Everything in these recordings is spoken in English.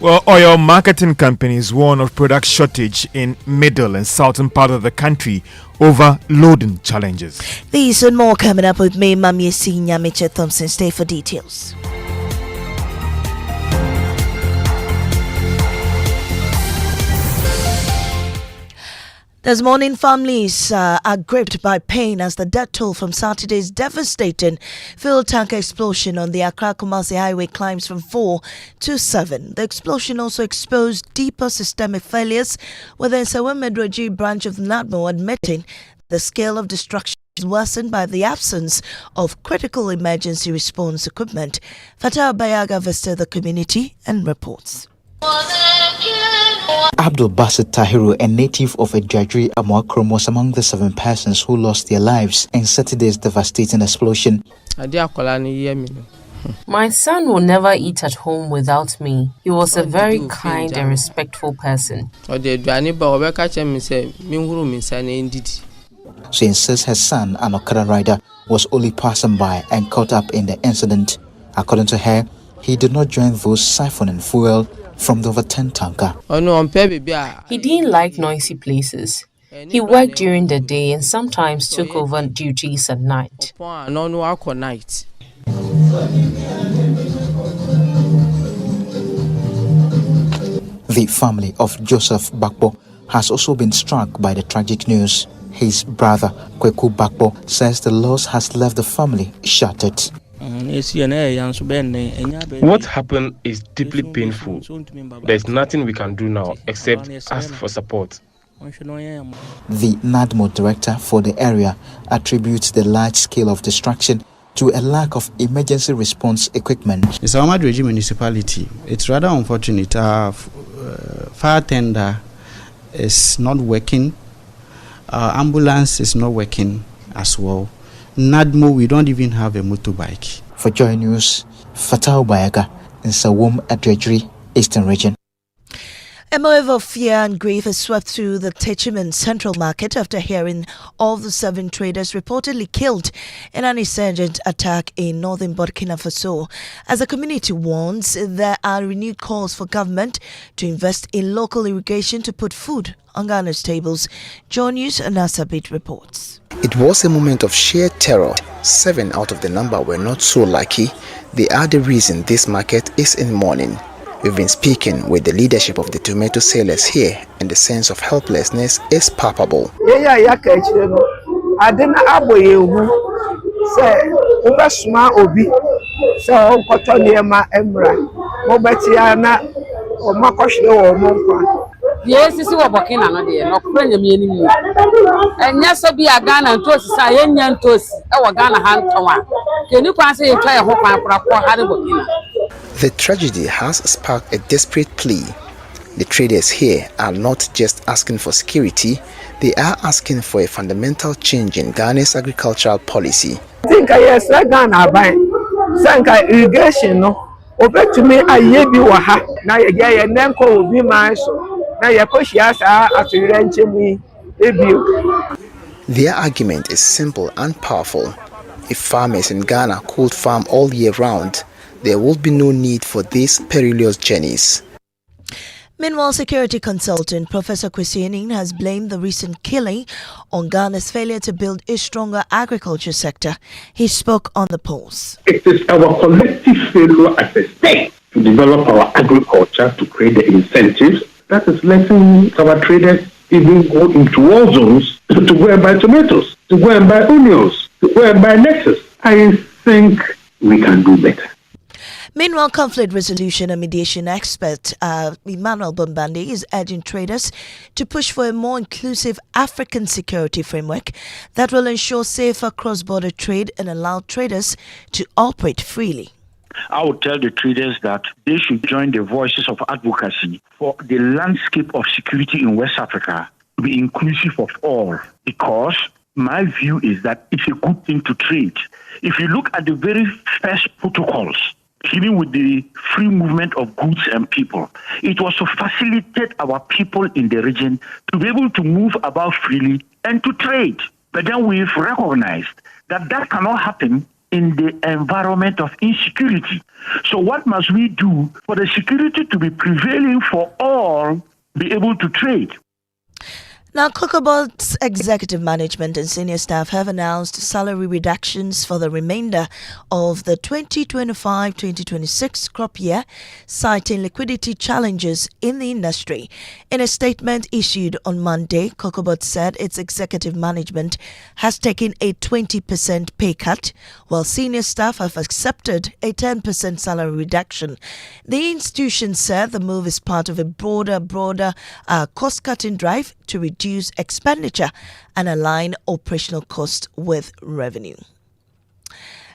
Well, oil marketing companies warn of product shortage in middle and southern part of the country over loading challenges. These and more coming up with me, Mami Senior Mitchell Thompson. Stay for details. This morning, families are gripped by pain as the death toll from Saturday's devastating fuel tanker explosion on the Accra-Kumasi highway climbs from 4 to 7. The explosion also exposed deeper systemic failures, with the Nsawam-Medroji branch of NADMO admitting the scale of destruction is worsened by the absence of critical emergency response equipment. Fatah Bayaga visited the community and reports. Abdul Basit Tahiru, a native of Ejajri, Amoah, was among the 7 persons who lost their lives in Saturday's devastating explosion. My son will never eat at home without me. He was a very kind and respectful person. She insists her son, an Okada rider, was only passing by and caught up in the incident. According to her, he did not join those siphoning fuel from the overturned tanker. He didn't like noisy places. He worked during the day and sometimes took over duties at night. The family of Joseph Bakbo has also been struck by the tragic news. His brother, Kweku Bakbo, says the loss has left the family shattered. What happened is deeply painful. There's nothing we can do now except ask for support. The NADMO director for the area attributes the large scale of destruction to a lack of emergency response equipment. The Sadik municipality, it's rather unfortunate. Fire tender is not working. Ambulance is not working as well. NADMO, we don't even have a motorbike. For Joy News, Fatah Bayaga in Sawum Adrejri, Eastern Region. A wave of fear and grief has swept through the Telecom Central Market after hearing of the 7 traders reportedly killed in an insurgent attack in northern Burkina Faso. As the community warns, there are renewed calls for government to invest in local irrigation to put food on Ghana's tables. Joy News and Nasabit reports. It was a moment of sheer terror. 7 out of the number were not so lucky. They are the reason this market is in mourning. We've been speaking with the leadership of the tomato sellers here, and the sense of helplessness is palpable. Yes, this is what Burkina no dey. No kure nyame anim. Enya so bi Ghana ntosi sa yenya ntosi e wo Ghana hantowa. Keni kwa se yetwa ye ho kwan prakọ ha de Burkina. The tragedy has sparked a desperate plea. The traders here are not just asking for security, they are asking for a fundamental change in Ghana's agricultural policy. I think yes, Ghana buy. Sanka irrigation no. Obetumi ayebi wa ha. Na ye nenko obi man so. Their argument is simple and powerful. If farmers in Ghana could farm all year round, there would be no need for these perilous journeys. Meanwhile, security consultant Professor Kwesi has blamed the recent killing on Ghana's failure to build a stronger agriculture sector. He spoke on the polls. It is our collective failure as a state to develop our agriculture to create the incentives that is letting our traders even go into war zones to go and buy tomatoes, to go and buy onions, to go and buy lettuce. I think we can do better. Meanwhile, conflict resolution and mediation expert Emmanuel Bombande is urging traders to push for a more inclusive African security framework that will ensure safer cross-border trade and allow traders to operate freely. I would tell the traders that they should join the voices of advocacy for the landscape of security in West Africa to be inclusive of all, because my view is that it's a good thing to trade. If you look at the very first protocols dealing with the free movement of goods and people, it was to facilitate our people in the region to be able to move about freely and to trade. But then we've recognized that that cannot happen in the environment of insecurity. So what must we do for the security to be prevailing for all, be able to trade? Now, Cocobod's executive management and senior staff have announced salary reductions for the remainder of the 2025-2026 crop year, citing liquidity challenges in the industry. In a statement issued on Monday, Cocobod said its executive management has taken a 20% pay cut, while senior staff have accepted a 10% salary reduction. The institution said the move is part of a broader cost-cutting drive to reduce expenditure and align operational costs with revenue.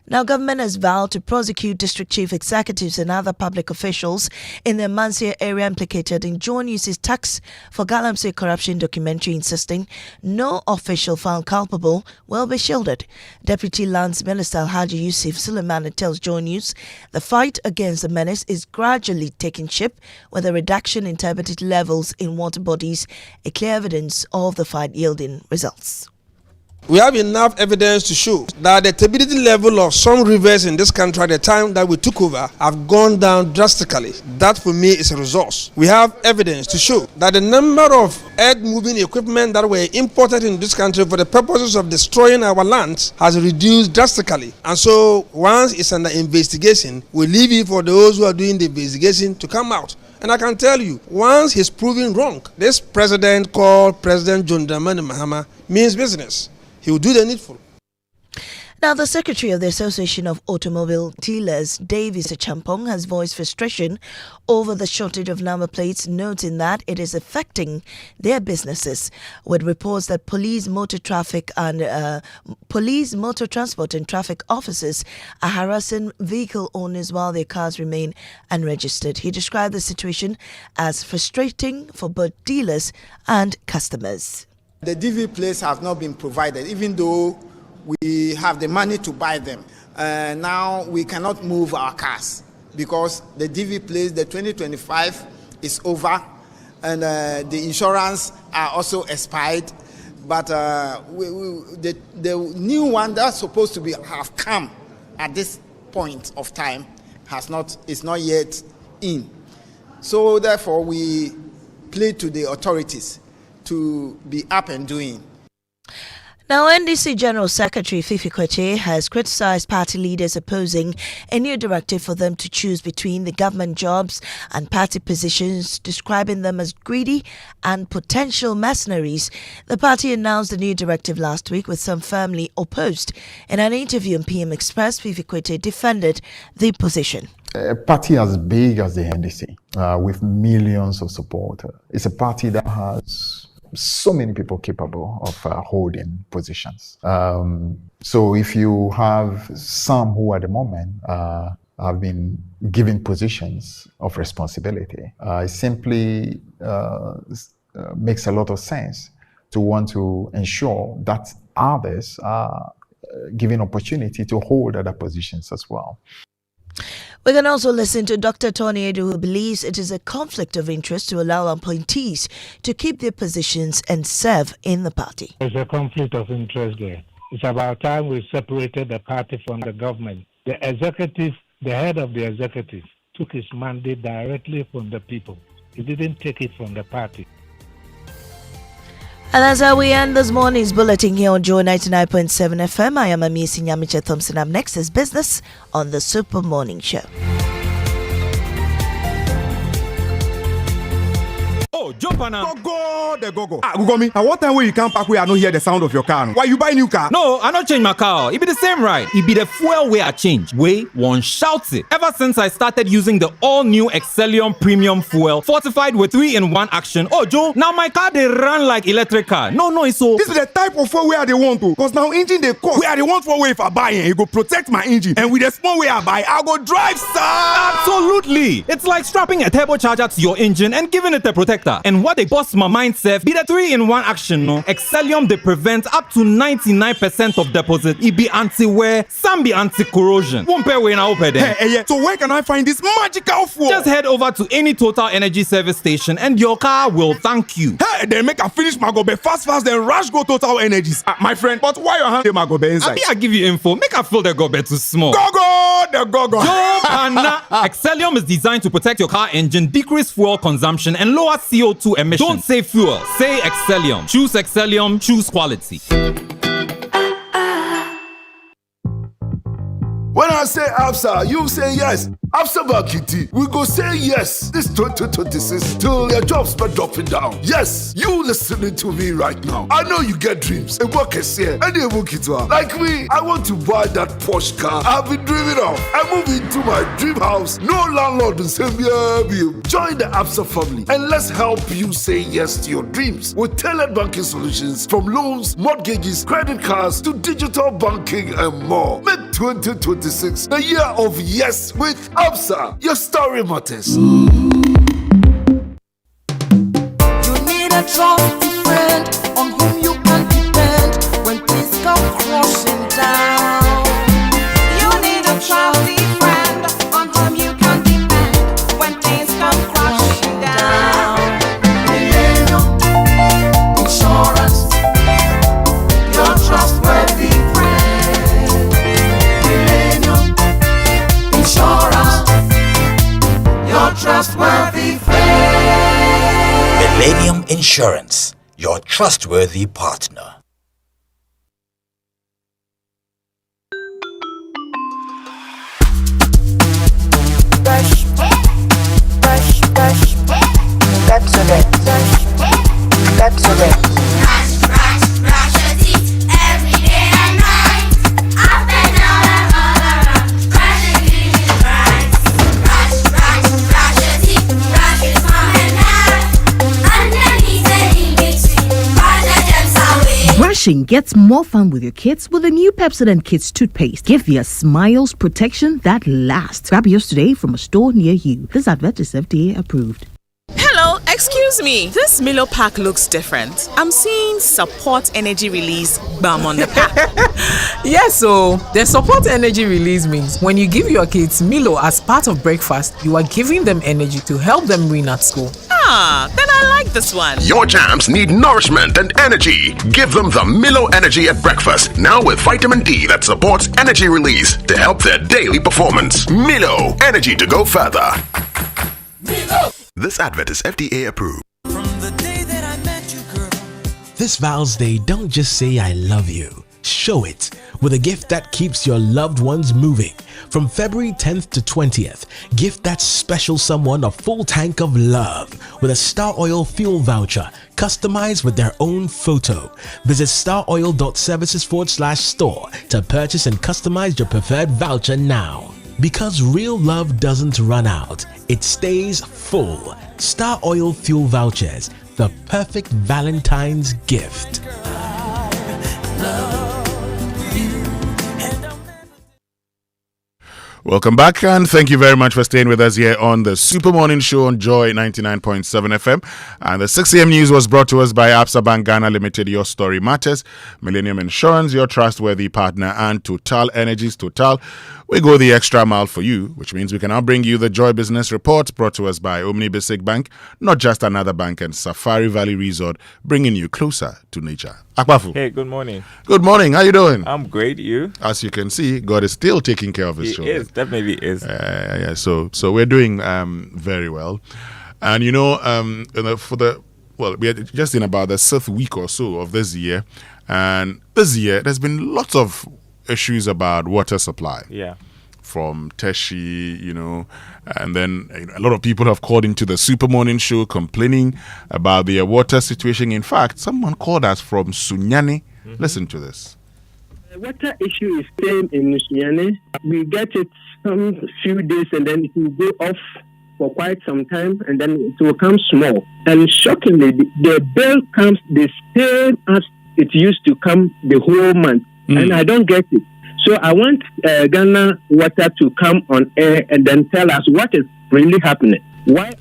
Now, government has vowed to prosecute district chief executives and other public officials in the Amansia area implicated in John Yusi's tax for galamsey corruption documentary, insisting no official found culpable will be shielded. Deputy Lands Minister Alhaji Yusuf Suleiman tells John News the fight against the menace is gradually taking shape, with a reduction in turbidity levels in water bodies, a clear evidence of the fight yielding results. We have enough evidence to show that the turbidity level of some rivers in this country at the time that we took over have gone down drastically. That for me is a resource. We have evidence to show that the number of earth-moving equipment that were imported in this country for the purposes of destroying our lands has reduced drastically. And so once it's under investigation, we leave it for those who are doing the investigation to come out. And I can tell you, once he's proven wrong, this president called President John Dramani Mahama means business. He will do the needful. Now, the Secretary of the Association of Automobile Dealers, Davis Champong, has voiced frustration over the shortage of number plates, noting that it is affecting their businesses, with reports that police, motor transport and traffic officers are harassing vehicle owners while their cars remain unregistered. He described the situation as frustrating for both dealers and customers. The DV plates have not been provided, even though we have the money to buy them. Now we cannot move our cars because the DV plates, the 2025 is over, and the insurance are also expired. But the new one that's supposed to have come at this point of time is not yet in. So therefore we plead to the authorities to be up and doing. Now, NDC General Secretary Fifi Kwetye has criticized party leaders opposing a new directive for them to choose between the government jobs and party positions, describing them as greedy and potential mercenaries. The party announced the new directive last week, with some firmly opposed. In an interview on PM Express, Fifi Kwetye defended the position. A party as big as the NDC, with millions of supporters, is a party that has so many people capable of holding positions. So if you have some who at the moment have been given positions of responsibility, it simply makes a lot of sense to want to ensure that others are given opportunity to hold other positions as well. We can also listen to Dr. Tony Edu, who believes it is a conflict of interest to allow appointees to keep their positions and serve in the party. There's a conflict of interest there. It's about time we separated the party from the government. The executive, the head of the executive, took his mandate directly from the people. He didn't take it from the party. And that's how we end this morning's bulletin here on Joy 99.7 FM. I am Amisi Nyamiche Thompson. Up next is Business on the Super Morning Show. Oh, jump on now. Go. Google me. At what time will you come back where I don't hear the sound of your car? Why you buy new car? No, I don't change my car. It be the same ride. It be the fuel way I change. Way one shouts it. Ever since I started using the all-new Excellium Premium Fuel, fortified with 3-in-1 action. Oh, Joe, now my car they run like electric car. No, it's so. This is the type of fuel where they want to. Because now engine they cost. Where they want for way if I buy it, it go protect my engine. And with the small way I buy, I'll go drive, sir. Absolutely. It's like strapping a turbocharger to your engine and giving it a protector. And what they bust my mindset be the 3-in-1 action, no? Excellium, they prevent up to 99% of deposit. It be anti-wear, some be anti-corrosion. Won't pay when I open there. Hey, so where can I find this magical fuel? Just head over to any Total Energy service station and your car will thank you. Hey, then make a finish my gobe fast, then rush go Total Energies. My friend, but why your hand my gobe inside? I give you info. Make I feel the gobe too small. Go. Yo, Pana. Excellium is designed to protect your car engine, decrease fuel consumption, and lower CO2 emissions. Don't say fuel, say Excellium. Choose Excellium, choose quality. When I say ABSA, you say yes. ABSA Bakiti, we go say yes this 2026 till your jobs start dropping down. Yes, you listening to me right now. I know you get dreams. A work is here, and they work it well. Like me, I want to buy that Porsche car I've been dreaming of. I move into my dream house. No landlord will say me. Join the ABSA family and let's help you say yes to your dreams with tailored banking solutions from loans, mortgages, credit cards to digital banking and more. Make 2026 the year of yes with ABSA. Your story matters. You need a trusty friend on whom you can depend when things come crashing down. You need a trusty friend on whom you can depend when things come crashing down. Millennium Insurance, your trustworthy friend. Millennium Insurance, your trustworthy friend. Millennium Insurance, your trustworthy partner. That's it. Brush your teeth every day and night. Up and down and all around. Brush your teeth right. Brush your teeth. Brush your mom and dad. Underneath and in between. Brush your gems away. Brushing gets more fun with your kids with the new Pepsodent Kids toothpaste. Give your smiles protection that lasts. Grab yours today from a store near you. This advert is FDA approved. Hello, excuse me. This Milo pack looks different. I'm seeing support energy release BAM on the pack. Yes, so the support energy release means when you give your kids Milo as part of breakfast, you are giving them energy to help them win at school. Ah, then I like this one. Your jams need nourishment and energy. Give them the Milo Energy at breakfast, now with vitamin D that supports energy release to help their daily performance. Milo, energy to go further. Milo. This advert is FDA approved. This Val's Day, don't just say I love you. Show it with a gift that keeps your loved ones moving. From February 10th to 20th, gift that special someone a full tank of love with a Star Oil fuel voucher customized with their own photo. Visit staroil.services/store to purchase and customize your preferred voucher now. Because real love doesn't run out, it stays full. Star Oil fuel vouchers, the perfect Valentine's gift. Welcome back, and thank you very much for staying with us here on the Super Morning Show on Joy 99.7 FM. And the 6 a.m. news was brought to us by Absa Bank Ghana Limited. Your story matters. Millennium Insurance, your trustworthy partner, and Total Energies. Total, we go the extra mile for you, which means we can now bring you the Joy Business Report brought to us by Omni Basic Bank, not just another bank, and Safari Valley Resort, bringing you closer to nature. Akbafu. Hey, good morning. Good morning. How you doing? I'm great. You? As you can see, God is still taking care of His children. He is, definitely is. So we're doing very well, and we are just in about the 6th week or so of this year, and this year there's been lots of issues about water supply. Yeah. From Teshi, and then a lot of people have called into the Super Morning Show complaining about their water situation. In fact, someone called us from Sunyani. Mm-hmm. Listen to this. The water issue is same in Sunyani. We get it some few days and then it will go off for quite some time and then it will come small. And shockingly, the bill comes the same as it used to come the whole month. And I don't get it. So I want Ghana Water to come on air and then tell us what is really happening. Why?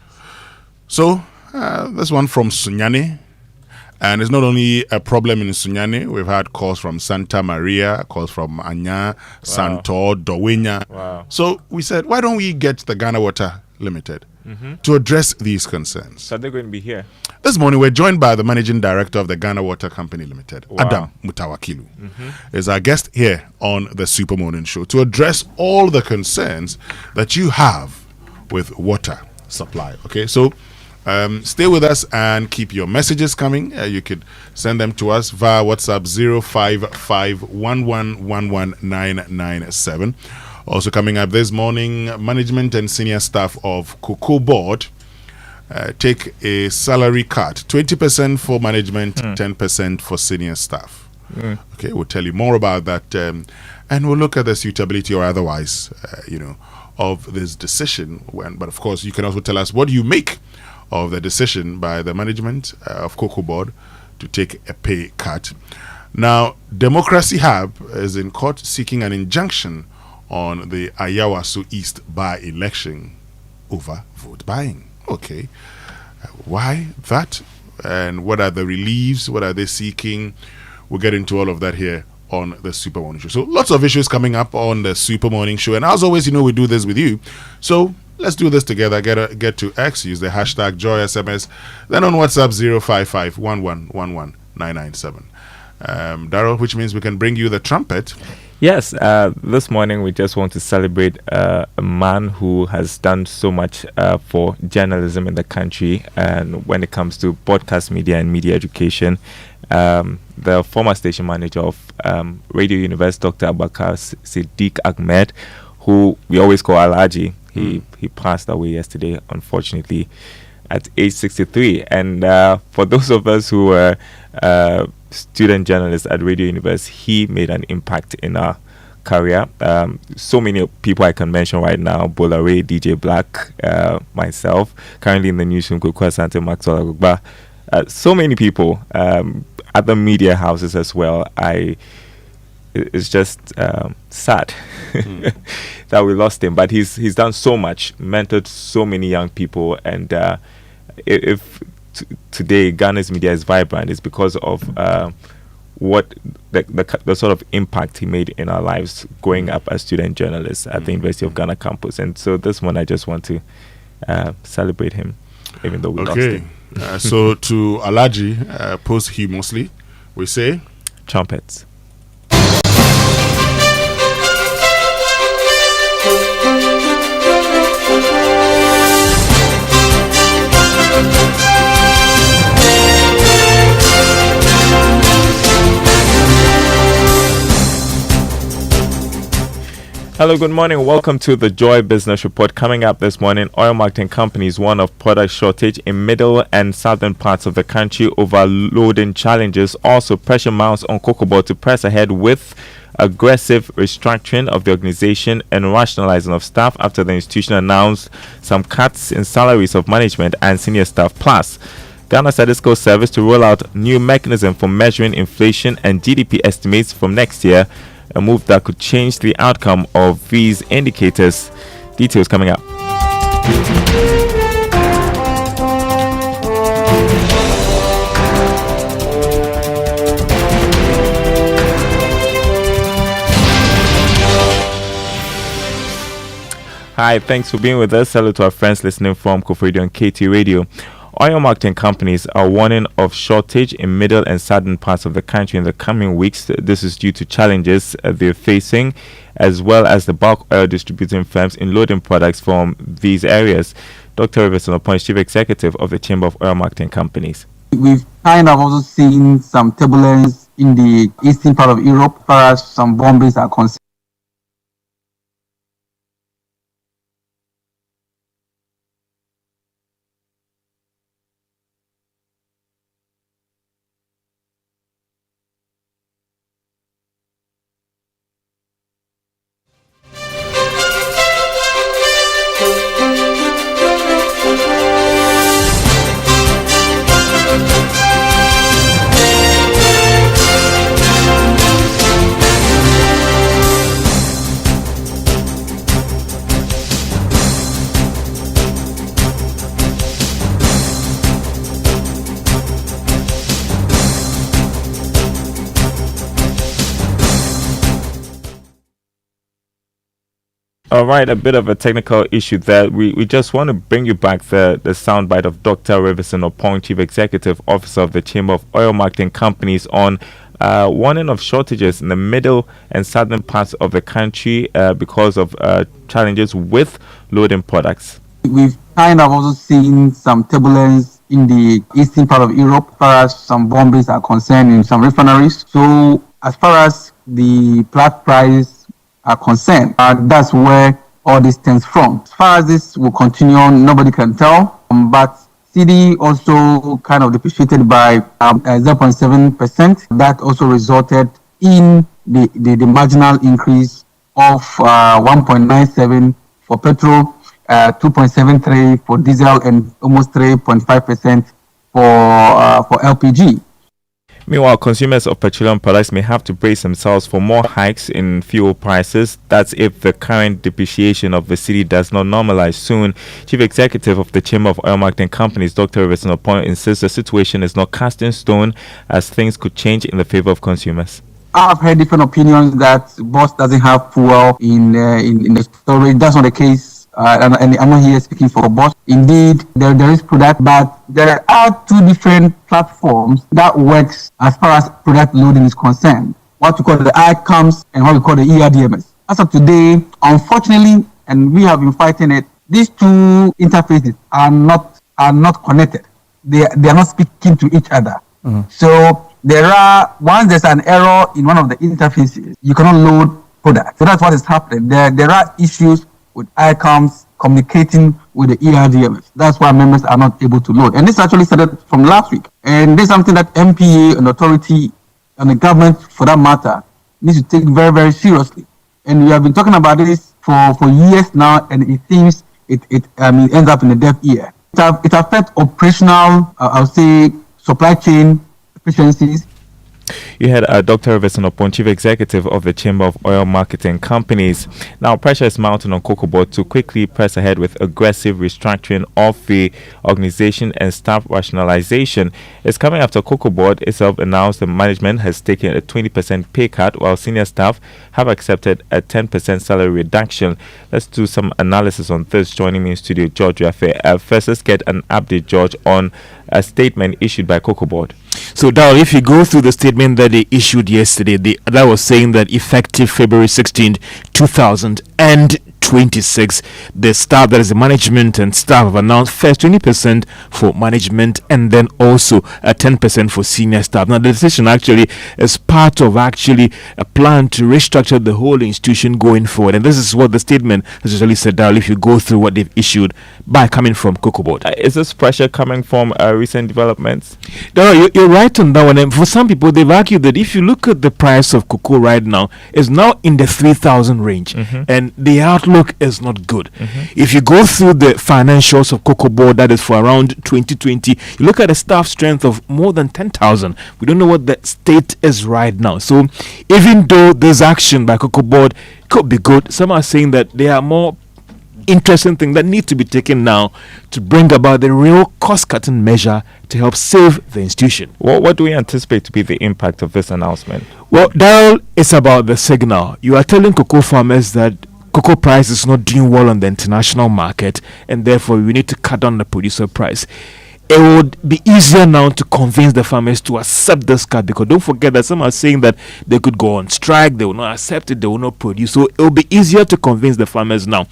So This one from Sunyani. And it's not only a problem in Sunyani. We've had calls from Santa Maria, calls from Anya, Santor, Dowenya. Wow. So we said, why don't we get the Ghana Water Limited to address these concerns? So they're going to be here. This morning, we're joined by the managing director of the Ghana Water Company Limited, Adam Mutawakilu, is our guest here on the Super Morning Show to address all the concerns that you have with water supply. Okay, so stay with us and keep your messages coming. You could send them to us via WhatsApp 05511119997. Also coming up this morning, management and senior staff of Cocobod take a salary cut, 20% for management, 10% for senior staff. Okay, we'll tell you more about that, and we'll look at the suitability or otherwise, of this decision. But of course, you can also tell us what you make of the decision by the management of Cocobod to take a pay cut. Now, Democracy Hub is in court seeking an injunction on the Ayawaso East by-election over vote buying. Okay. Why that? And what are the reliefs? What are they seeking? We'll get into all of that here on the Super Morning Show. So lots of issues coming up on the Super Morning Show. And as always, we do this with you. So let's do this together. Get to X, use the hashtag JoySMS. Then on WhatsApp 05511119997. Darryl, which means we can bring you the trumpet. Yes, this morning we just want to celebrate a man who has done so much for journalism in the country, and when it comes to broadcast media and media education. The former station manager of Radio Universe, Dr. Sadik Akmed, who we always call Alaji. He passed away yesterday, unfortunately, at age 63. And for those of us who were student journalists at Radio Universe, he made an impact in our career. So many people I can mention right now: Bolare, DJ Black, myself, currently in the newsroom, Kukwa Sante, Maxwell Agugba. So many people, other media houses as well. It's just sad that we lost him, but he's done so much, mentored so many young people, and if today Ghana's media is vibrant, it's because of what the sort of impact he made in our lives growing up as student journalists at the University of Ghana campus. And so this one, I just want to celebrate him, even though we lost him. So to Alaji, posthumously, we say trumpets. Hello, good morning. Welcome to the Joy Business Report. Coming up this morning, oil marketing companies warn of product shortage in middle and southern parts of the country, overloading challenges. Also, pressure mounts on Cocobod to press ahead with aggressive restructuring of the organization and rationalizing of staff after the institution announced some cuts in salaries of management and senior staff. Plus, Ghana Statistical Service to roll out new mechanism for measuring inflation and GDP estimates from next year, a move that could change the outcome of these indicators. Details coming up. Hi, thanks for being with us. Hello to our friends listening from Kof Radio and KT Radio. Oil marketing companies are warning of shortage in middle and southern parts of the country in the coming weeks. This is due to challenges they're facing, as well as the bulk oil distributing firms in loading products from these areas. Dr. Riverson appoints Chief Executive of the Chamber of Oil Marketing Companies. We've kind of also seen some turbulence in the eastern part of Europe, as far as some bombings are concerned. All right, a bit of a technical issue there. We just want to bring you back the soundbite of Dr. Riverson Opon, Chief Executive Officer of the Chamber of Oil Marketing Companies, on warning of shortages in the middle and southern parts of the country because of challenges with loading products. We've kind of also seen some turbulence in the eastern part of Europe as far as some bombays are concerned in some refineries. So as far as the plug price are concerned, that's where all this stems from. As far as this will continue on, nobody can tell. But CD also kind of depreciated by 0.7%. That also resulted in the marginal increase of 1.97 for petrol, 2.73 for diesel, and almost 3.5% for LPG. Meanwhile, consumers of petroleum products may have to brace themselves for more hikes in fuel prices. That's if the current depreciation of the city does not normalize soon. Chief Executive of the Chamber of Oil Marketing Companies, Dr. Riverson Opon, insists the situation is not cast in stone, as things could change in the favor of consumers. I've heard different opinions that Boss doesn't have fuel in the storage. That's not the case. And I'm not here speaking for Boss. Indeed, there is product, but there are two different platforms that works as far as product loading is concerned. What we call the ICAMS and what we call the ERDMS. As of today, unfortunately, and we have been fighting it, these two interfaces are not connected. They are not speaking to each other. So once there's an error in one of the interfaces, you cannot load product. So that's what is happening. There are issues with ICAMS communicating with the ERDMS. That's why members are not able to load. And this actually started from last week. And this is something that MPA and authority and the government, for that matter, needs to take very, very seriously. And we have been talking about this for years now, and it seems it ends up in a deaf ear. It affects operational, I would say, supply chain efficiencies. You had Dr. Riverson Opon, Chief Executive of the Chamber of Oil Marketing Companies. Now, pressure is mounting on Cocobod to quickly press ahead with aggressive restructuring of the organization and staff rationalization. It's coming after Cocobod itself announced the management has taken a 20% pay cut, while senior staff have accepted a 10% salary reduction. Let's do some analysis on this. Joining me in studio, George Rafe. First, let's get an update, George, on a statement issued by Cocobod. So, Dal, if you go through the statement that they issued yesterday, that was saying that effective February 16, 2026, the staff, that is the management and staff, have announced first 20% for management and then also a 10% for senior staff. Now, the decision actually is part of actually a plan to restructure the whole institution going forward. And this is what the statement has usually said, Dal, if you go through what they've issued by coming from Cocobod. Is this pressure coming from recent developments? No, you're right on that one. And for some people, they've argued that if you look at the price of cocoa right now, it's now in the 3,000 range, and the outlook is not good. If you go through the financials of Cocobod, that is for around 2020, you look at a staff strength of more than 10,000. We don't know what the state is right now. So even though this action by Cocobod could be good, some are saying that there are more interesting things that need to be taken now to bring about the real cost-cutting measure to help save the institution. What do we anticipate to be the impact of this announcement? Well, Daryl, it's about the signal. You are telling cocoa farmers that cocoa price is not doing well on the international market, and therefore we need to cut down the producer price. It would be easier now to convince the farmers to accept this cut, because don't forget that some are saying that they could go on strike, they will not accept it, they will not produce. So it will be easier to convince the farmers now.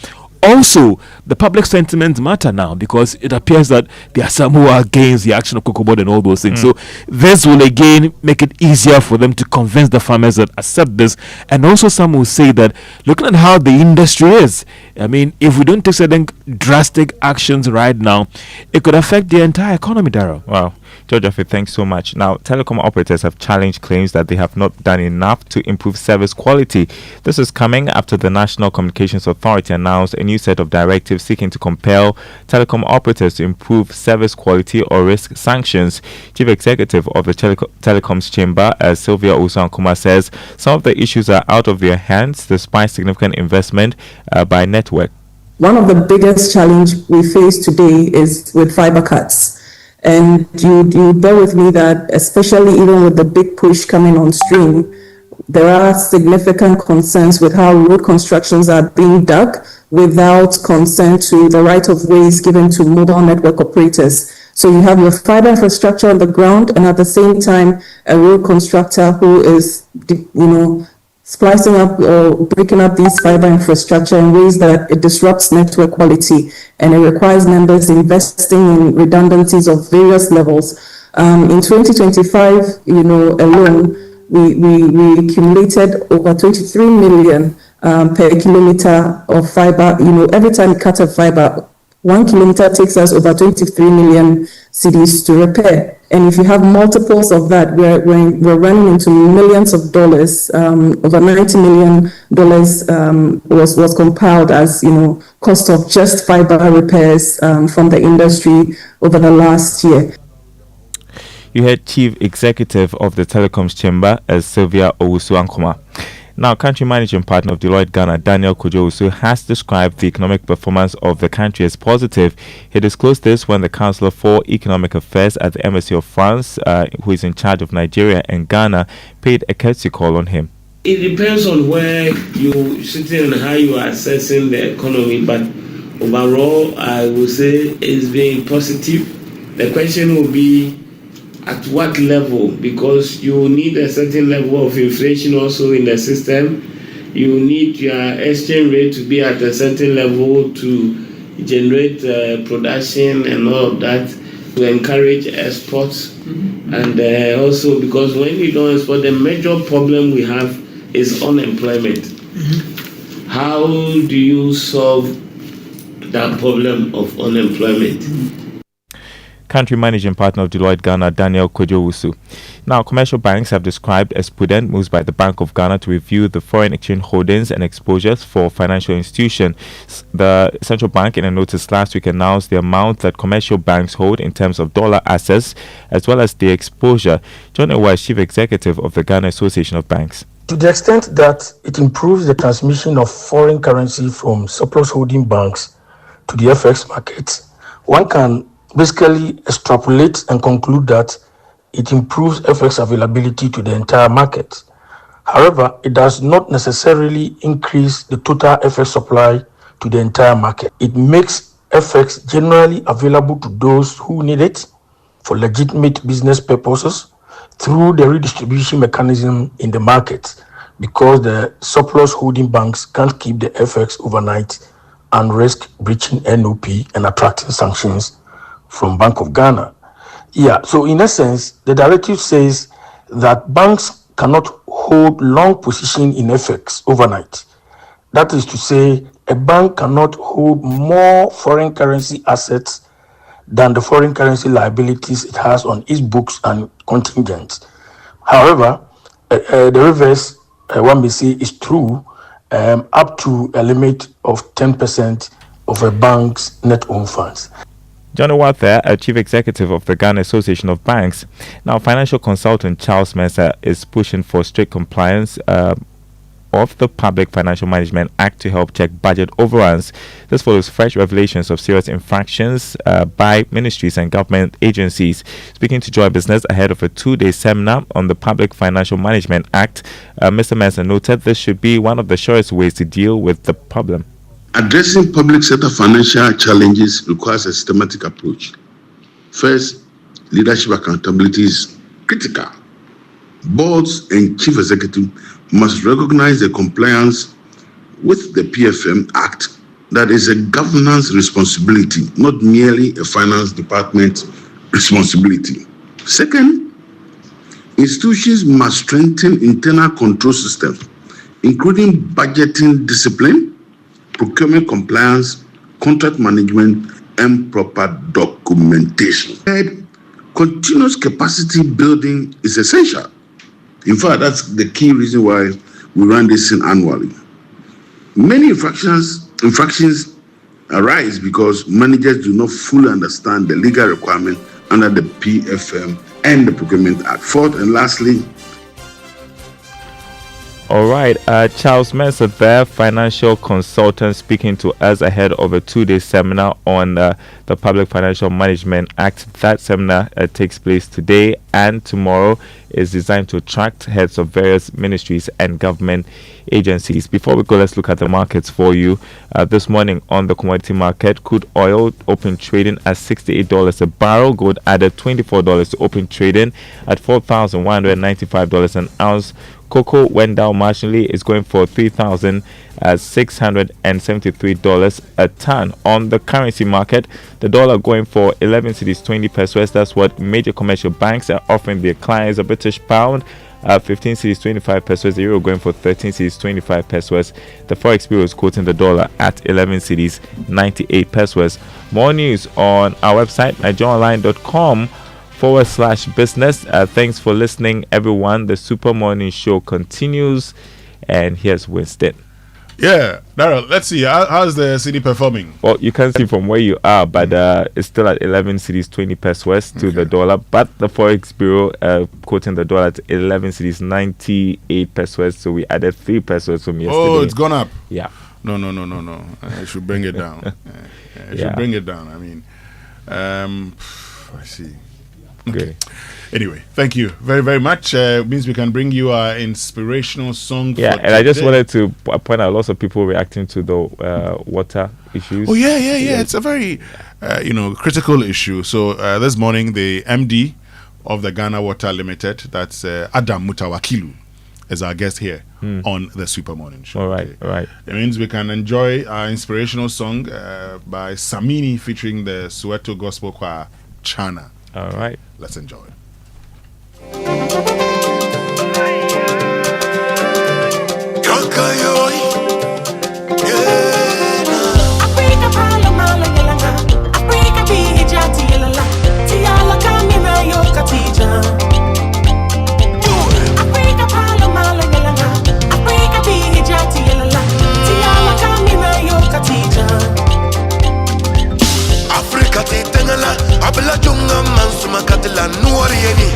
Also, the public sentiments matter now, because it appears that there are some who are against the action of Cocobod and all those things. So this will again make it easier for them to convince the farmers that accept this. And also some will say that looking at how the industry is, I mean, if we don't take certain drastic actions right now, it could affect the entire economy, Darryl. Wow. George Jaffe, thanks so much. Now, telecom operators have challenged claims that they have not done enough to improve service quality. This is coming after the National Communications Authority announced a new set of directives seeking to compel telecom operators to improve service quality or risk sanctions. Chief Executive of the Telecom's Chamber, Sylvia Osankuma, says some of the issues are out of their hands despite significant investment by network. One of the biggest challenges we face today is with fiber cuts. And you bear with me that, especially even with the big push coming on stream, there are significant concerns with how road constructions are being dug without consent to the right of ways given to mobile network operators. So you have your fiber infrastructure on the ground, and at the same time, a road constructor who is, splicing up or breaking up these fiber infrastructure in ways that it disrupts network quality, and it requires members investing in redundancies of various levels. In 2025, alone, we accumulated over 23 million per kilometer of fiber. Every time you cut a fiber, 1 kilometer takes us over 23 million cedis to repair. And if you have multiples of that, we're running into millions of dollars. Over $90 million was compiled as cost of just fiber repairs from the industry over the last year. You heard Chief Executive of the Telecom's Chamber as Sylvia Owusu-Ankoma. Now, country managing partner of Deloitte Ghana, Daniel Kojo, has described the economic performance of the country as positive. He disclosed this when the Councillor for Economic Affairs at the Embassy of France, who is in charge of Nigeria and Ghana, paid a courtesy call on him. It depends on where you're sitting and how you are assessing the economy, but overall, I would say it's been positive. The question will be, at what level? Because you need a certain level of inflation also in the system. You need your exchange rate to be at a certain level to generate production and all of that, to encourage exports. And also because when you don't export, the major problem we have is unemployment. How do you solve that problem of unemployment? Country managing partner of Deloitte Ghana, Daniel Kojo. Now, commercial banks have described as prudent moves by the Bank of Ghana to review the foreign exchange holdings and exposures for financial institutions. The central bank, in a notice last week, announced the amount that commercial banks hold in terms of dollar assets, as well as the exposure. John Amoah, Chief Executive of the Ghana Association of Banks. To the extent that it improves the transmission of foreign currency from surplus holding banks to the FX markets, one can basically extrapolate and conclude that it improves FX availability to the entire market. However, it does not necessarily increase the total FX supply to the entire market. It makes FX generally available to those who need it for legitimate business purposes through the redistribution mechanism in the market, because the surplus holding banks can't keep the FX overnight and risk breaching NOP and attracting sanctions from Bank of Ghana. So in essence, the directive says that banks cannot hold long position in FX overnight. That is to say, a bank cannot hold more foreign currency assets than the foreign currency liabilities it has on its books and contingents. However, the reverse, one may say, is true up to a limit of 10% of a bank's net owned funds. John Amoah there, Chief Executive of the Ghana Association of Banks. Now, financial consultant Charles Mercer is pushing for strict compliance of the Public Financial Management Act to help check budget overruns. This follows fresh revelations of serious infractions by ministries and government agencies. Speaking to Joy Business ahead of a 2-day seminar on the Public Financial Management Act, Mr. Mercer noted this should be one of the surest ways to deal with the problem. Addressing public sector financial challenges requires a systematic approach. First, leadership accountability is critical. Boards and chief executive must recognize the compliance with the PFM Act that is a governance responsibility, not merely a finance department responsibility. Second, institutions must strengthen internal control systems, including budgeting discipline, procurement compliance, contract management, and proper documentation. Third, continuous capacity building is essential. In fact, that's the key reason why we run this thing annually. Many infractions arise because managers do not fully understand the legal requirement under the PFM and the Procurement Act. Fourth and lastly, All right, Charles Mercer there, financial consultant, speaking to us ahead of a 2-day seminar on the Public Financial Management Act. That seminar takes place today and tomorrow. Is designed to attract heads of various ministries and government agencies. Before we go, let's look at the markets for you. This morning on the commodity market, crude oil open trading at $68 a barrel. Gold added $24 to open trading at $4,195 an ounce. Cocoa went down marginally. It's going for $3,673 a ton. On the currency market, the dollar going for 11 cedis 20 pesos. That's what major commercial banks are offering their clients. A British pound, 15 cedis 25 pesos. The euro going for 13 cedis 25 pesos. The Forex Bureau is quoting the dollar at 11 cedis 98 pesos. More news on our website, nigerianline.com/business. Thanks for listening, everyone. The Super Morning Show continues, and here's Winston. Yeah, Daryl, let's see. How's the city performing? Well, you can see from where you are, but it's still at 11 cedis 20 pesos to the dollar. But the Forex Bureau quoting the dollar at 11 cedis 98 pesos. So we added 3 pesos from yesterday. Oh, it's gone up. Yeah. No. I should bring it down. I should bring it down. I mean, I see. Okay. Anyway, thank you very, very much. Means we can bring you our inspirational song. Yeah, and I just wanted to point out lots of people reacting to the water issues. Oh, yeah. It's a very, critical issue. So this morning, the MD of the Ghana Water Limited, that's Adam Mutawakilu, is our guest here on the Super Morning Show. All right. It means we can enjoy our inspirational song by Samini featuring the Soweto Gospel Choir, Chana. All right. Let's enjoy. Abla junga mansuma katla nuarieni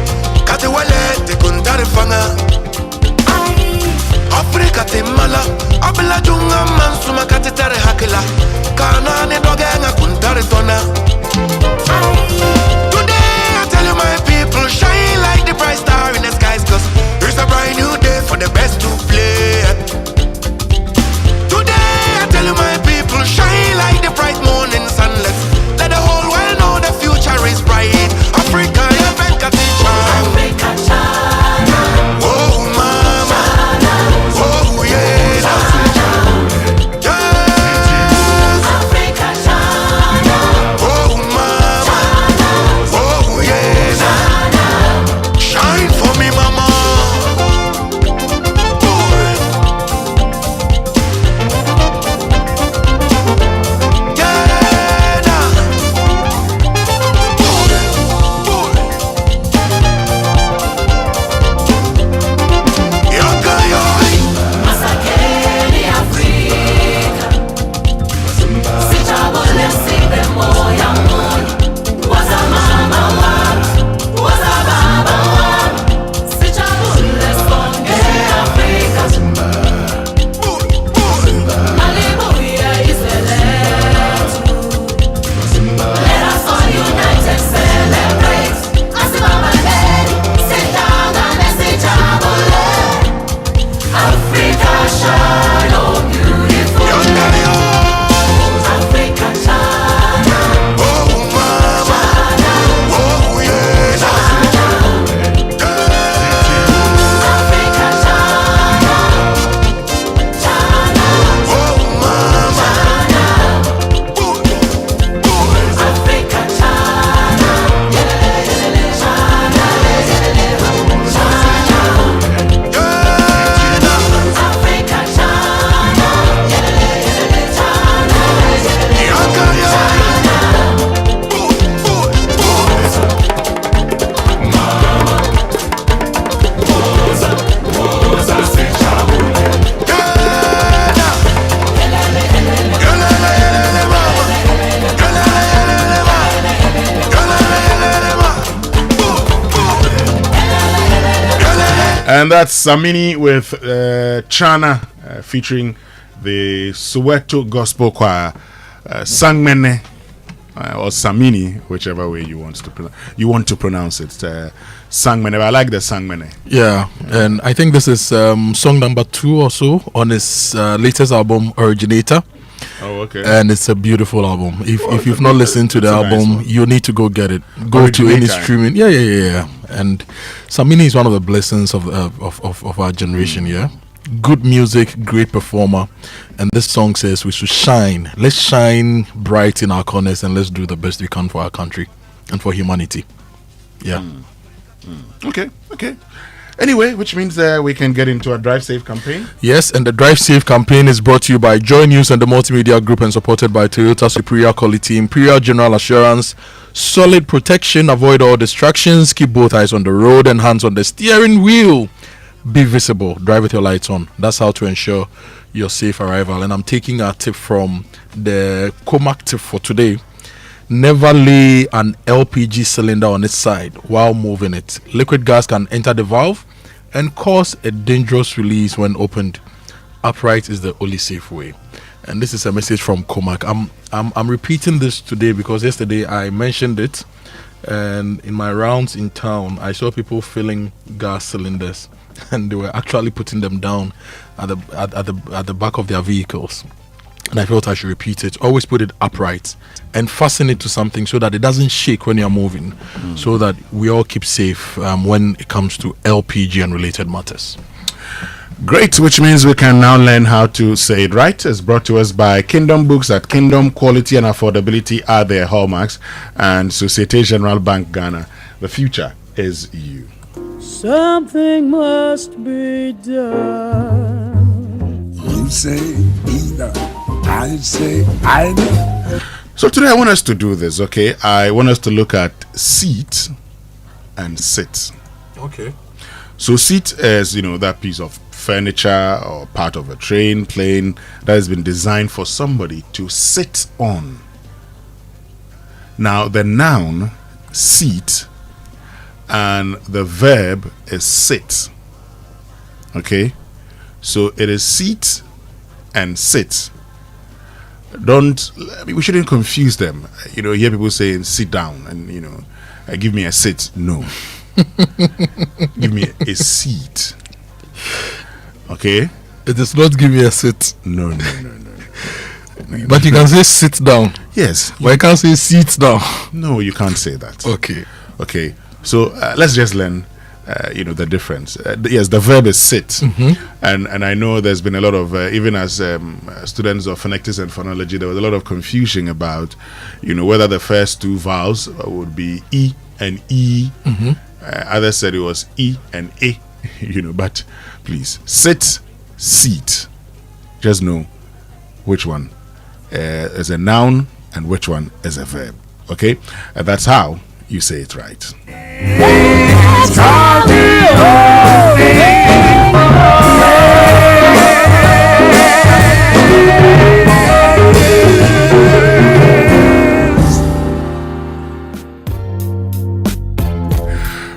kate wale te kundare fanga Afrika te mala abla junga mansuma kate tare hakila kana ne dogenga kundare tona Today I tell you my people shine like the bright star in the skies cause it's a brand new day for the best to play Today I tell you my people shine like the bright morning sunlight let the whole world know the future is bright. Africa, you been Katisha. Africa, China. Oh, mama. China. Oh, yeah. China. Yes. Africa, China. Oh, mama. China. And that's Samini with Chana featuring the Soweto Gospel Choir, Sangmene or Samini, whichever way you want to pronounce it. Sangmene. I like the Sangmene. Yeah, and I think this is song number 2 or so on his latest album, Originator. Oh, okay. And it's a beautiful album. If you've not listened to the album, you need to go get it. Go Originator. to any streaming. Yeah. And Samini is one of the blessings of our generation. Yeah, good music, great performer, and this song says we should shine. Let's shine bright in our corners and let's do the best we can for our country and for humanity. Yeah. Okay. Anyway, which means we can get into a Drive Safe campaign. Yes, and the Drive Safe campaign is brought to you by Joy News and the Multimedia Group and supported by Toyota Superior Quality, Imperial General Assurance, solid protection, avoid all distractions, keep both eyes on the road and hands on the steering wheel. Be visible, drive with your lights on. That's how to ensure your safe arrival. And I'm taking a tip from the Comac tip for today. Never lay an LPG cylinder on its side while moving it. Liquid gas can enter the valve and cause a dangerous release when opened. Upright is the only safe way. And this is a message from Comac. I'm repeating this today because yesterday I mentioned it, and in my rounds in town I saw people filling gas cylinders and they were actually putting them down at the back of their vehicles. And I felt I should repeat it. Always put it upright and fasten it to something so that it doesn't shake when you're moving, so that we all keep safe when it comes to LPG and related matters. Great, which means we can now learn how to say it right. It's brought to us by Kingdom Books. At Kingdom, quality and affordability are their hallmarks, and Societe Generale Bank Ghana. The future is you. Something must be done. You say either. I say either. So today I want us to do this, okay? I want us to look at seat and sit. Okay. So seat is, that piece of furniture or part of a train, plane that has been designed for somebody to sit on. Now the noun seat and the verb is sit. Okay? So it is seat and sit. We shouldn't confuse them. You hear people saying sit down and give me a sit. No. Give me a seat. Okay? It is not give me a sit. No. But you can say sit down. Yes. But you can't say sit down. No, you can't say that. Okay. So let's just learn the difference. Yes, the verb is sit, and I know there's been a lot of even as students of phonetics and phonology, there was a lot of confusion about whether the first two vowels would be e and e. Others said it was e and a. But please, sit, seat. Just know which one is a noun and which one is a verb. Okay, and that's how you say it right.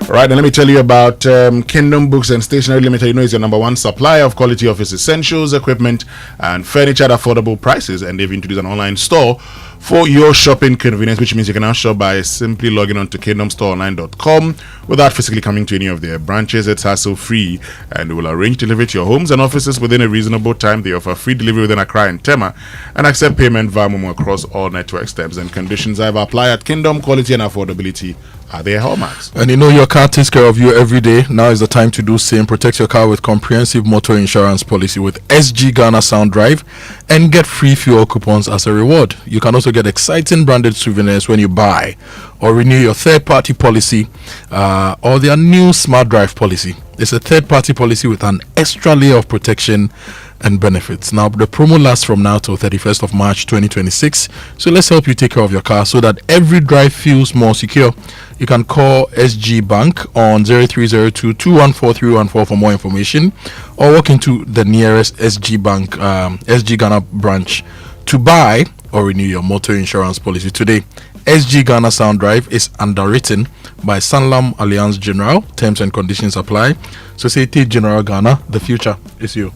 Right, and let me tell you about Kingdom Books and Stationery Limited. It's your number one supplier of quality office essentials, equipment, and furniture at affordable prices. And they've introduced an online store for your shopping convenience, which means you can now shop by simply logging on to kingdomstoreonline.com without physically coming to any of their branches. It's hassle-free, and they will arrange delivery to your homes and offices within a reasonable time. They offer free delivery within Accra and Tema and accept payment via Momo across all networks. Terms and conditions I've applied at Kingdom. Quality and affordability are their hallmarks. And your car takes care of you every day. Now is the time to do same. Protect your car with comprehensive motor insurance policy with SG Ghana Sound Drive and get free fuel coupons as a reward. You can also get exciting branded souvenirs when you buy or renew your third-party policy or their new Smart Drive policy. It's a third-party policy with an extra layer of protection and benefits. Now, the promo lasts from now till 31st of March 2026. So let's help you take care of your car so that every drive feels more secure. You can call SG Bank on 0302-214-314 for more information, or walk into the nearest SG Bank, SG Ghana branch to buy or renew your motor insurance policy today. SG Ghana Sound Drive is underwritten by Sanlam Alliance General. Terms and conditions apply. Societe General Ghana, the future is you.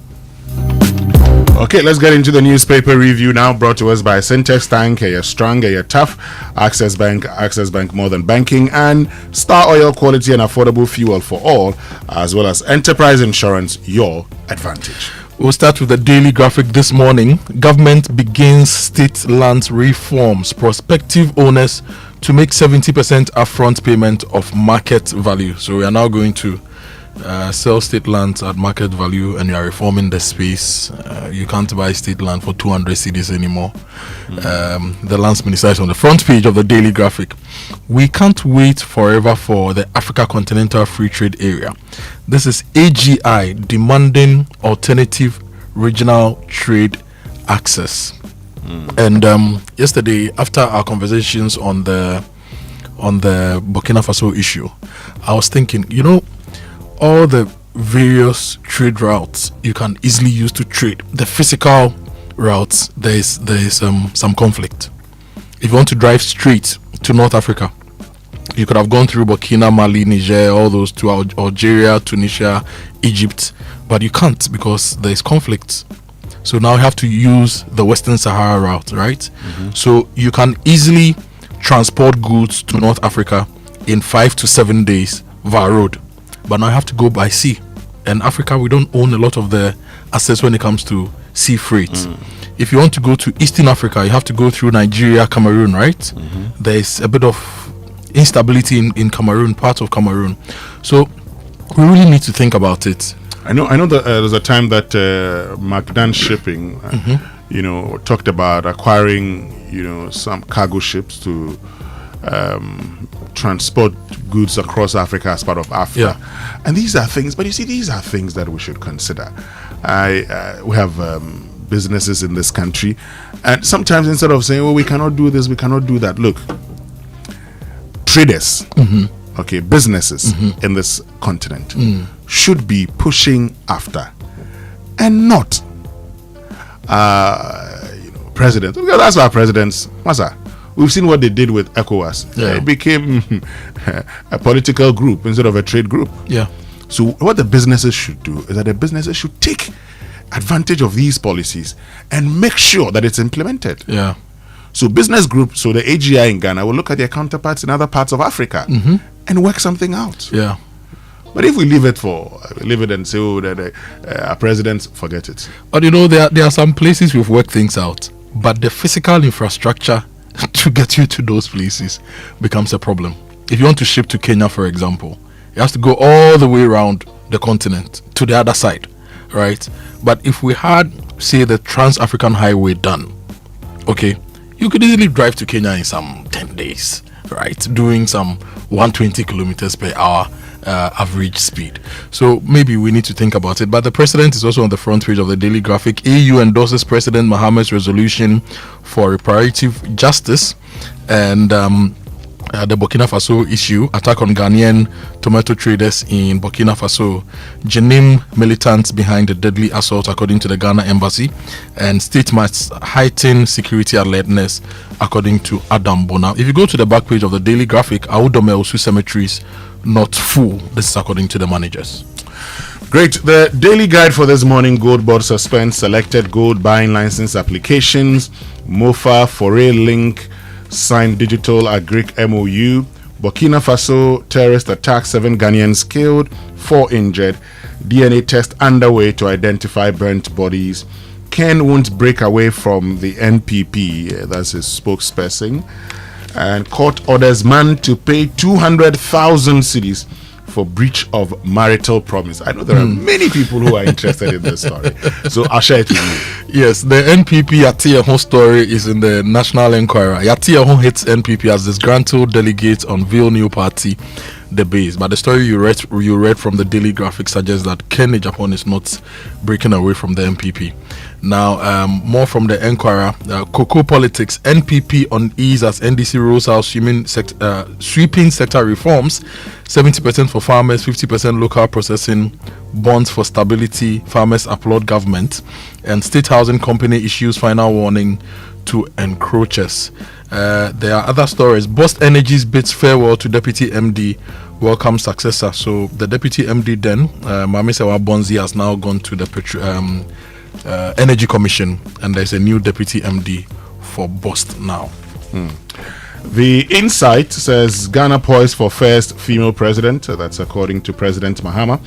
Okay, let's get into the newspaper review now, brought to us by Syntex Tank. You're strong, you're tough. Access Bank more than banking, and Star Oil, quality and affordable fuel for all, as well as Enterprise Insurance, your advantage. We'll start with the Daily Graphic this morning. Government begins state land reforms. Prospective owners to make 70% upfront payment of market value. So we are now going to sell state lands at market value, and you are reforming the space. You can't buy state land for 200 cedis anymore. The lands minister is on the front page of the Daily Graphic. We can't wait forever for the Africa Continental Free Trade Area. This is AGI demanding alternative regional trade access. And yesterday, after our conversations on the Burkina Faso issue, I was thinking, all the various trade routes you can easily use to trade, the physical routes, there is some conflict. If you want to drive straight to North Africa, you could have gone through Burkina, Mali, Niger, all those to Algeria, Tunisia, Egypt, but you can't because there is conflict. So now you have to use the Western Sahara route, right? So you can easily transport goods to North Africa in 5 to 7 days via road. But now I have to go by sea. And Africa, we don't own a lot of the assets when it comes to sea freight. If you want to go to Eastern Africa, you have to go through Nigeria, Cameroon, right? There's a bit of instability in Cameroon, part of Cameroon. So we really need to think about it. I know that there's a time that McDan Shipping, talked about acquiring, some cargo ships to transport goods across Africa as part of Africa. And these are things, but you see, these are things that we should consider. We have businesses in this country, and sometimes instead of saying, we cannot do this, we cannot do that, look, traders, businesses in this continent should be pushing after and not presidents, because that's why presidents, we've seen what they did with ECOWAS. It became a political group instead of a trade group. So what the businesses should do is that the businesses should take advantage of these policies and make sure that it's implemented. So business groups, so the AGI in Ghana will look at their counterparts in other parts of Africa and work something out. But if we leave it and say, that our presidents, forget it. But there are some places we've worked things out, but the physical infrastructure to get you to those places becomes a problem. If you want to ship to Kenya, for example, you have to go all the way around the continent to the other side, right? But if we had, say, the Trans-African Highway done, you could easily drive to Kenya in some 10 days, right? Doing some 120 kilometers per hour average speed. So maybe we need to think about it. But the president is also on the front page of the Daily Graphic. AU endorses President Mohammed's resolution for reparative justice, and the Burkina Faso issue, attack on Ghanaian tomato traders in Burkina Faso, Jenim militants behind the deadly assault, according to the Ghana embassy, and state must heighten security alertness, according to Adam Bona. If you go to the back page of the Daily Graphic, Audome Osu cemeteries not full. This is according to the managers. Great. The daily guide for this morning: Gold Board suspends selected gold buying license applications. MOFA Foray Link signed digital agric MOU. Burkina Faso terrorist attack, 7 Ghanaians killed, 4 injured. DNA test underway to identify burnt bodies. Ken won't break away from the NPP, that's his spokesperson. And court orders man to pay 200,000 cedis for breach of marital promise. I know there are many people who are interested in this story, so I'll share it with you. Yes, the NPP Yatiehon story is in the National Enquirer. Yatiehon hits NPP as disgruntled delegates unveil new party debate. But the story you read from the Daily Graphic suggests that Ken Japan is not breaking away from the NPP. Now, more from the Enquirer. Cocoa politics. NPP on ease as NDC rolls out sweeping sector reforms. 70% for farmers, 50% local processing, bonds for stability. Farmers applaud government. And State Housing Company issues final warning to encroachers. There are other stories. Bost Energies bids farewell to Deputy MD, welcome successor. So the Deputy MD then, Mami Sewa Bonzi, has now gone to the Energy Commission, and there's a new Deputy MD for Bost now. The Insight says Ghana poised for first female president. That's according to President Mahama.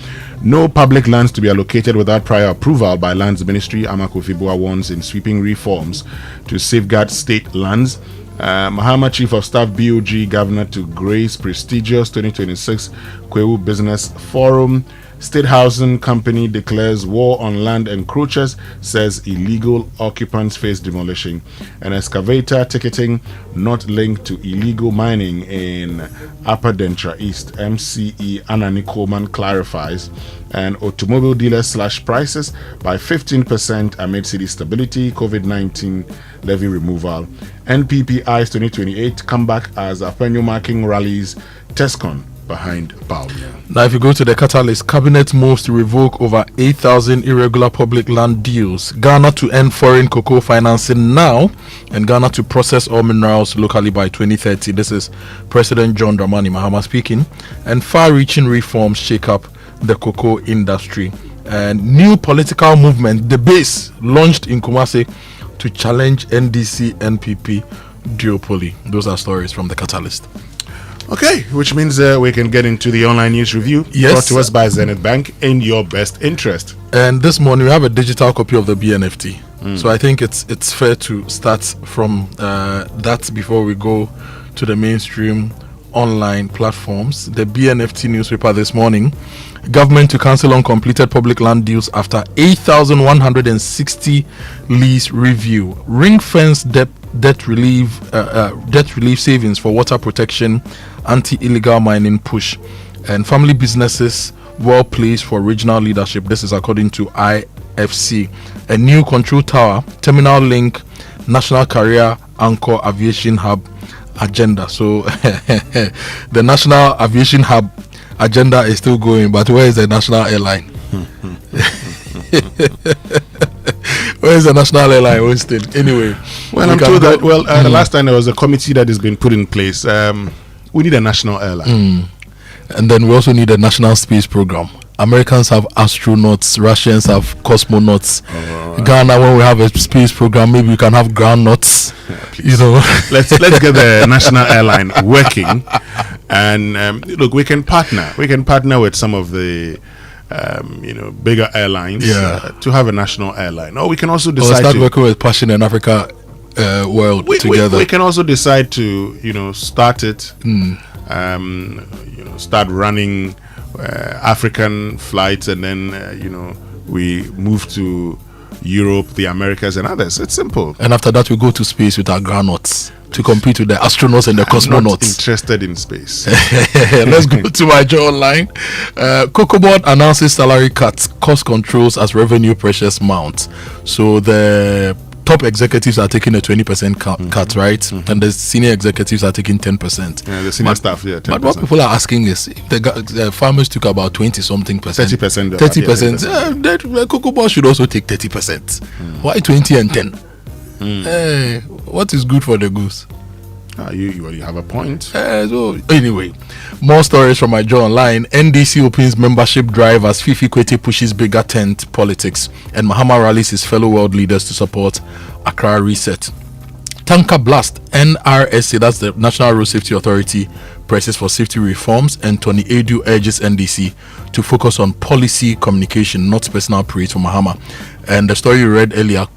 No public lands to be allocated without prior approval by Lands Ministry. Amakufibua warns in sweeping reforms to safeguard state lands. Mahama, Chief of Staff, BOG, Governor to grace prestigious 2026 Kwewu Business Forum. State Housing Company declares war on land encroachers, says illegal occupants face demolition. An excavator ticketing not linked to illegal mining in Upper Dentra East. MCE Anani Coleman clarifies. And automobile dealers slash prices by 15% amid city stability, COVID-19 levy removal. NPP eyes 2028 comeback as Apenyo marking rallies Tescon behind Paul. Now, if you go to the catalyst, cabinet moves to revoke over 8,000 irregular public land deals. Ghana to end foreign cocoa financing now, and Ghana to process all minerals locally by 2030. This is President John Dramani Mahama speaking. And far-reaching reforms shake up the cocoa industry. And new political movement, the base, launched in Kumasi to challenge NDC NPP duopoly. Those are stories from the catalyst. Okay, which means we can get into the online news review, brought to us by Zenith Bank in your best interest. And this morning we have a digital copy of the BNFT. So I think it's fair to start from that before we go to the mainstream online platforms. The BNFT newspaper this morning: government to cancel uncompleted public land deals after 8,160 lease review. Ring fence debt relief savings for water protection, anti-illegal mining push, and family businesses well placed for regional leadership. This is according to IFC. A new control tower, terminal link, national career anchor aviation hub agenda. So the national aviation hub agenda is still going, but where is the national airline? Where is the national airline, Winston? Anyway, well, I'm told that the last time there was a committee that has been put in place. We need a national airline, and then we also need a national space program. Americans have astronauts, Russians have cosmonauts. Ghana, when we have a space program, maybe we can have groundnuts. Let's get the national airline working, and look, we can partner. We can partner with some of the bigger airlines to have a national airline. Or we can also decide to start working with Passion and Africa World together. We can also decide to start it, start running African flights, and then we move to Europe, the Americas, and others. It's simple. And after that, we go to space with our groundnuts to compete with the astronauts and the cosmonauts. Not interested in space. Let's go to my job online. Cocobod announces salary cuts, cost controls as revenue pressures mount. So the top executives are taking a 20% cut, right? And the senior executives are taking 10%. Yeah, the senior staff, 10%. But what people are asking is, if the farmers took about 20-something percent, 30%, 30%, the Cocobod should also take 30%. Why 20 and 10? What is good for the goose? You have a point. So anyway, more stories from my job online. NDC opens membership drive as Fifi Kwete pushes bigger tent politics, and Mahama rallies his fellow world leaders to support Accra reset. Tanker blast, NRSA, that's the National Road Safety Authority, presses for safety reforms, and Tony Edu urges NDC to focus on policy communication, not personal praise for Mahama. And the story you read earlier,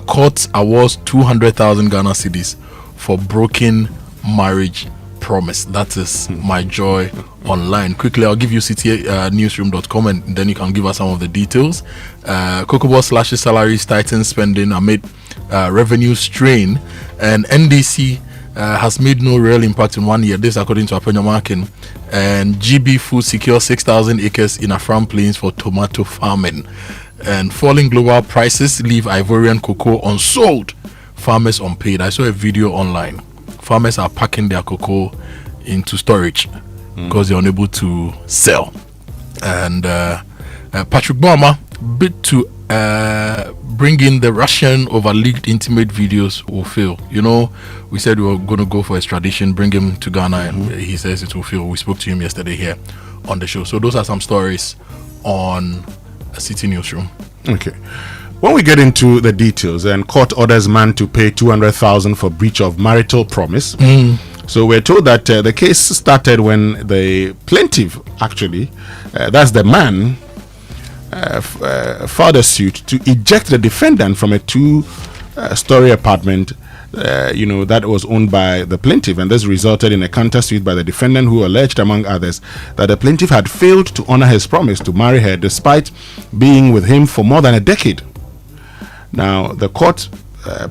court awards 200,000 Ghana cedis for broken marriage promise. That is my joy online. Quickly, I'll give you citynewsroom.com, and then you can give us some of the details. Cocobod slashes salaries, tightens spending amid revenue strain, and NDC has made no real impact in 1 year. This according to Apenyo Markin. And GB Food secures 6,000 acres in Afram Plains for tomato farming. And falling global prices leave Ivorian cocoa unsold, farmers unpaid. I saw a video online. Farmers are packing their cocoa into storage because they're unable to sell. And Patrick Boma bid to bring in the Russian over-leaked intimate videos will fail. You know, we said we were going to go for extradition, bring him to Ghana, and he says it will fail. We spoke to him yesterday here on the show. So those are some stories on a City Newsroom. Okay. When we get into the details, and court orders man to pay 200,000 for breach of marital promise. So we're told that the case started when the plaintiff, actually, that's the man, filed a suit to eject the defendant from a two-story apartment, that was owned by the plaintiff, and this resulted in a counter-suit by the defendant, who alleged, among others, that the plaintiff had failed to honor his promise to marry her despite being with him for more than a decade. Now, the court,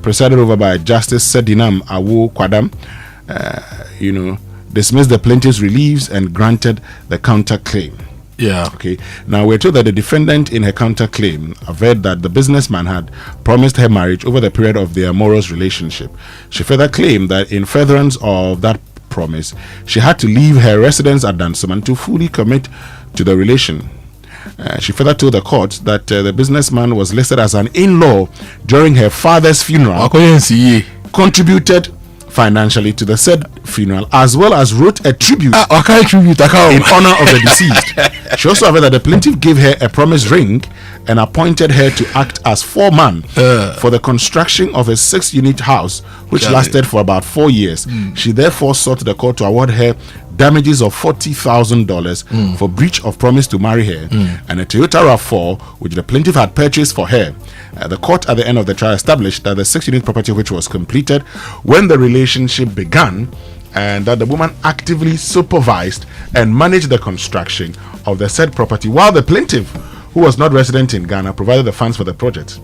presided over by Justice Sedinam Awo Kwadam, dismissed the plaintiff's reliefs and granted the counter-claim. Yeah. Okay. Now, we're told that the defendant in her counter-claim averred that the businessman had promised her marriage over the period of their amorous relationship. She further claimed that in furtherance of that promise, she had to leave her residence at Dansoman to fully commit to the relation. She further told the court that the businessman was listed as an in-law during her father's funeral, contributed financially to the said funeral, as well as wrote a tribute in honor of the deceased. She also averred that the plaintiff gave her a promise ring and appointed her to act as foreman for the construction of a 6-unit house, which lasted for about 4 years. She therefore sought the court to award her damages of $40,000 for breach of promise to marry her, and a Toyota RAV4 which the plaintiff had purchased for her. The court at the end of the trial established that the 6-unit property which was completed when the relationship began, and that the woman actively supervised and managed the construction of the said property, while the plaintiff, who was not resident in Ghana, provided the funds for the project.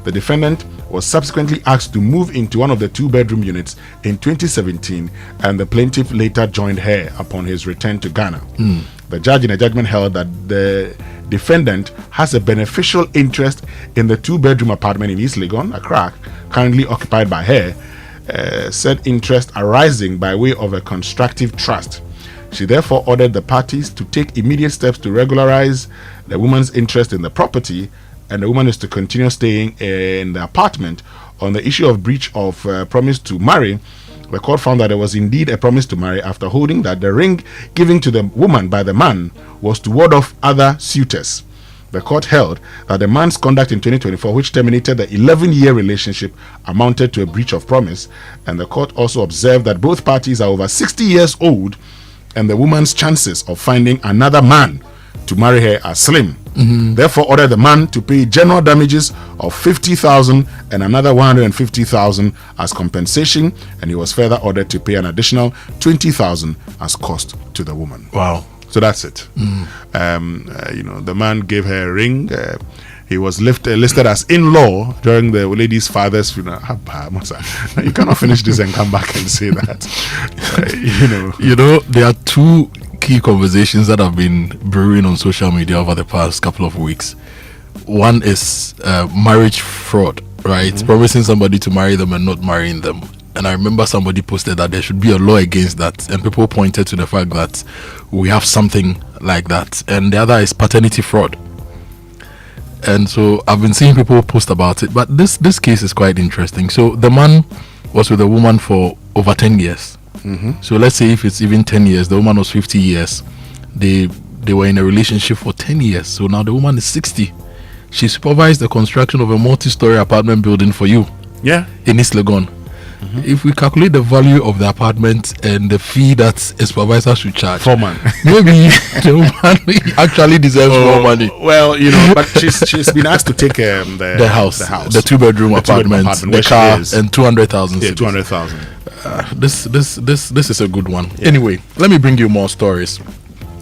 The defendant was subsequently asked to move into one of the 2-bedroom units in 2017, and the plaintiff later joined her upon his return to Ghana. The judge in a judgment held that the defendant has a beneficial interest in the 2-bedroom apartment in East Legon, Accra, currently occupied by her, said interest arising by way of a constructive trust. She therefore ordered the parties to take immediate steps to regularize the woman's interest in the property, and the woman is to continue staying in the apartment. On the issue of breach of promise to marry, the court found that there was indeed a promise to marry after holding that the ring given to the woman by the man was to ward off other suitors. The court held that the man's conduct in 2024, which terminated the 11-year relationship, amounted to a breach of promise, and the court also observed that both parties are over 60 years old, and the woman's chances of finding another man to marry her are slim. Therefore ordered the man to pay general damages of 50,000 and another 150,000 as compensation, and he was further ordered to pay an additional 20,000 as cost to the woman. Wow. So that's it. The man gave her a ring. He was listed as in-law during the lady's father's funeral. You cannot finish this and come back and say that. There are two key conversations that have been brewing on social media over the past couple of weeks. One is marriage fraud, right? Promising somebody to marry them and not marrying them. And I remember somebody posted that there should be a law against that, and people pointed to the fact that we have something like that. And the other is paternity fraud. And so I've been seeing people post about it, but this case is quite interesting. So the man was with a woman for over 10 years. So let's say if it's even 10 years, the woman was 50 years. They were in a relationship for 10 years. So now the woman is 60. She supervised the construction of a multi-story apartment building for you. Yeah. In East Legon. If we calculate the value of the apartment and the fee that a supervisor should charge, maybe the woman actually deserves more money. Well, but she's been asked to take the house, the 2-bedroom apartment, the car, and 200,000. Yeah, 200,000. This is a good one. Yeah. Anyway, let me bring you more stories.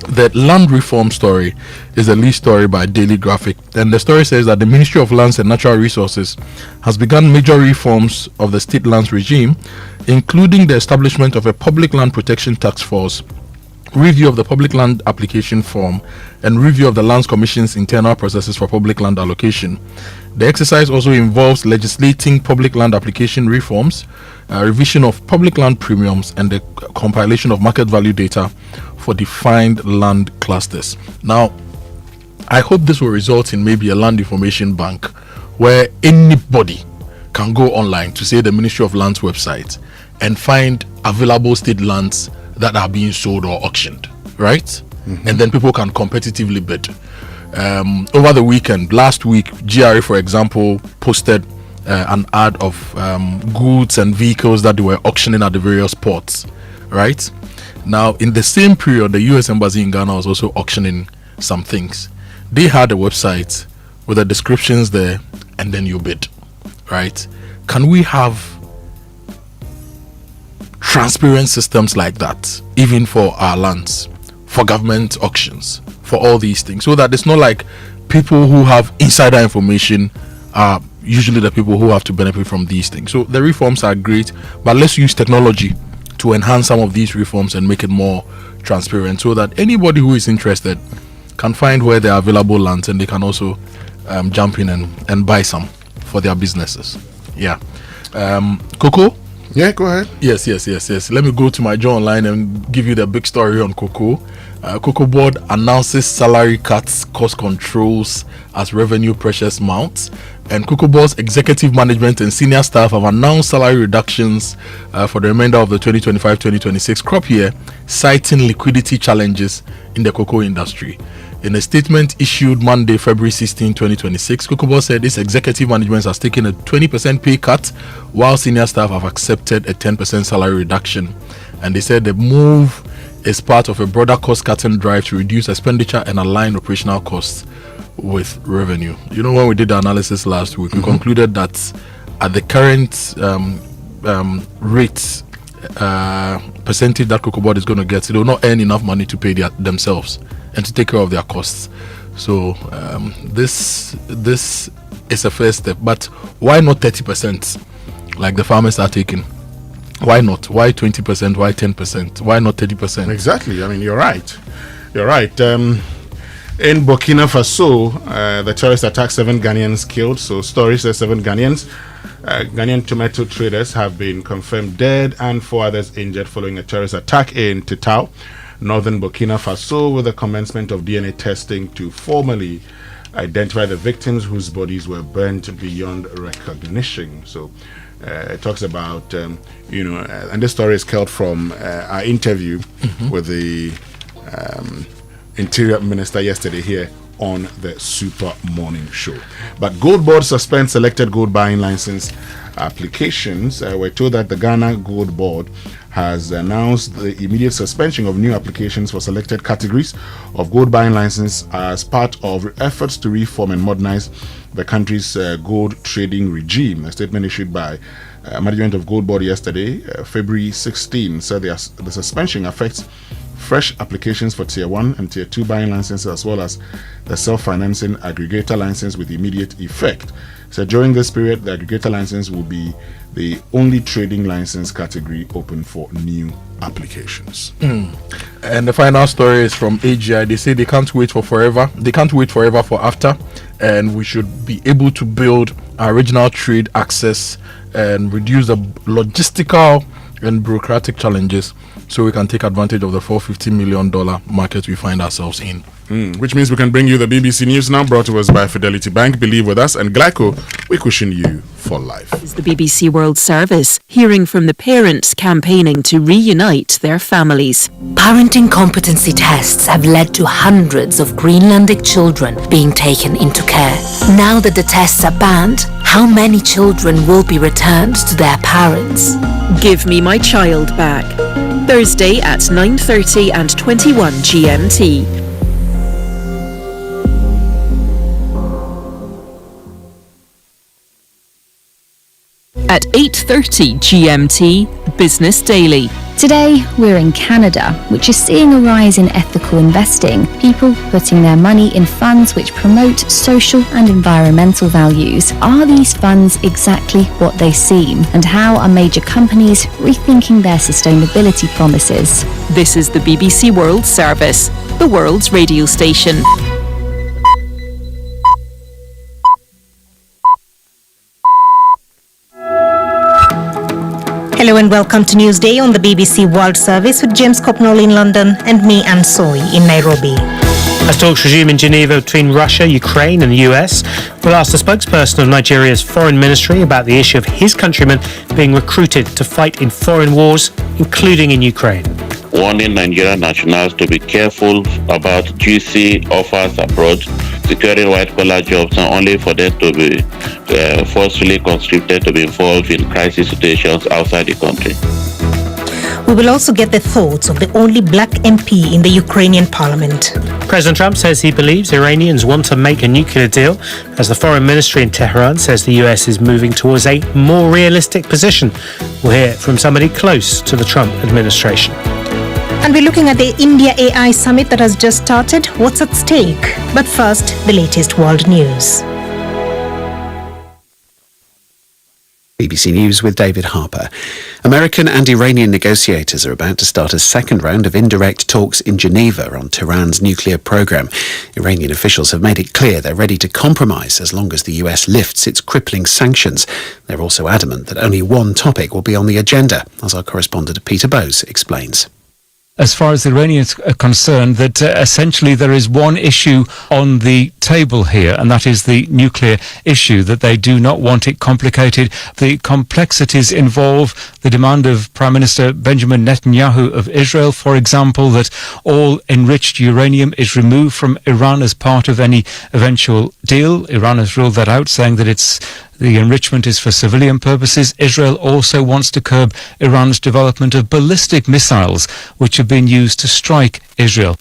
The land reform story is a lead story by Daily Graphic, and the story says that the Ministry of Lands and Natural Resources has begun major reforms of the state lands regime, including the establishment of a public land protection task force, review of the public land application form, and review of the Lands Commission's internal processes for public land allocation. The exercise also involves legislating public land application reforms, revision of public land premiums, and the compilation of market value data for defined land clusters. Now, I hope this will result in maybe a land information bank where anybody can go online to, say, the Ministry of Lands website and find available state lands that are being sold or auctioned, right? And then people can competitively bid. Over the weekend, last week, GRA, for example, posted an ad of goods and vehicles that they were auctioning at the various ports, right? Now, in the same period, the US Embassy in Ghana was also auctioning some things. They had a website with the descriptions there, and then you bid, right? Can we have transparent systems like that, even for our lands, for government auctions, for all these things, so that it's not like people who have insider information are usually the people who have to benefit from these things? So the reforms are great, but let's use technology to enhance some of these reforms and make it more transparent, so that anybody who is interested can find where there are available lands, and they can also jump in and buy some for their businesses. Yeah. Coco? Yeah, go ahead. Yes. Let me go to my Joe Online and give you the big story on Cocoa. Cocobod announces salary cuts, cost controls as revenue pressures mount. And Cocobod's executive management and senior staff have announced salary reductions for the remainder of the 2025-2026 crop year, citing liquidity challenges in the cocoa industry. In a statement issued Monday, February 16, 2026, Cocobod said its executive management has taken a 20% pay cut, while senior staff have accepted a 10% salary reduction. And they said the move is part of a broader cost-cutting drive to reduce expenditure and align operational costs with revenue. You know, when we did the analysis last week, we concluded that at the current rate percentage that Cocobod is going to get, they will not earn enough money to pay themselves and to take care of their costs. So this is a first step. But why not 30%, like the farmers are taking? Why not? Why 20%? Why 10%? Why not 30%? Exactly. I mean, you're right. In Burkina Faso, the terrorist attack, 7 Ghanaians killed. So story says 7 Ghanaians. Ghanaian tomato traders have been confirmed dead and 4 others injured following a terrorist attack in Titao, northern Burkina Faso, with the commencement of DNA testing to formally identify the victims whose bodies were burnt beyond recognition. So it talks about, and this story is cut from our interview with the Interior Minister yesterday here on the Super Morning Show. But Gold Board suspends selected gold buying license applications. We're told that the Ghana Gold Board has announced the immediate suspension of new applications for selected categories of gold buying license as part of efforts to reform and modernize the country's gold trading regime. A statement issued by management of Gold Board yesterday, February 16, said the suspension affects fresh applications for Tier 1 and Tier 2 buying licenses, as well as the self-financing aggregator license with immediate effect. So during this period, the aggregator license will be the only trading license category open for new applications. And the final story is from AGI. They say they can't wait for forever. They can't wait forever for after, and we should be able to build our regional trade access and reduce the logistical and bureaucratic challenges, so we can take advantage of the $450 million market we find ourselves in. Which means we can bring you the BBC News now, brought to us by Fidelity Bank. Believe with us, and Glyco, we cushion you for life. This is the BBC World Service, hearing from the parents campaigning to reunite their families. Parenting competency tests have led to hundreds of Greenlandic children being taken into care. Now that the tests are banned, how many children will be returned to their parents? Give me my child back. Thursday at 9:30 and 21 GMT. At 8:30 GMT, Business Daily. Today, we're in Canada, which is seeing a rise in ethical investing, people putting their money in funds which promote social and environmental values. Are these funds exactly what they seem? And how are major companies rethinking their sustainability promises? This is the BBC World Service, the world's radio station. Hello and welcome to Newsday on the BBC World Service with James Copnall in London and me, Anne Soy, in Nairobi. As talks resume in Geneva between Russia, Ukraine and the US, we'll ask the spokesperson of Nigeria's foreign ministry about the issue of his countrymen being recruited to fight in foreign wars, including in Ukraine. Warning Nigerian nationals to be careful about juicy offers abroad, securing white-collar jobs, and only for them to be forcefully conscripted to be involved in crisis situations outside the country. We will also get the thoughts of the only black MP in the Ukrainian parliament. President Trump says he believes Iranians want to make a nuclear deal, as the foreign ministry in Tehran says the US is moving towards a more realistic position. We'll hear from somebody close to the Trump administration. And we're looking at the India AI Summit that has just started. What's at stake? But first, the latest world news. BBC News with David Harper. American and Iranian negotiators are about to start a second round of indirect talks in Geneva on Tehran's nuclear program. Iranian officials have made it clear they're ready to compromise as long as the US lifts its crippling sanctions. They're also adamant that only one topic will be on the agenda, as our correspondent Peter Bowes explains. As far as the Iranians are concerned, that essentially there is one issue on the table here, and that is the nuclear issue, that they do not want it complicated. The complexities involve the demand of Prime Minister Benjamin Netanyahu of Israel, for example, that all enriched uranium is removed from Iran as part of any eventual deal. Iran has ruled that out, saying that the enrichment is for civilian purposes. Israel also wants to curb Iran's development of ballistic missiles, which have been used to strike Israel.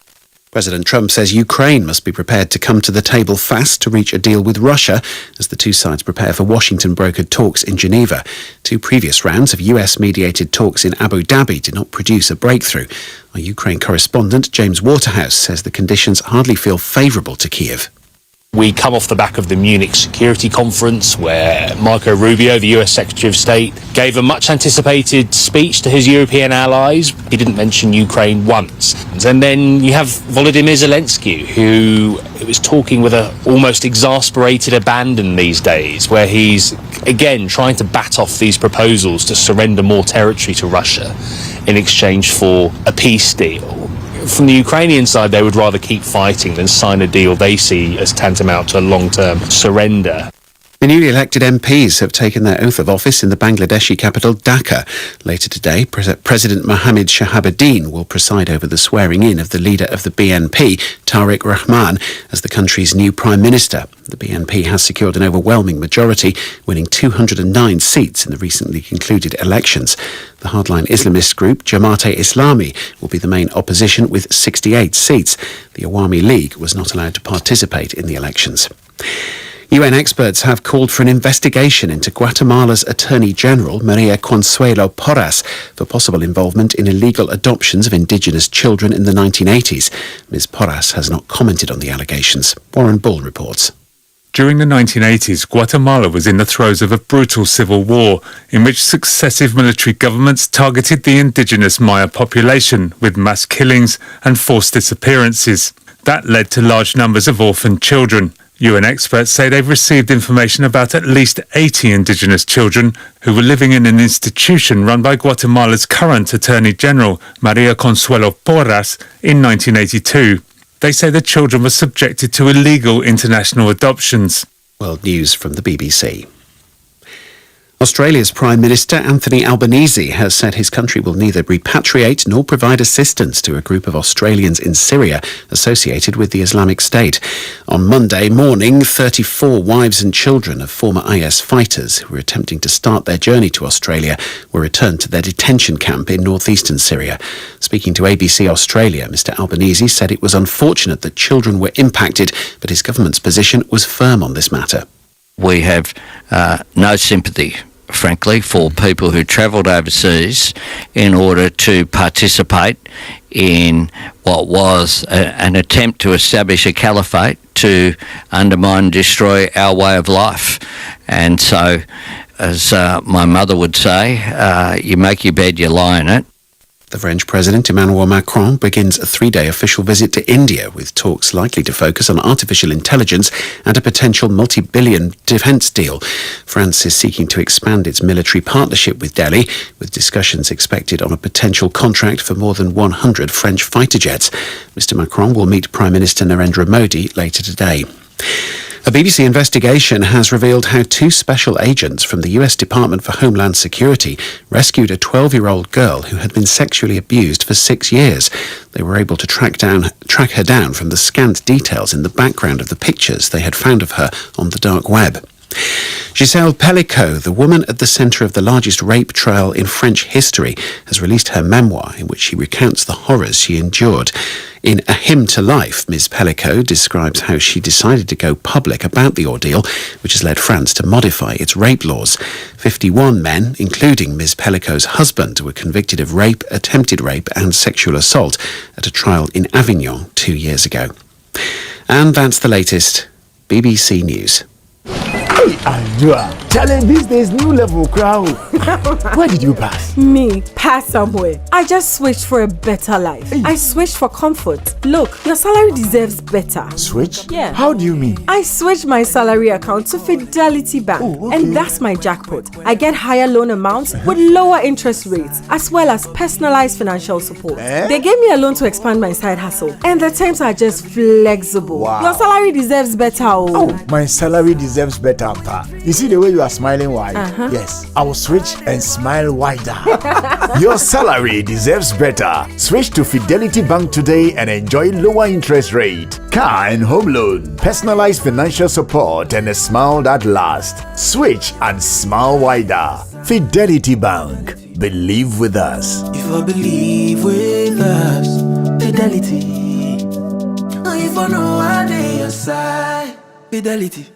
President Trump says Ukraine must be prepared to come to the table fast to reach a deal with Russia as the two sides prepare for Washington-brokered talks in Geneva. Two previous rounds of US-mediated talks in Abu Dhabi did not produce a breakthrough. Our Ukraine correspondent, James Waterhouse, says the conditions hardly feel favourable to Kyiv. We come off the back of the Munich Security Conference where Marco Rubio, the US Secretary of State, gave a much anticipated speech to his European allies. He didn't mention Ukraine once. And then you have Volodymyr Zelensky, who is talking with an almost exasperated abandon these days, where he's again trying to bat off these proposals to surrender more territory to Russia in exchange for a peace deal. From the Ukrainian side, they would rather keep fighting than sign a deal they see as tantamount to a long-term surrender. The newly elected MPs have taken their oath of office in the Bangladeshi capital Dhaka. Later today, President Mohammed Shahabuddin will preside over the swearing-in of the leader of the BNP, Tariq Rahman, as the country's new Prime Minister. The BNP has secured an overwhelming majority, winning 209 seats in the recently concluded elections. The hardline Islamist group Jamaat-e-Islami will be the main opposition with 68 seats. The Awami League was not allowed to participate in the elections. UN experts have called for an investigation into Guatemala's Attorney General, Maria Consuelo Porras, for possible involvement in illegal adoptions of indigenous children in the 1980s. Ms. Porras has not commented on the allegations. Warren Bull reports. During the 1980s, Guatemala was in the throes of a brutal civil war in which successive military governments targeted the indigenous Maya population with mass killings and forced disappearances. That led to large numbers of orphaned children. UN experts say they've received information about at least 80 indigenous children who were living in an institution run by Guatemala's current Attorney General, Maria Consuelo Porras, in 1982. They say the children were subjected to illegal international adoptions. World News from the BBC. Australia's Prime Minister Anthony Albanese has said his country will neither repatriate nor provide assistance to a group of Australians in Syria associated with the Islamic State. On Monday morning, 34 wives and children of former IS fighters who were attempting to start their journey to Australia were returned to their detention camp in northeastern Syria. Speaking to ABC Australia, Mr Albanese said it was unfortunate that children were impacted, but his government's position was firm on this matter. We have no sympathy, frankly, for people who travelled overseas in order to participate in what was an attempt to establish a caliphate to undermine and destroy our way of life. And so, as my mother would say, you make your bed, you lie in it. The French President Emmanuel Macron begins a 3-day official visit to India, with talks likely to focus on artificial intelligence and a potential multi-billion defence deal. France is seeking to expand its military partnership with Delhi, with discussions expected on a potential contract for more than 100 French fighter jets. Mr. Macron will meet Prime Minister Narendra Modi later today. A BBC investigation has revealed how 2 special agents from the US Department for Homeland Security rescued a 12-year-old girl who had been sexually abused for 6 years. They were able to track her down from the scant details in the background of the pictures they had found of her on the dark web. Gisèle Pellicot, the woman at the centre of the largest rape trial in French history, has released her memoir in which she recounts the horrors she endured. In A Hymn to Life, Ms. Pellicot describes how she decided to go public about the ordeal, which has led France to modify its rape laws. 51 men, including Ms. Pellicot's husband, were convicted of rape, attempted rape and sexual assault at a trial in Avignon 2 years ago. And that's the latest. BBC News. Hey, Andrea, challenge these days, new level crowd. Where did you pass? Me, pass somewhere. I just switched for a better life. I switched for comfort. Look, your salary deserves better. Switch? Yeah. How do you mean? I switched my salary account to Fidelity Bank. Oh, okay. And that's my jackpot. I get higher loan amounts with lower interest rates, as well as personalized financial support. They gave me a loan to expand my side hustle, and the terms are just flexible. Wow. Your salary deserves better. Oh, my salary deserves better. You see the way you are smiling wide? Yes, I will switch and smile wider. Your salary deserves better. Switch to Fidelity Bank today and enjoy lower interest rate, car and home loan, personalized financial support, and a smile that lasts. Switch and smile wider. Fidelity Bank. Believe with us. If I believe with us, Fidelity. If I know I'm on your side, Fidelity.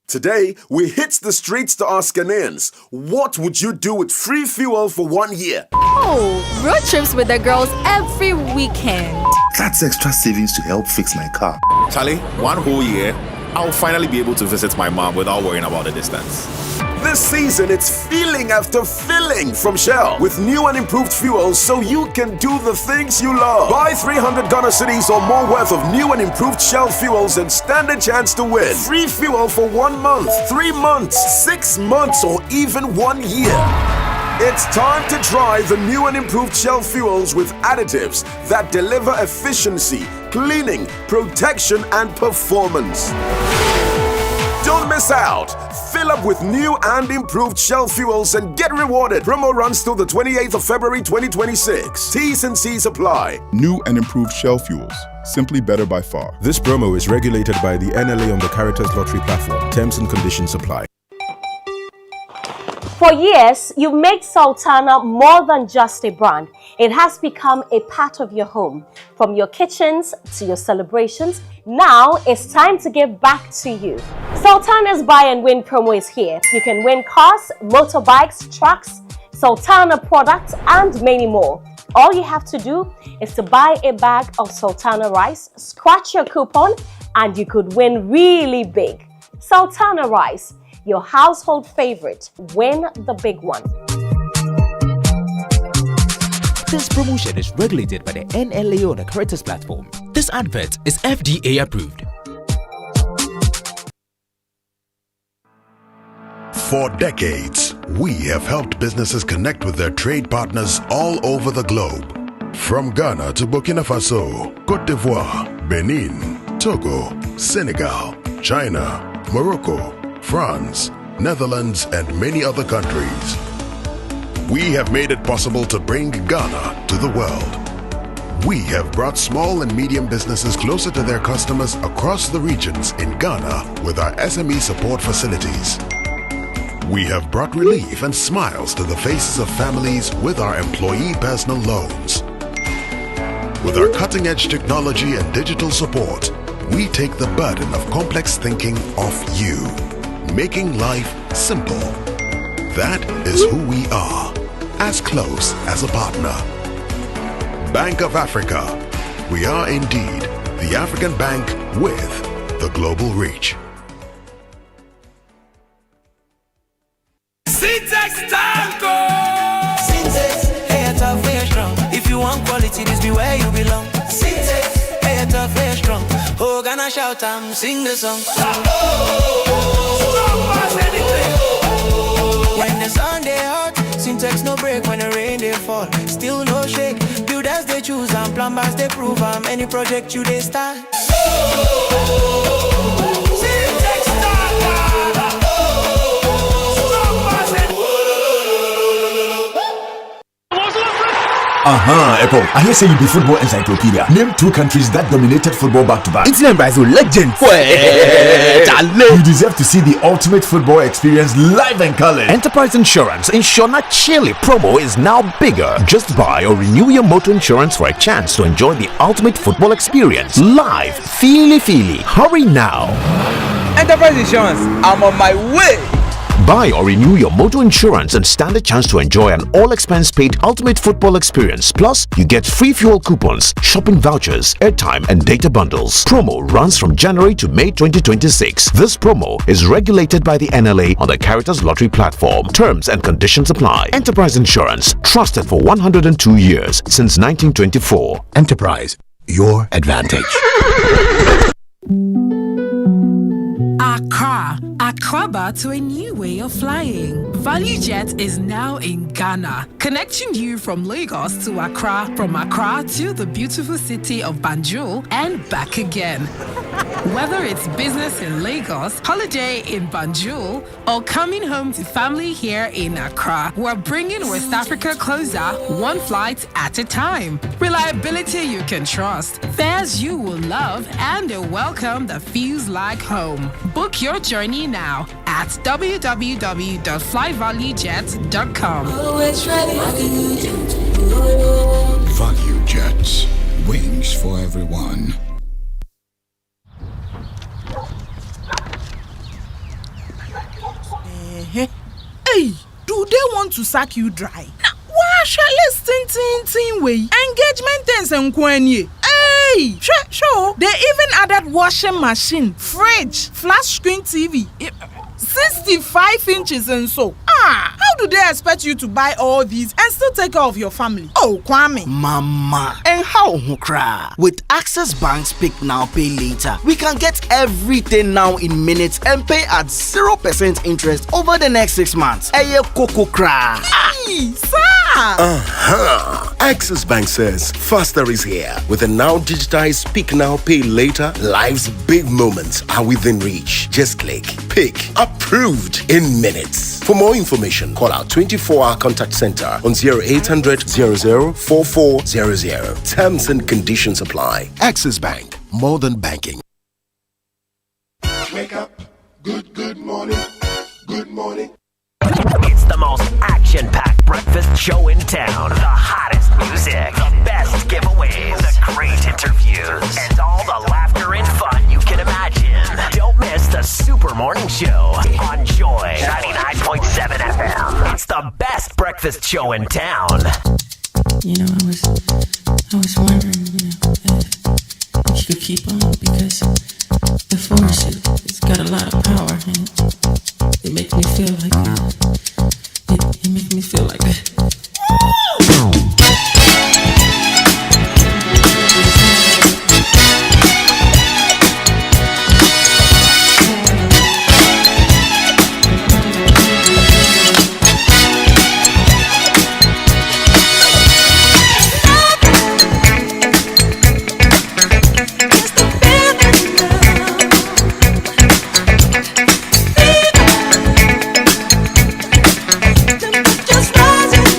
Today, we hit the streets to ask Ghanaians, what would you do with free fuel for 1 year? Oh, road trips with the girls every weekend. That's extra savings to help fix my car. Charlie, 1 whole year, I'll finally be able to visit my mom without worrying about the distance. This season, it's feeling after filling from Shell with new and improved fuels so you can do the things you love. Buy 300 Ghana cedis or more worth of new and improved Shell fuels and stand a chance to win. Free fuel for 1 month, 3 months, 6 months, or even 1 year. It's time to try the new and improved Shell fuels with additives that deliver efficiency, cleaning, protection, and performance. Don't miss out. Fill up with new and improved Shell fuels and get rewarded. Promo runs till the 28th of February 2026. T's and C's apply. New and improved Shell fuels. Simply better by far. This promo is regulated by the NLA on the Caritas Lottery platform. Terms and conditions apply. For years, you made Sultana more than just a brand. It has become a part of your home. From your kitchens to your celebrations, now it's time to give back to you. Sultana's Buy and Win promo is here. You can win cars, motorbikes, trucks, Sultana products, and many more. All you have to do is to buy a bag of Sultana rice, scratch your coupon, and you could win really big. Sultana rice, your household favorite. Win the big one. This promotion is regulated by the NLA on the Caritas platform. This advert is FDA approved. For decades, we have helped businesses connect with their trade partners all over the globe. From Ghana to Burkina Faso, Côte d'Ivoire, Benin, Togo, Senegal, China, Morocco, France, Netherlands, and many other countries. We have made it possible to bring Ghana to the world. We have brought small and medium businesses closer to their customers across the regions in Ghana with our SME support facilities. We have brought relief and smiles to the faces of families with our employee personal loans. With our cutting-edge technology and digital support, we take the burden of complex thinking off you, making life simple. That is who we are, as close as a partner. Bank of Africa. We are indeed the African bank with the global reach. Syntax Tango! city, this be where you belong. Syntax, hey, tough, hey, strong. Oh, gonna shout and sing the song. When the sun they hot, syntax no break. When the rain they fall, still no shake. Builders they choose and plumbers they prove. Any project you they start. Syntax Apple. I hear say you be football encyclopedia. Name 2 countries that dominated football back to back. It's named by the legend. You deserve to see the ultimate football experience live and colored. Enterprise Insurance Insurna Chile promo is now bigger. Just buy or renew your motor insurance for a chance to enjoy the ultimate football experience live. Feely. Hurry now. Enterprise Insurance, I'm on my way. Buy or renew your motor insurance and stand a chance to enjoy an all-expense-paid ultimate football experience. Plus, you get free fuel coupons, shopping vouchers, airtime, and data bundles. Promo runs from January to May 2026. This promo is regulated by the NLA on the Caritas Lottery platform. Terms and conditions apply. Enterprise Insurance, trusted for 102 years since 1924. Enterprise, your advantage. Accra to a new way of flying. ValueJet is now in Ghana, connecting you from Lagos to Accra, from Accra to the beautiful city of Banjul and back again. Whether it's business in Lagos, holiday in Banjul, or coming home to family here in Accra, we're bringing West Africa closer, one flight at a time. Reliability you can trust, fares you will love, and a welcome that feels like home. Book your journey now at www.flyvaluejet.com. Value Jets, wings for everyone. Hey, do they want to sack you dry? Why shall I tin way? Engagement things and kwenye. Hey, sure. They even added washing machine, fridge, flat screen TV, 65 inches and so. How do they expect you to buy all these and still take care of your family? Oh, Kwame. Mama. And how cry? With Access Bank's Pick Now Pay Later, we can get everything now in minutes and pay at 0% interest over the next 6 months. Eye Coco cry. Hey, sir. Access Bank says faster is here. With a now digitized Pick Now Pay Later, life's big moments are within reach. Just click, pick, approved in minutes. For more information, call our 24-hour contact center on 0800 00 4400. Terms and conditions apply. Access Bank, more than banking. Wake up, good morning, good morning. It's the most action-packed breakfast show in town. The hottest music, the best giveaways, the great interviews, and all the laughter and fun you can imagine. Don't miss the Super Morning Show on Joy 99.7 FM. It's the best breakfast show in town. You know, I was wondering, if you could keep on, because the force, it's got a lot of power, and it makes me feel like it makes me feel like that. Just rising.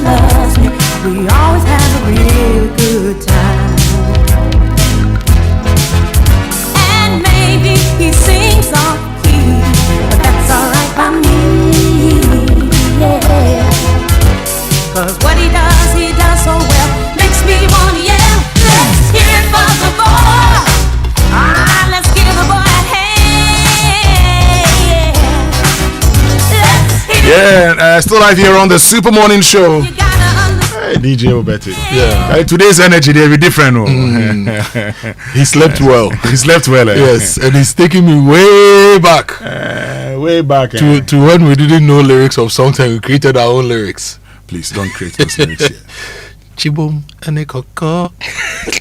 loves me. We always have a real good time. And maybe he sings off key, but that's alright by me. Yeah. Cause what he does so well, makes me wanna yell. Let's hear it for the boy. Let's give the boy a hand. Yeah, still live here on the Super Morning Show. Hey, DJ Obeti. Yeah. Today's energy they be different. He slept well. He slept well. Yes, and he's taking me way back. To when we didn't know lyrics of songs and we created our own lyrics. Please don't create those lyrics here. Chibum and Coco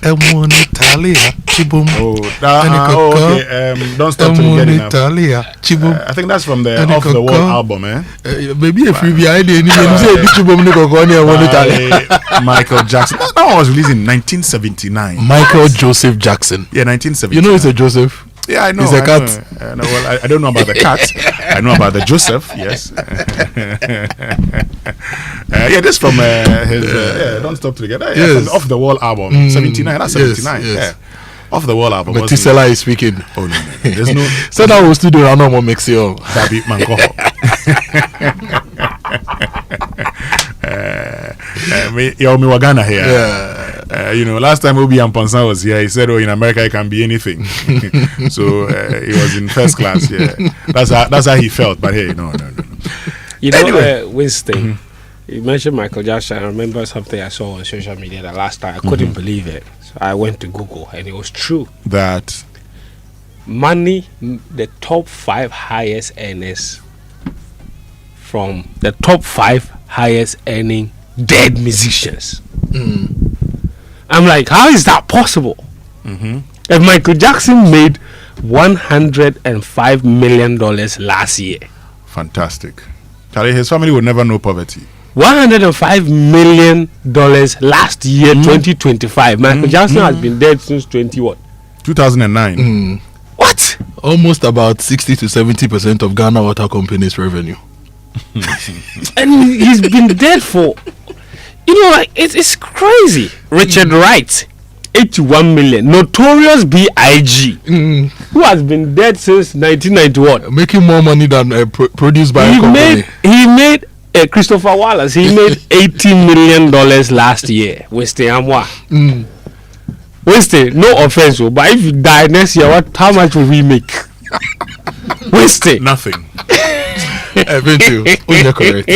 and Italia. Chibum. Okay. Don't stop till you get enough. Chibum. I think that's from the Off the Wall album, eh? Maybe a freebie idea. Michael Jackson. That one was released in 1979. Michael Joseph Jackson. Yeah, 1979. You know it's a Joseph. Yeah, I know. It's a cat. Well, I don't know about the cat. I know about the Joseph. Yes. Yeah, this from his. Don't stop together. Yeah, from the Off the Wall album, 79. That's 79. Yes. Yeah. Off the Wall album. But Tisela is speaking. Oh no. There's no. So now we'll still do a normal mix here. Dabi Mankoho. Me Wagana here. Yeah. Last time Obi Amponsan was here, he said, "Oh, in America, it can be anything." So he was in first class. Yeah, that's how he felt. But hey, no. Anyway, Winston, you mentioned Michael Jackson. I remember something I saw on social media the last time. I couldn't believe it. So I went to Google, and it was true that the top 5 highest earners from the top 5 highest earning dead musicians. I'm like, how is that possible? If Michael Jackson made $105 million last year. Fantastic. Charlie, his family would never know poverty. $105 million last year, 2025. Michael Jackson has been dead since 2009. What? Almost about 60 to 70% of Ghana Water Company's revenue. And he's been dead for, it's crazy. Richard Wright, 81 million. Notorious B.I.G., who has been dead since 1991. Making more money than produced by a company. He made Christopher Wallace. He made $80 million last year. Winston Amoah. Winston, no offense, but if you die next year, how much will we make? Winston. Nothing. You're correct.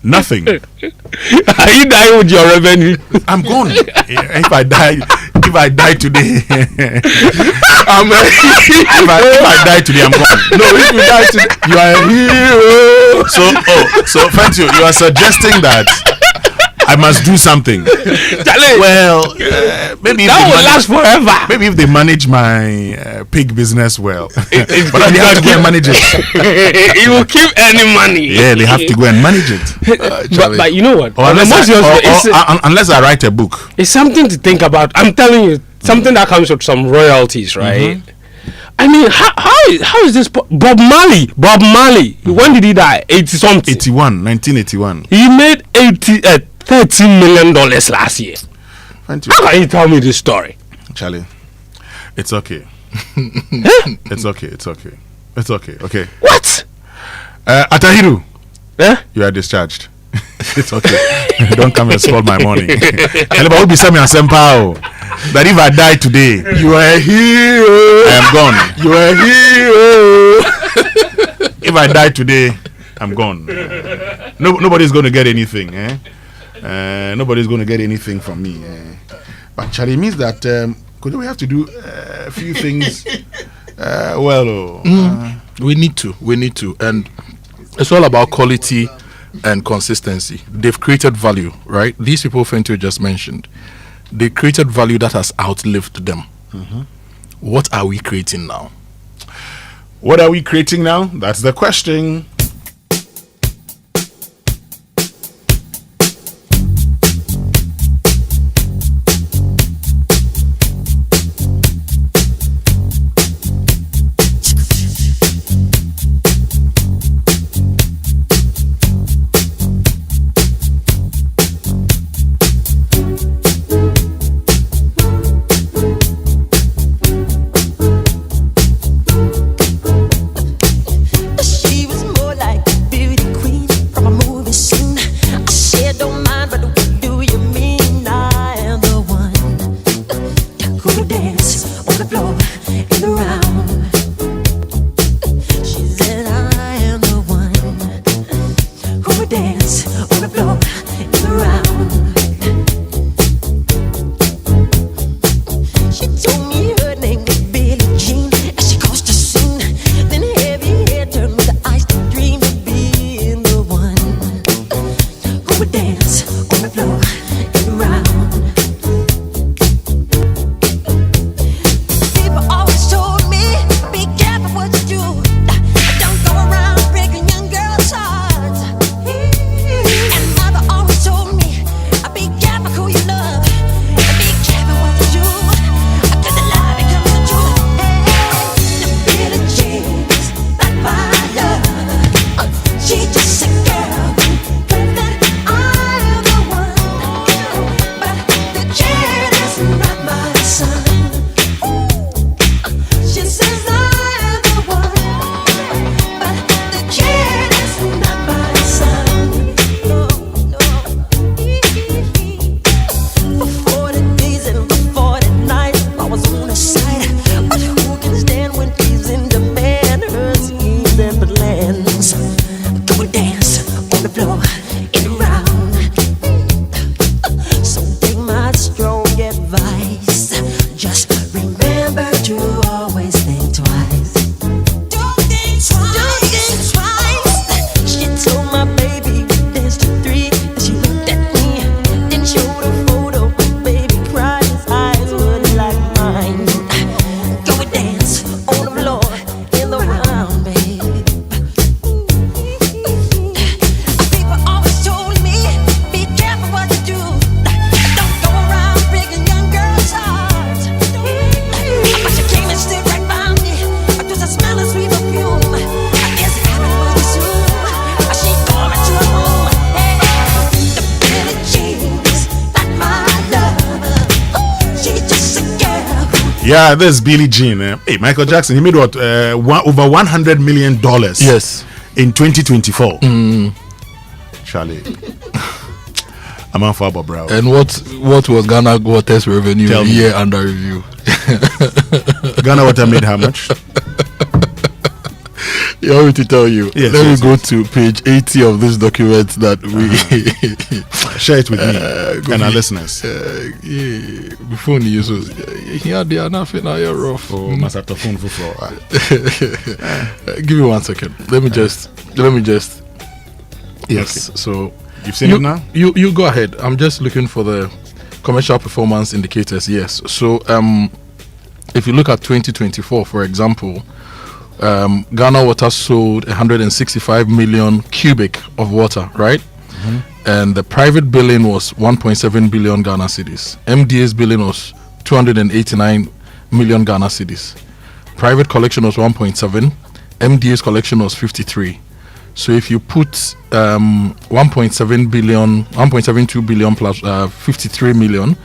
Nothing. Are you dying with your revenue? I'm gone. If I die today, if I die today, I'm gone. No, if you die today, you are a hero. So Fentio, you are suggesting that I must do something. Well, maybe that will last forever. Maybe if they manage my pig business well, but they have to go and manage it. It will keep earning money. Yeah, they have to go and manage it. But you know what? Unless I write a book, it's something to think about. I'm telling you, something that comes with some royalties, right? I mean, how is this Bob Marley? When did he die? 1981. He made $13 million last year. How can you tell me this story? Charlie, it's okay. It's okay. Okay. What? Atahiru, you are discharged. It's okay. Don't come and spoil my morning. That if I die today, you are a hero. I am gone. You are a hero. If I die today, I'm gone. Nobody's going to get anything. Nobody's going to get anything from me. But Charlie, means that we have to do a few things. We need to, and it's all about quality and consistency. They've created value, right? These people Fentio just mentioned, they created value that has outlived them. What are we creating now? What are we creating now? That's the question. Yeah, this is Billie Jean. Hey, Michael Jackson, he made what? Over $100 million. Yes. In 2024. Charlie. I'm on for Brow. And what was Ghana Water's revenue year under review? Ghana Water made how much? You want me to tell you? Yes, Let me go to page 80 of this document that we share it with me and our listeners. Before you use here they are nothing now you're rough. Oh, must have to phone for give me 1 second. Let me just yes. Okay. So you've seen it now? You go ahead. I'm just looking for the commercial performance indicators. Yes. So if you look at 2024, for example, Ghana Water sold 165 million cubic of water, right? And the private billing was 1.7 billion Ghana cedis. MDA's billing was 289 million Ghana cedis. Private collection was 1.7. MDA's collection was 53. So if you put 1.7 billion, 1.72 billion plus 53 million,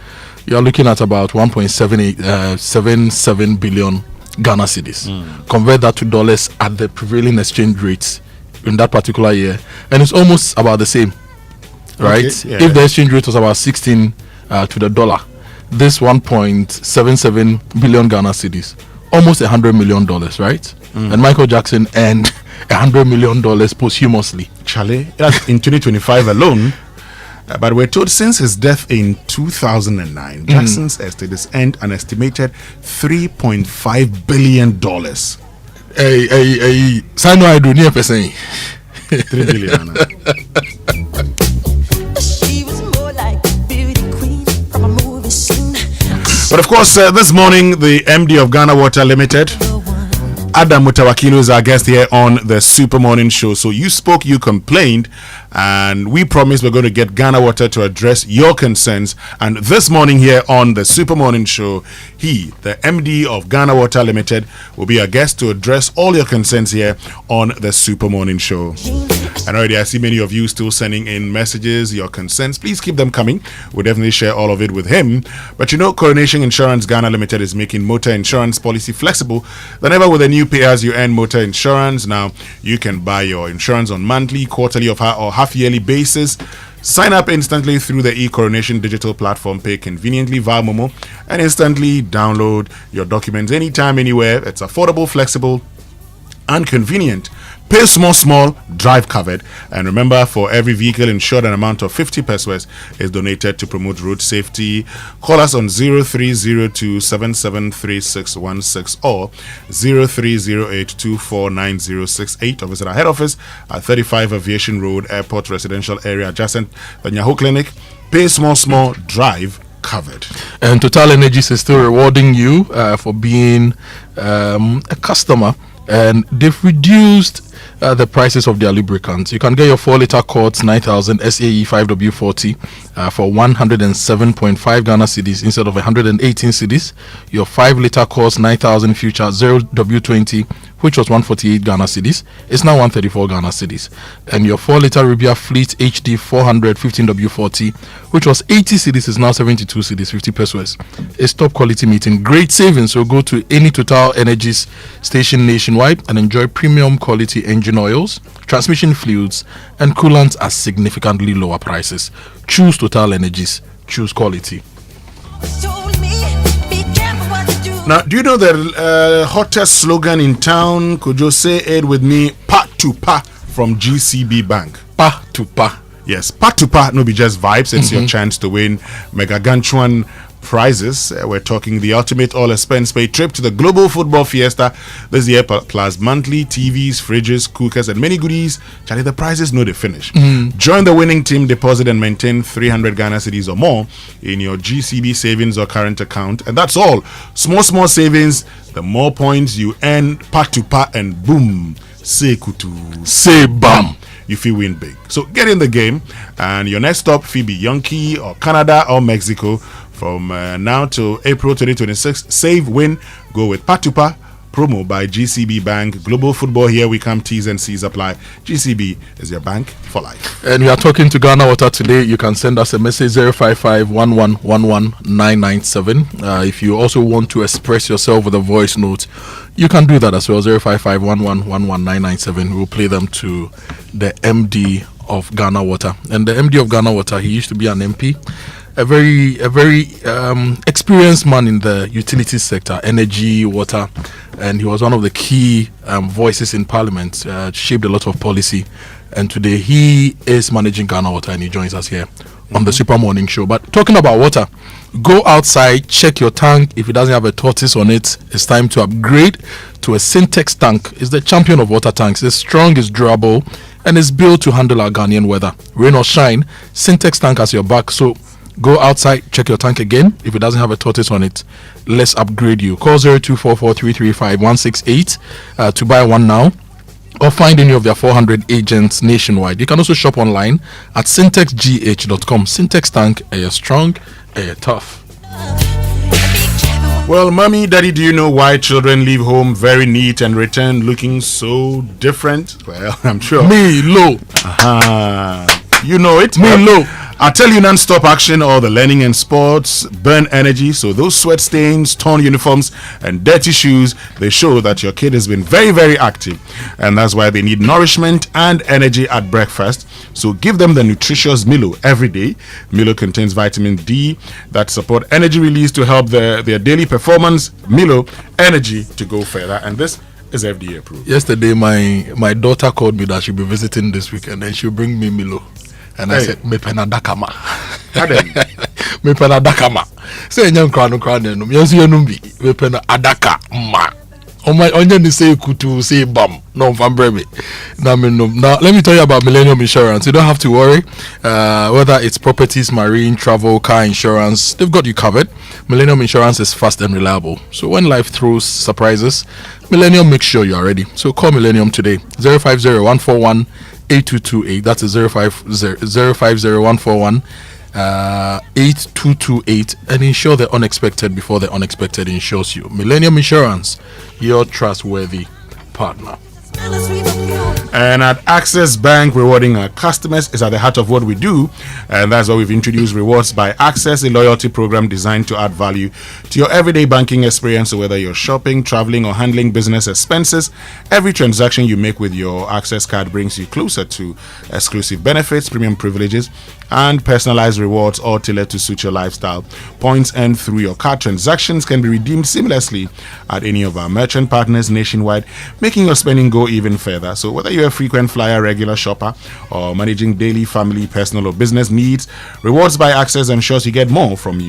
you're looking at about 1.77 billion Ghana cedis. Convert that to dollars at the prevailing exchange rates in that particular year, and it's almost about the same, right? Okay, yeah. If the exchange rate was about 16 to the dollar, this 1.77 billion Ghana cedis, almost $100 million, right? And Michael Jackson earned $100 million posthumously. Charlie, that's in 2025 alone. But we're told since his death in 2009, Jackson's estate has earned an estimated $3.5 billion. Hey, sign no I do near percent. 3 billion. But of course, this morning, the MD of Ghana Water Limited, Adam Mutawakilu, is our guest here on the Super Morning Show. So you spoke, you complained, and we promised we're going to get Ghana Water to address your concerns. And this morning here on the Super Morning Show, he, the MD of Ghana Water Limited, will be our guest to address all your concerns here on the Super Morning Show. And already I see many of you still sending in messages, your concerns. Please keep them coming. We'll definitely share all of it with him. But you know, Coronation Insurance Ghana Limited is making motor insurance policy flexible than ever with a new pay-as-you-earn motor insurance. Now, you can buy your insurance on monthly, quarterly, or half-yearly basis. Sign up instantly through the eCoronation digital platform, pay conveniently via Momo, and instantly download your documents anytime, anywhere. It's affordable, flexible, and convenient. Pay small, drive covered. And remember, for every vehicle insured, an amount of 50 pesos is donated to promote road safety. Call us on 0302773616 or 0308249068 or visit our head office at 35 Aviation Road, Airport Residential Area, adjacent the Nyaho Clinic. Pay small, drive covered. And Total Energies is still rewarding you for being a customer. And they've reduced the prices of their lubricants. You can get your 4-liter Quartz 9000 SAE 5W40 for 107.5 Ghana cedis instead of 118 cedis. Your 5-liter Quartz 9000 Future 0W20, which was 148 Ghana cedis, is now 134 Ghana cedis. And your 4-liter Rubia Fleet HD 400 15W40, which was 80 cedis, is now 72 cedis, 50 pesos. It's top quality meeting, great savings. So go to any Total Energies station nationwide and enjoy premium quality engine oils, transmission fluids, and coolants at significantly lower prices. Choose Total Energies, choose quality. Now, do you know the hottest slogan in town? Kojo, say it with me. Pa to pa from GCB Bank. Pa to pa. Yes, pa to pa, no be just vibes. It's your chance to win Mega Ganchuan prizes. We're talking the ultimate all-expense paid trip to the Global Football Fiesta this year, plus monthly TVs, fridges, cookers, and many goodies. Charlie, the prizes know they finish. Join the winning team, deposit and maintain 300 Ghana cedis or more in your GCB savings or current account, and that's all. Small savings, the more points you earn, part to part, and boom, say kutu, say bam, you feel win big. So get in the game, and your next stop, Phoebe Yankee or Canada or Mexico. From now to April 2026, save, win, go with Patupa, promo by GCB Bank. Global football, here we come. T's and C's apply. GCB is your bank for life. And we are talking to Ghana Water today. You can send us a message 055-1111-997. If you also want to express yourself with a voice note, you can do that as well. 055-1111-997. We'll play them to the MD of Ghana Water. And the MD of Ghana Water, he used to be an MP, a very experienced man in the utility sector, energy, water, and he was one of the key voices in Parliament, shaped a lot of policy. And today he is managing Ghana Water, and he joins us here on the Super Morning Show. But talking about water, go outside, check your tank. If it doesn't have a tortoise on it, it's time to upgrade to a Syntex tank. It's the champion of water tanks. It's strong, it's durable, and it's built to handle our Ghanaian weather. Rain or shine, Syntex tank has your back. So go outside, check your tank again. If it doesn't have a tortoise on it, let's upgrade you. Call 0244-335-168 to buy one now, or find any of their 400 agents nationwide. You can also shop online at syntexgh.com. Syntex tank, strong, tough. Well, mommy, daddy, do you know why children leave home very neat and return looking so different? Well, I'm sure. Me, low. You know it. Me, low. I tell you, non-stop action, all the learning and sports burn energy. So those sweat stains, torn uniforms, and dirty shoes, they show that your kid has been very, very active. And that's why they need nourishment and energy at breakfast. So give them the nutritious Milo every day. Milo contains vitamin D that support energy release to help their daily performance. Milo, energy to go further. And this is FDA approved. Yesterday, my daughter called me that she'll be visiting this weekend and she'll bring me Milo. And I said, me pena dakama. Me pena dakama. Say nyam krano no. Yansu yanumbi. Me pena adaka ma. Onye ni say kutu say bam. No fambreme. Now let me tell you about Millennium Insurance. You don't have to worry. Whether it's properties, marine, travel, car insurance, they've got you covered. Millennium Insurance is fast and reliable. So when life throws surprises, Millennium makes sure you are ready. So call Millennium today. 050-141 8228. That's a 050-141 8228, and insure the unexpected before the unexpected insures you. Millennium Insurance, your trustworthy partner. And at Access Bank, rewarding our customers is at the heart of what we do, and that's why we've introduced Rewards by Access, a loyalty program designed to add value to your everyday banking experience. So whether you're shopping, traveling, or handling business expenses, every transaction you make with your Access card brings you closer to exclusive benefits, premium privileges, and personalized rewards, all tailored to suit your lifestyle. Points earned through your card transactions can be redeemed seamlessly at any of our merchant partners nationwide, making your spending go even further. So whether you're a frequent flyer, regular shopper, or managing daily, family, personal, or business needs, Rewards by Access ensures you get more from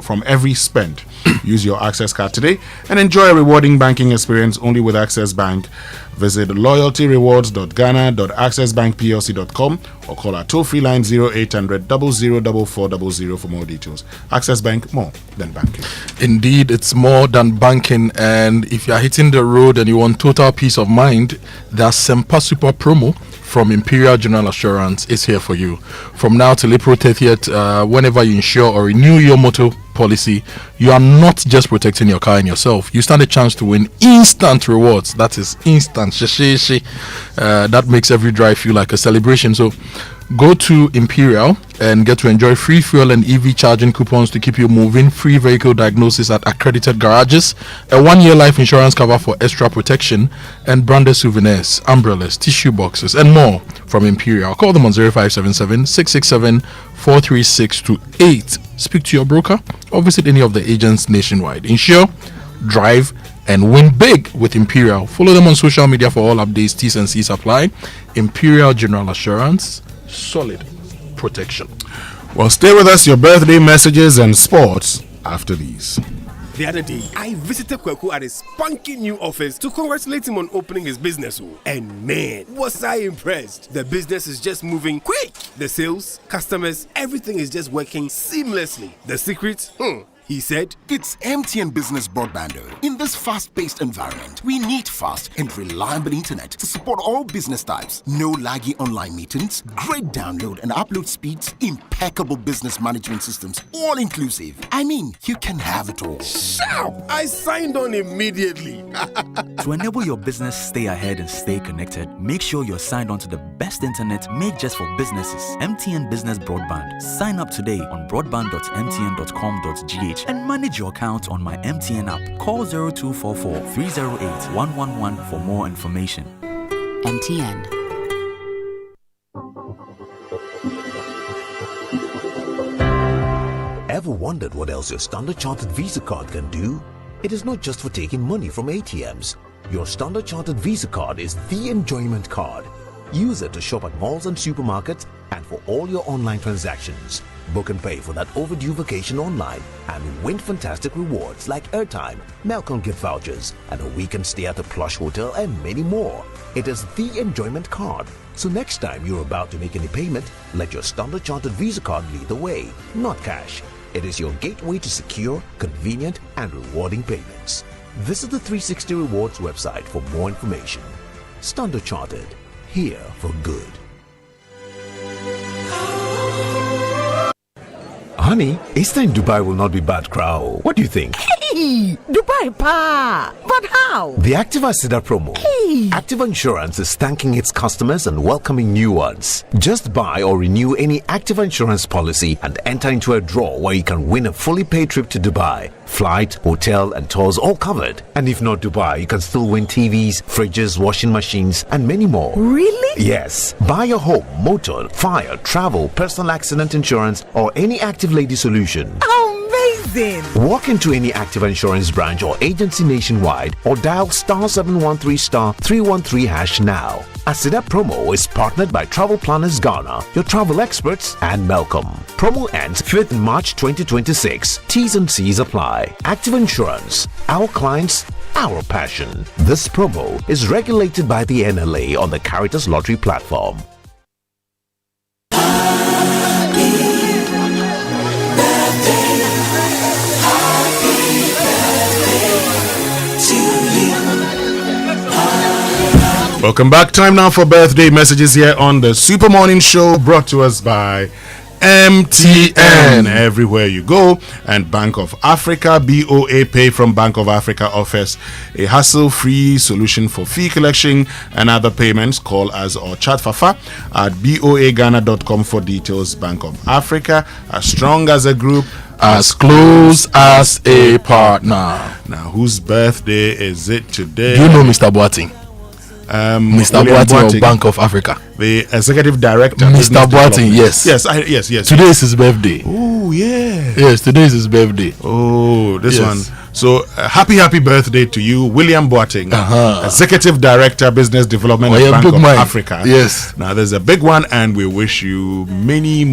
from every spend. Use your Access card today and enjoy a rewarding banking experience only with Access Bank. Visit loyaltyrewards.ghana.accessbankplc.com or call our toll-free line 0800 004400 for more details. Access Bank, more than banking. Indeed, it's more than banking. And if you are hitting the road and you want total peace of mind, the Sempa Super promo from Imperial General Assurance is here for you. From now till April 30th, whenever you insure or renew your motor policy, you are not just protecting your car and yourself. You stand a chance to win instant rewards. That is instant. That makes every drive feel like a celebration. So go to Imperial and get to enjoy free fuel and EV charging coupons to keep you moving, free vehicle diagnosis at accredited garages, a 1-year life insurance cover for extra protection, and branded souvenirs, umbrellas, tissue boxes, and more from Imperial. Call them on 0577-667-43628. Speak to your broker or visit any of the agents nationwide. Insure, drive, and win big with Imperial. Follow them on social media for all updates. T's and C's apply. Imperial General Assurance, solid protection. Well, stay with us. Your birthday messages and sports after these. The other day, I visited Kweku at his spunky new office to congratulate him on opening his business. And man, was I impressed. The business is just moving quick. The sales, customers, everything is just working seamlessly. The secret? He said, It's MTN Business Broadband. In this fast-paced environment, we need fast and reliable internet to support all business types. No laggy online meetings, great download and upload speeds, impeccable business management systems, all inclusive. I mean, you can have it all. Shout! I signed on immediately. To enable your business stay ahead and stay connected, make sure you're signed on to the best internet made just for businesses. MTN Business Broadband. Sign up today on broadband.mtn.com.gh and manage your account on my MTN app. Call 0244 308 111 for more information. MTN. Ever wondered what else your Standard Chartered Visa card can do? It is not just for taking money from ATMs. Your Standard Chartered Visa card is the enjoyment card. Use it to shop at malls and supermarkets and for all your online transactions. Book and pay for that overdue vacation online and win fantastic rewards like airtime, Melcom gift vouchers, and a weekend stay at a plush hotel and many more. It is the enjoyment card. So next time you're about to make any payment, let your Standard Chartered Visa card lead the way, not cash. It is your gateway to secure, convenient, and rewarding payments. Visit the 360 Rewards website for more information. Standard Chartered, here for good. Honey, Easter in Dubai will not be bad, crowd. What do you think? Hey, Dubai pa! But how? The Activa Sida promo. Hey! Activa Insurance is thanking its customers and welcoming new ones. Just buy or renew any Activa Insurance policy and enter into a draw where you can win a fully paid trip to Dubai. Flight, hotel, and tours all covered. And if not Dubai, you can still win TVs, fridges, washing machines, and many more. Really? Yes. Buy your home, motor, fire, travel, personal accident insurance, or any Active Lady solution. Amazing! Walk into any Active Insurance branch or agency nationwide or dial *713*313# now. Asida promo is partnered by Travel Planners Ghana, your travel experts, and Melcom. Promo ends 5th March 2026. T's and C's apply. Active Insurance. Our clients, our passion. This promo is regulated by the NLA on the Caritas Lottery platform. Welcome back. Time now for birthday messages here on the Super Morning Show, brought to us by MTN. Everywhere you go, and Bank of Africa. BOA Pay from Bank of Africa offers a hassle-free solution for fee collection and other payments. Call us or chat Fafa at boaghana.com for details. Bank of Africa, as strong as a group, as close as a partner. Now, whose birthday is it today? Do you know Mr. Boateng? Mr. Boateng of Bank of Africa, the executive director. Mr. Boateng, yes. Yes. Today is his birthday. Oh, yeah. Yes, today is his birthday. Oh, this one. So, happy birthday to you, William Boateng, executive director, business development at Bank of Africa. Yes. Now, there's a big one, and we wish you many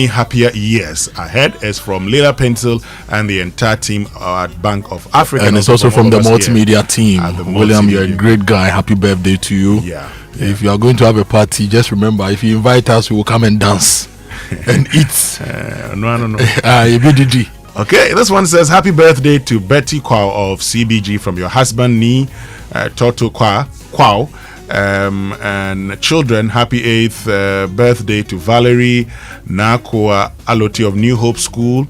happier years ahead. Is from Leila Pencil and the entire team at Bank of Africa, and it's also from the multimedia team. William, you're a great guy. Happy birthday to you. If you are going to have a party, just remember, if you invite us, we will come and dance and eat. No. Okay, this one says happy birthday to Betty Kwao of CBG from your husband Ni Toto Kwao. And children, happy 8th birthday to Valerie Nakua Aloti of New Hope School.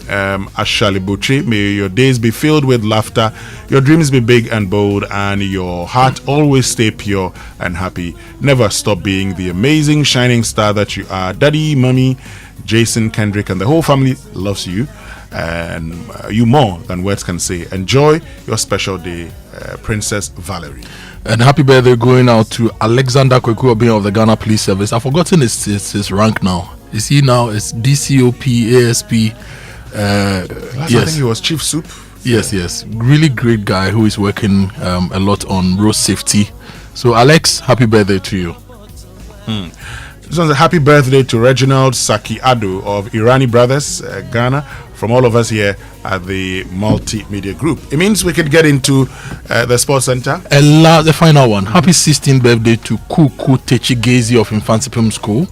Ashali Butri, may your days be filled with laughter, your dreams be big and bold, and your heart always stay pure and happy. Never stop being the amazing shining star that you are. Daddy, Mommy, Jason, Kendrick, and the whole family loves you, and you more than words can say. Enjoy your special day, Princess Valerie. And happy birthday going out to Alexander Kwekwe of the Ghana Police Service. I've forgotten his rank now. Is he now? It's DCOP, ASP. I think he was Chief Soup. Yes. Really great guy who is working a lot on road safety. So, Alex, happy birthday to you. This one's a happy birthday to Reginald Saki Ado of Irani Brothers, Ghana, from all of us here at the Multimedia Group. It means we could get into the Sports Center. The final one. Happy 16th birthday to Kuku Techigezi of Infantsipim School.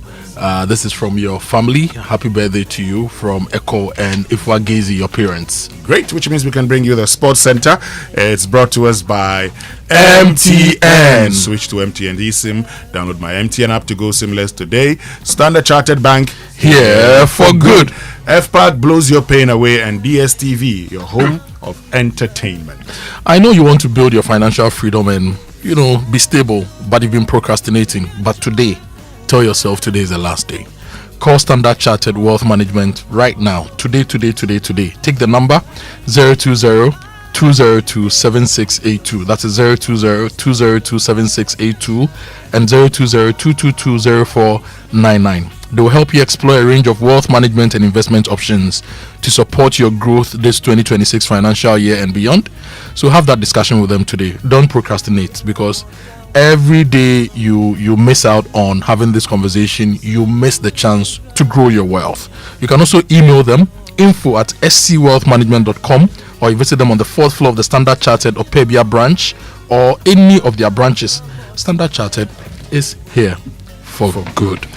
This is from your family. Happy birthday to you from Echo and Ifwa Gezi, your parents. Great, which means we can bring you the Sports Center. It's brought to us by MTN. Switch to MTN eSIM. Download my MTN app to go seamless today. Standard Chartered Bank, here for good. FPAC blows your pain away, and DSTV, your home of entertainment. I know you want to build your financial freedom and, be stable, but you've been procrastinating. But today, tell yourself today is the last day. Call Standard Chartered Wealth Management right now. Today. Take the number 020-202-7682. That's 020-202-7682 and 020-222-0499. They will help you explore a range of wealth management and investment options to support your growth this 2026 financial year and beyond. So have that discussion with them today. Don't procrastinate, because every day you miss out on having this conversation, you miss the chance to grow your wealth. You can also email them info@scwealthmanagement.com, or you visit them on the 4th floor of the Standard Chartered Opebia branch or any of their branches. Standard Chartered is here for good.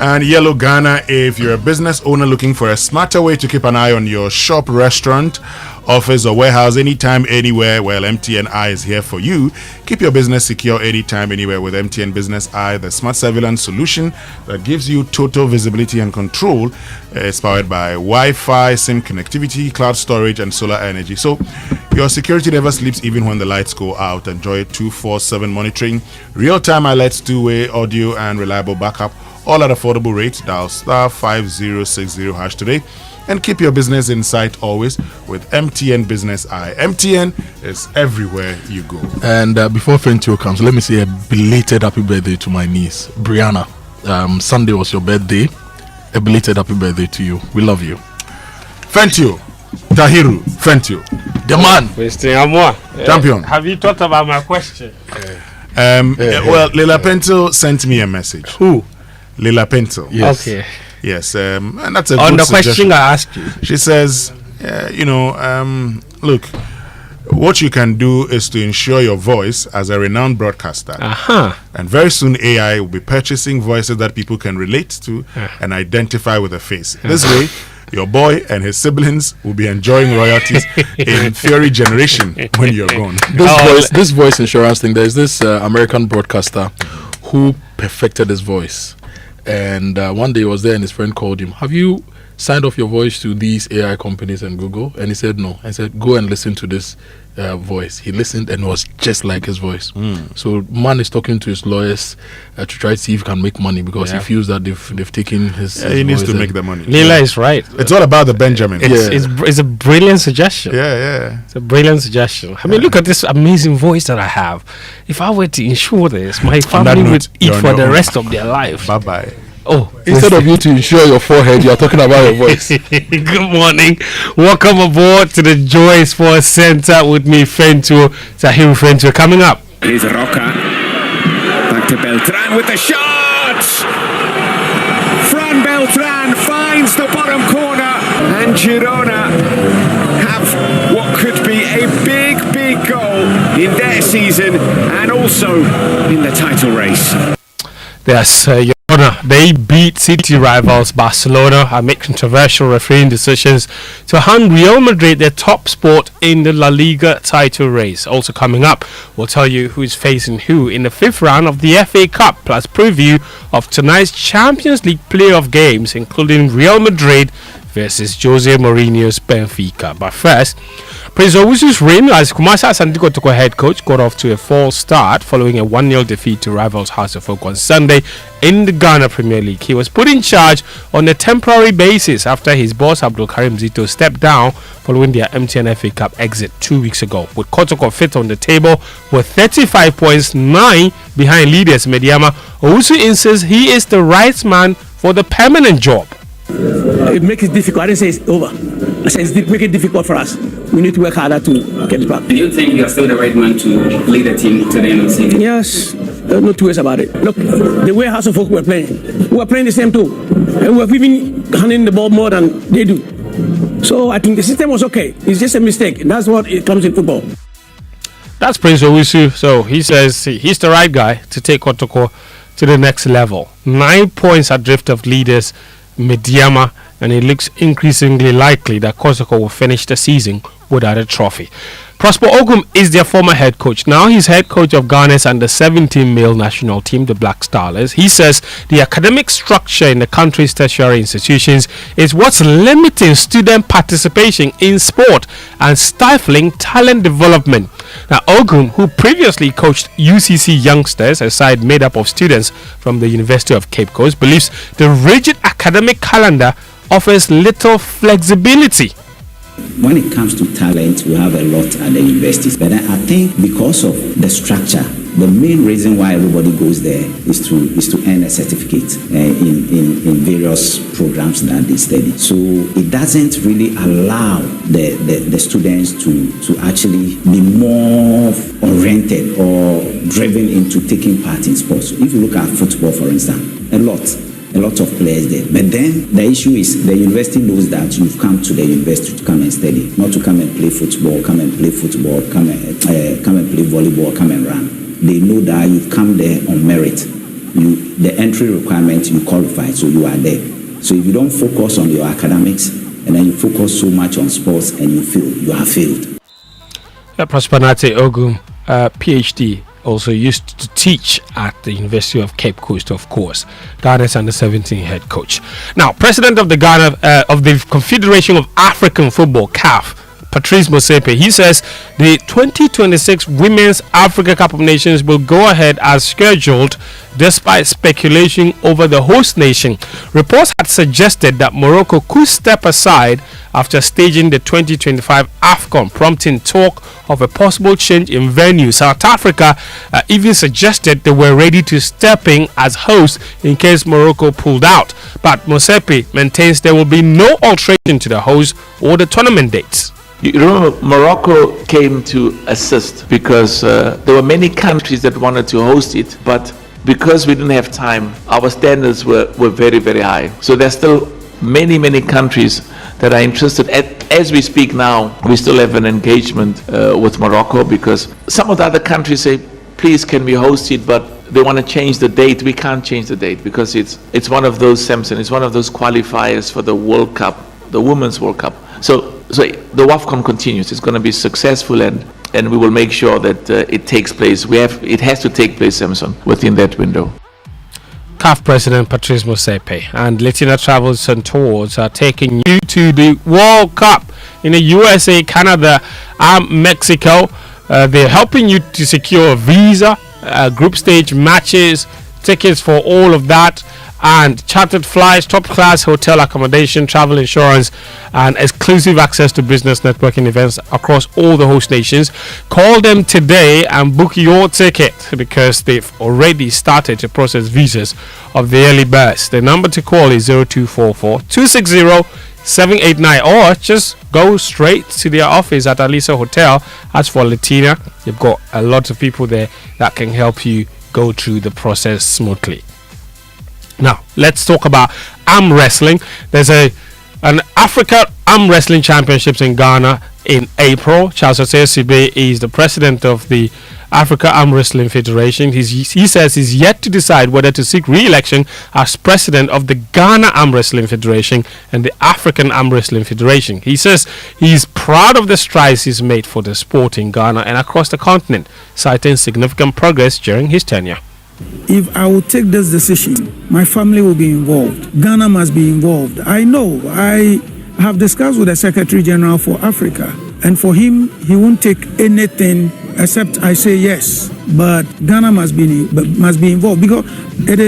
And Yellow Ghana, if you're a business owner looking for a smarter way to keep an eye on your shop, restaurant, office or warehouse anytime, anywhere, well, MTN Eye is here for you. Keep your business secure anytime, anywhere with MTN Business Eye, the smart surveillance solution that gives you total visibility and control. It's powered by Wi-Fi, SIM connectivity, cloud storage, and solar energy. So your security never sleeps even when the lights go out. Enjoy 24/7 monitoring, real-time alerts, two-way audio, and reliable backup, all at affordable rates. Dial *5060# today and keep your business in sight always with MTN Business Eye. MTN is everywhere you go. And before Fentio comes, let me say a belated happy birthday to my niece, Brianna. Sunday was your birthday. A belated happy birthday to you. We love you. Fentio. Tahiru. Fentio. The man. Winston Amoah. Champion. Have you thought about my question? Well, Lila Pentel sent me a message. Who? Lila Pentel. Yes. Okay. Yes, and that's a on good the question suggestion. I asked you. She says, look, what you can do is to ensure your voice as a renowned broadcaster. And very soon AI will be purchasing voices that people can relate to and identify with a face. This way, your boy and his siblings will be enjoying royalties in theory generation when you're gone. This voice insurance thing, there's this American broadcaster who perfected his voice. And one day he was there and his friend called him. Have you signed off your voice to these AI companies and Google? And he said no. I said, go and listen to this voice. He listened and it was just like his voice. So man is talking to his lawyers to try to see if he can make money, because he feels that they've taken his he needs to make the money. Lila is right. It's all about the Benjamin. It's a brilliant suggestion. Yeah. It's a brilliant suggestion. I mean, look at this amazing voice that I have. If I were to insure this, my family would eat for the rest of their life. Bye-bye. Oh, instead of you to insure your forehead, you are talking about your voice. Good morning. Welcome aboard to the Joy Sports Center with me, Fentio, Tahiru Fentio. Coming up. Here's Roca. Back to Beltran with the shot. Fran Beltran finds the bottom corner, and Girona have what could be a big goal in their season and also in the title race. Yes, Your Honor, they beat city rivals Barcelona amid controversial refereeing decisions to hand Real Madrid their top spot in the La Liga title race. Also coming up, we'll tell you who is facing who in the 5th round of the FA Cup, plus preview of tonight's Champions League playoff games, including Real Madrid versus Jose Mourinho's Benfica. But first, Prince Owusu's reign as Kumasi Asante Kotoko head coach got off to a false start following a 1-0 defeat to rivals Hearts of Oak on Sunday in the Ghana Premier League. He was put in charge on a temporary basis after his boss Abdul Karim Zito stepped down following their MTN FA Cup exit 2 weeks ago. With Kotoko fifth on the table with 35 points, 9 behind leaders Mediama, Owusu insists he is the right man for the permanent job. It makes it difficult. I didn't say it's over. I said it's make it difficult for us. We need to work harder to get it back. Do you think you're still the right man to lead the team to the end of the season? Yes. There's no two ways about it. Look, the way House of Folk were playing the same too. And we're even handling the ball more than they do. So I think the system was okay. It's just a mistake. That's what it comes in football. That's Prince Owusu. So he says he's the right guy to take Kotoko to the next level. 9 points adrift of leaders Mediama, and it looks increasingly likely that Kotoko will finish the season without a trophy. Prosper Ogum is their former head coach. Now he's head coach of Ghana's under-17 male national team, the Black Starlets. He says the academic structure in the country's tertiary institutions is what's limiting student participation in sport and stifling talent development. Now, Ogum, who previously coached UCC youngsters, a side made up of students from the University of Cape Coast, believes the rigid academic calendar offers little flexibility. When it comes to talent, we have a lot at the universities. But I think because of the structure, the main reason why everybody goes there is to earn a certificate in various programs that they study. So it doesn't really allow the students to actually be more oriented or driven into taking part in sports. So if you look at football, for instance, a lot of players there. But then the issue is the university knows that you've come to the university to come and study, not to come and play football, come and play play volleyball, come and run. They know that you've come there on merit. The entry requirement, you qualify, so you are there. So if you don't focus on your academics and then you focus so much on sports and you fail, you have failed. Prosperity Ogum, PhD, also used to teach at the University of Cape Coast, of course. Ghana's under-17 head coach. Now, president of the of the Confederation of African Football, CAF, Patrice Motsepe, he says the 2026 Women's Africa Cup of Nations will go ahead as scheduled despite speculation over the host nation. Reports had suggested that Morocco could step aside after staging the 2025 AFCON, prompting talk of a possible change in venue. South Africa even suggested they were ready to step in as host in case Morocco pulled out. But Motsepe maintains there will be no alteration to the host or the tournament dates. You remember, Morocco came to assist because there were many countries that wanted to host it, but because we didn't have time, our standards were very, very high. So there's still many countries that are interested. As we speak now, we still have an engagement with Morocco because some of the other countries say, please, can we host it? But they want to change the date. We can't change the date because it's one of those, Samson, it's one of those qualifiers for the World Cup, the Women's World Cup. So the WAFCON continues. It's going to be successful, and we will make sure that it takes place. It has to take place, Samson, within that window. CAF President Patrice Motsepe and Latina Travels and Tours are taking you to the World Cup in the USA, Canada, and Mexico. They're helping you to secure a visa, group stage matches, tickets for all of that, and chartered flights, top class hotel accommodation, travel insurance, and exclusive access to business networking events across all the host nations. Call them today and book your ticket because they've already started to process visas of the early birds. The number to call is 0244 260 789, or just go straight to their office at Alisa Hotel. As for Latina, you've got a lot of people there that can help you go through the process smoothly. Now, let's talk about arm wrestling. There's an Africa Arm Wrestling Championships in Ghana in April. Charles Sibe is the president of the Africa Arm Wrestling Federation. He says he's yet to decide whether to seek re-election as president of the Ghana Arm Wrestling Federation and the African Arm Wrestling Federation. He says he's proud of the strides he's made for the sport in Ghana and across the continent, citing significant progress during his tenure. If I will take this decision, my family will be involved. Ghana must be involved. I know. I have discussed with the Secretary General for Africa, and for him, he won't take anything except I say yes. But Ghana must be involved because it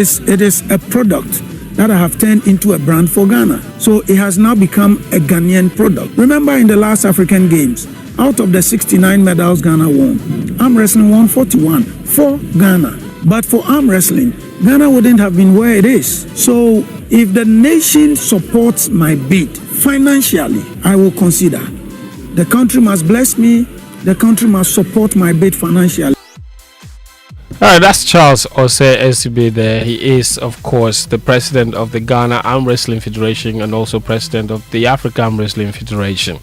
is a product that I have turned into a brand for Ghana. So it has now become a Ghanaian product. Remember, in the last African Games, out of the 69 medals Ghana won, arm wrestling won 41 for Ghana. But for arm wrestling, Ghana wouldn't have been where it is. So if the nation supports my bid financially, I will consider. The country must bless me. The country must support my bid financially. That's Charles Osei SB there. He is, of course, the president of the Ghana Arm Wrestling Federation and also president of the African Arm Wrestling Federation.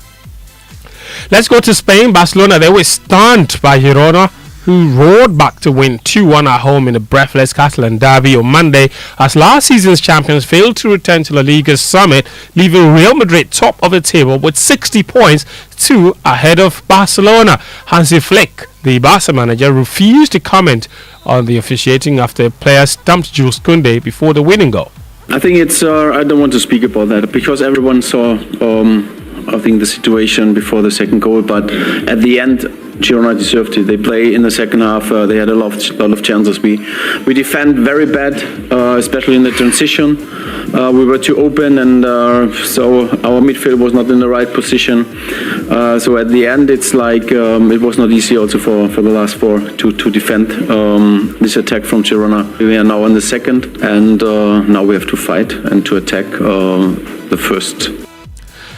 Let's go to Spain. Barcelona, they were stunned by Girona, who roared back to win 2-1 at home in a breathless Catalan derby on Monday, as last season's champions failed to return to La Liga's summit, leaving Real Madrid top of the table with 60 points, 2 ahead of Barcelona. Hansi Flick, the Barca manager, refused to comment on the officiating after players stumped Jules Koundé before the winning goal. I think it's, I don't want to speak about that because everyone saw, I think, the situation before the second goal, but at the end, Girona deserved it. They play in the second half. They had a lot of chances. We defend very bad, especially in the transition. We were too open, and so our midfield was not in the right position. So at the end, it's like it was not easy also for the last four to defend this attack from Girona. We are now on the second, and now we have to fight and to attack the first.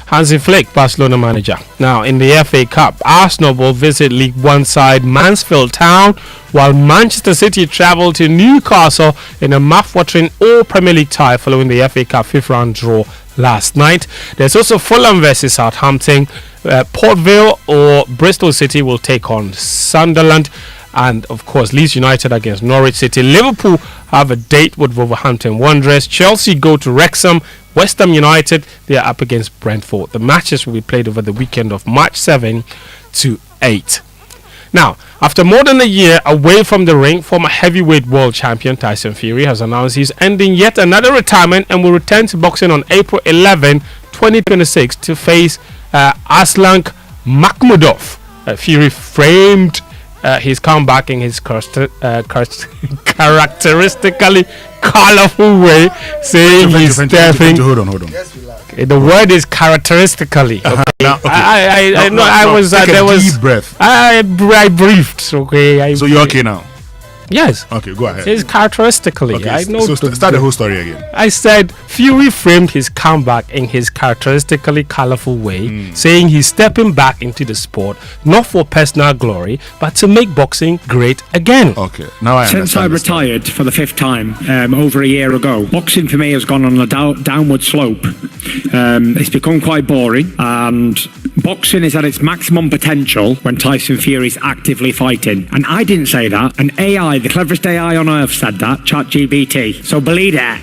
Hansi Flick, Barcelona manager. Now, in the FA Cup, Arsenal will visit League One side Mansfield Town, while Manchester City travel to Newcastle in a mouth-watering all-Premier League tie following the FA Cup fifth round draw last night. There's also Fulham versus Southampton. Port Vale or Bristol City will take on Sunderland. And, of course, Leeds United against Norwich City. Liverpool have a date with Wolverhampton Wanderers. Chelsea go to Wrexham. West Ham United, they are up against Brentford. The matches will be played over the weekend of March 7 to 8. Now, after more than a year away from the ring, former heavyweight world champion Tyson Fury has announced he's ending yet another retirement and will return to boxing on April 11, 2026 to face Aslan Makhmudov. Fury framed his comeback in his characteristically colorful way, saying he's stepping. Hold on. The word is characteristically. Okay. I know. I was. There was deep breath. I briefed. Okay. So you're okay now. Yes. Okay, go ahead. It's characteristically. Okay, I know. So start the whole story again. I said Fury framed his comeback in his characteristically colorful way, saying he's stepping back into the sport not for personal glory, but to make boxing great again. Okay, now I understand. Since I retired for the fifth time over a year ago, boxing for me has gone on a downward slope. It's become quite boring, and boxing is at its maximum potential when Tyson Fury is actively fighting. And I didn't say that. An AI, the cleverest AI on earth, said that, ChatGPT. So believe that.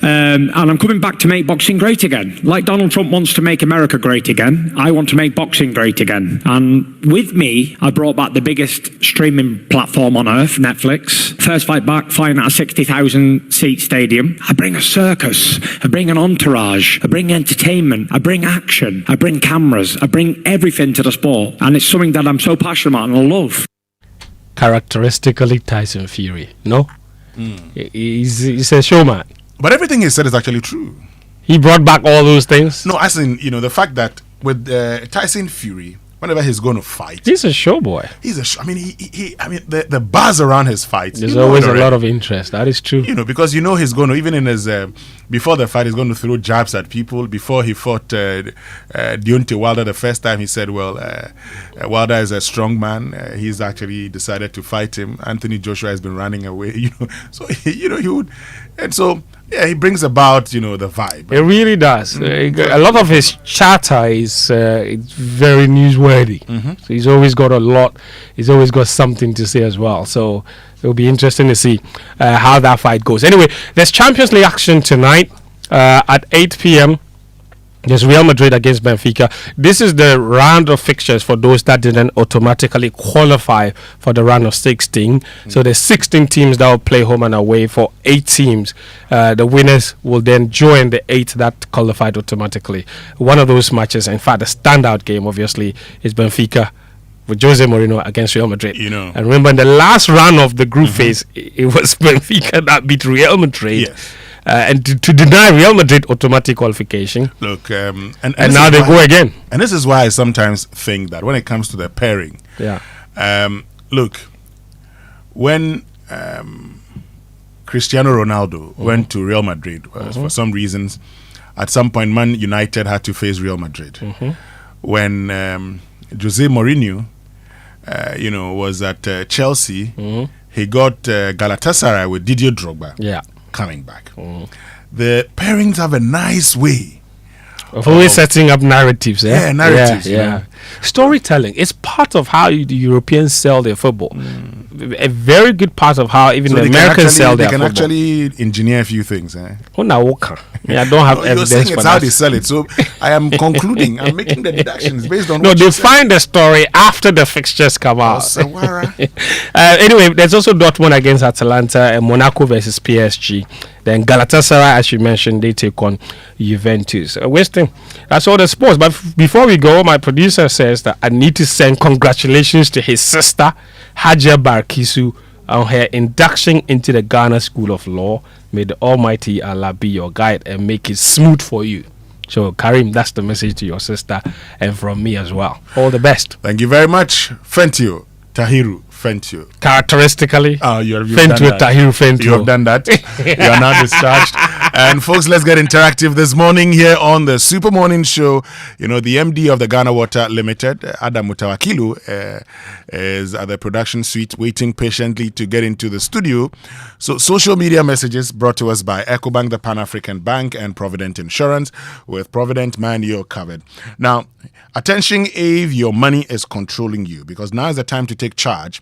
And I'm coming back to make boxing great again. Like Donald Trump wants to make America great again, I want to make boxing great again. And with me, I brought back the biggest streaming platform on earth, Netflix. First fight back, fighting at a 60,000 seat stadium. I bring a circus, I bring an entourage, I bring entertainment, I bring action, I bring cameras, I bring everything to the sport. And it's something that I'm so passionate about and I love. Characteristically Tyson Fury, no? He's a showman. But everything he said is actually true. He brought back all those things? No, as in, the fact that with Tyson Fury, whenever he's going to fight, he's a showboy. The buzz around his fights. There's always a lot of interest. That is true. Because he's going to, even in his, before the fight, he's going to throw jabs at people. Before he fought Deontay Wilder the first time, he said, Wilder is a strong man. He's actually decided to fight him. Anthony Joshua has been running away, So, he would. And so, yeah, he brings about, the vibe. It really does. A lot of his chatter is it's very newsworthy. So he's always got a lot. He's always got something to say as well. So it'll be interesting to see how that fight goes. Anyway, there's Champions League action tonight at 8 p.m. There's Real Madrid against Benfica. This is the round of fixtures for those that didn't automatically qualify for the round of 16. So there's 16 teams that will play home and away for 8 teams. The winners will then join the 8 that qualified automatically. One of those matches, in fact, the standout game, obviously, is Benfica with Jose Mourinho against Real Madrid. And remember, in the last round of the group phase, it was Benfica that beat Real Madrid. Yes. And to deny Real Madrid automatic qualification. Look, and now they go again. And this is why I sometimes think that when it comes to the pairing, look, when Cristiano Ronaldo went to Real Madrid, for some reasons, at some point, Man United had to face Real Madrid. When Jose Mourinho, was at Chelsea, he got Galatasaray with Didier Drogba. Yeah. Coming back. The pairings have a nice way of always setting up narratives. Yeah, narratives. Yeah. Storytelling. It's part of how the Europeans sell their football. A very good part of how even the Americans sell their football. They can actually engineer a few things. Oh, no, I don't have evidence. You're saying for it's that. how they sell it. So I am concluding. I'm making the deductions based on. No, they find the story after the fixtures come out. Anyway, there's also Dortmund against Atalanta and Monaco versus PSG. Then Galatasaray, as you mentioned, they take on Juventus. Winston, that's all the sports. But before we go, my producer says that I need to send congratulations to his sister, Haja Barkisu, on her induction into the Ghana School of Law. May the Almighty Allah be your guide and make it smooth for you. So, Karim, that's the message to your sister and from me as well. All the best. Thank you very much. Fentio, Tahiru. Fentio. Characteristically, you've Fentio, Tahiru, Fentio. You have done that. You are now discharged. And folks, let's get interactive this morning here on the Super Morning Show. You know, the MD of the Ghana Water Limited, Adam Mutawakilu, is at the production suite waiting patiently to get into the studio. So, social media messages brought to us by EcoBank, the Pan-African Bank, and Provident Insurance. With Provident, man, you're covered. Now, attention if your money is controlling you, because now is the time to take charge.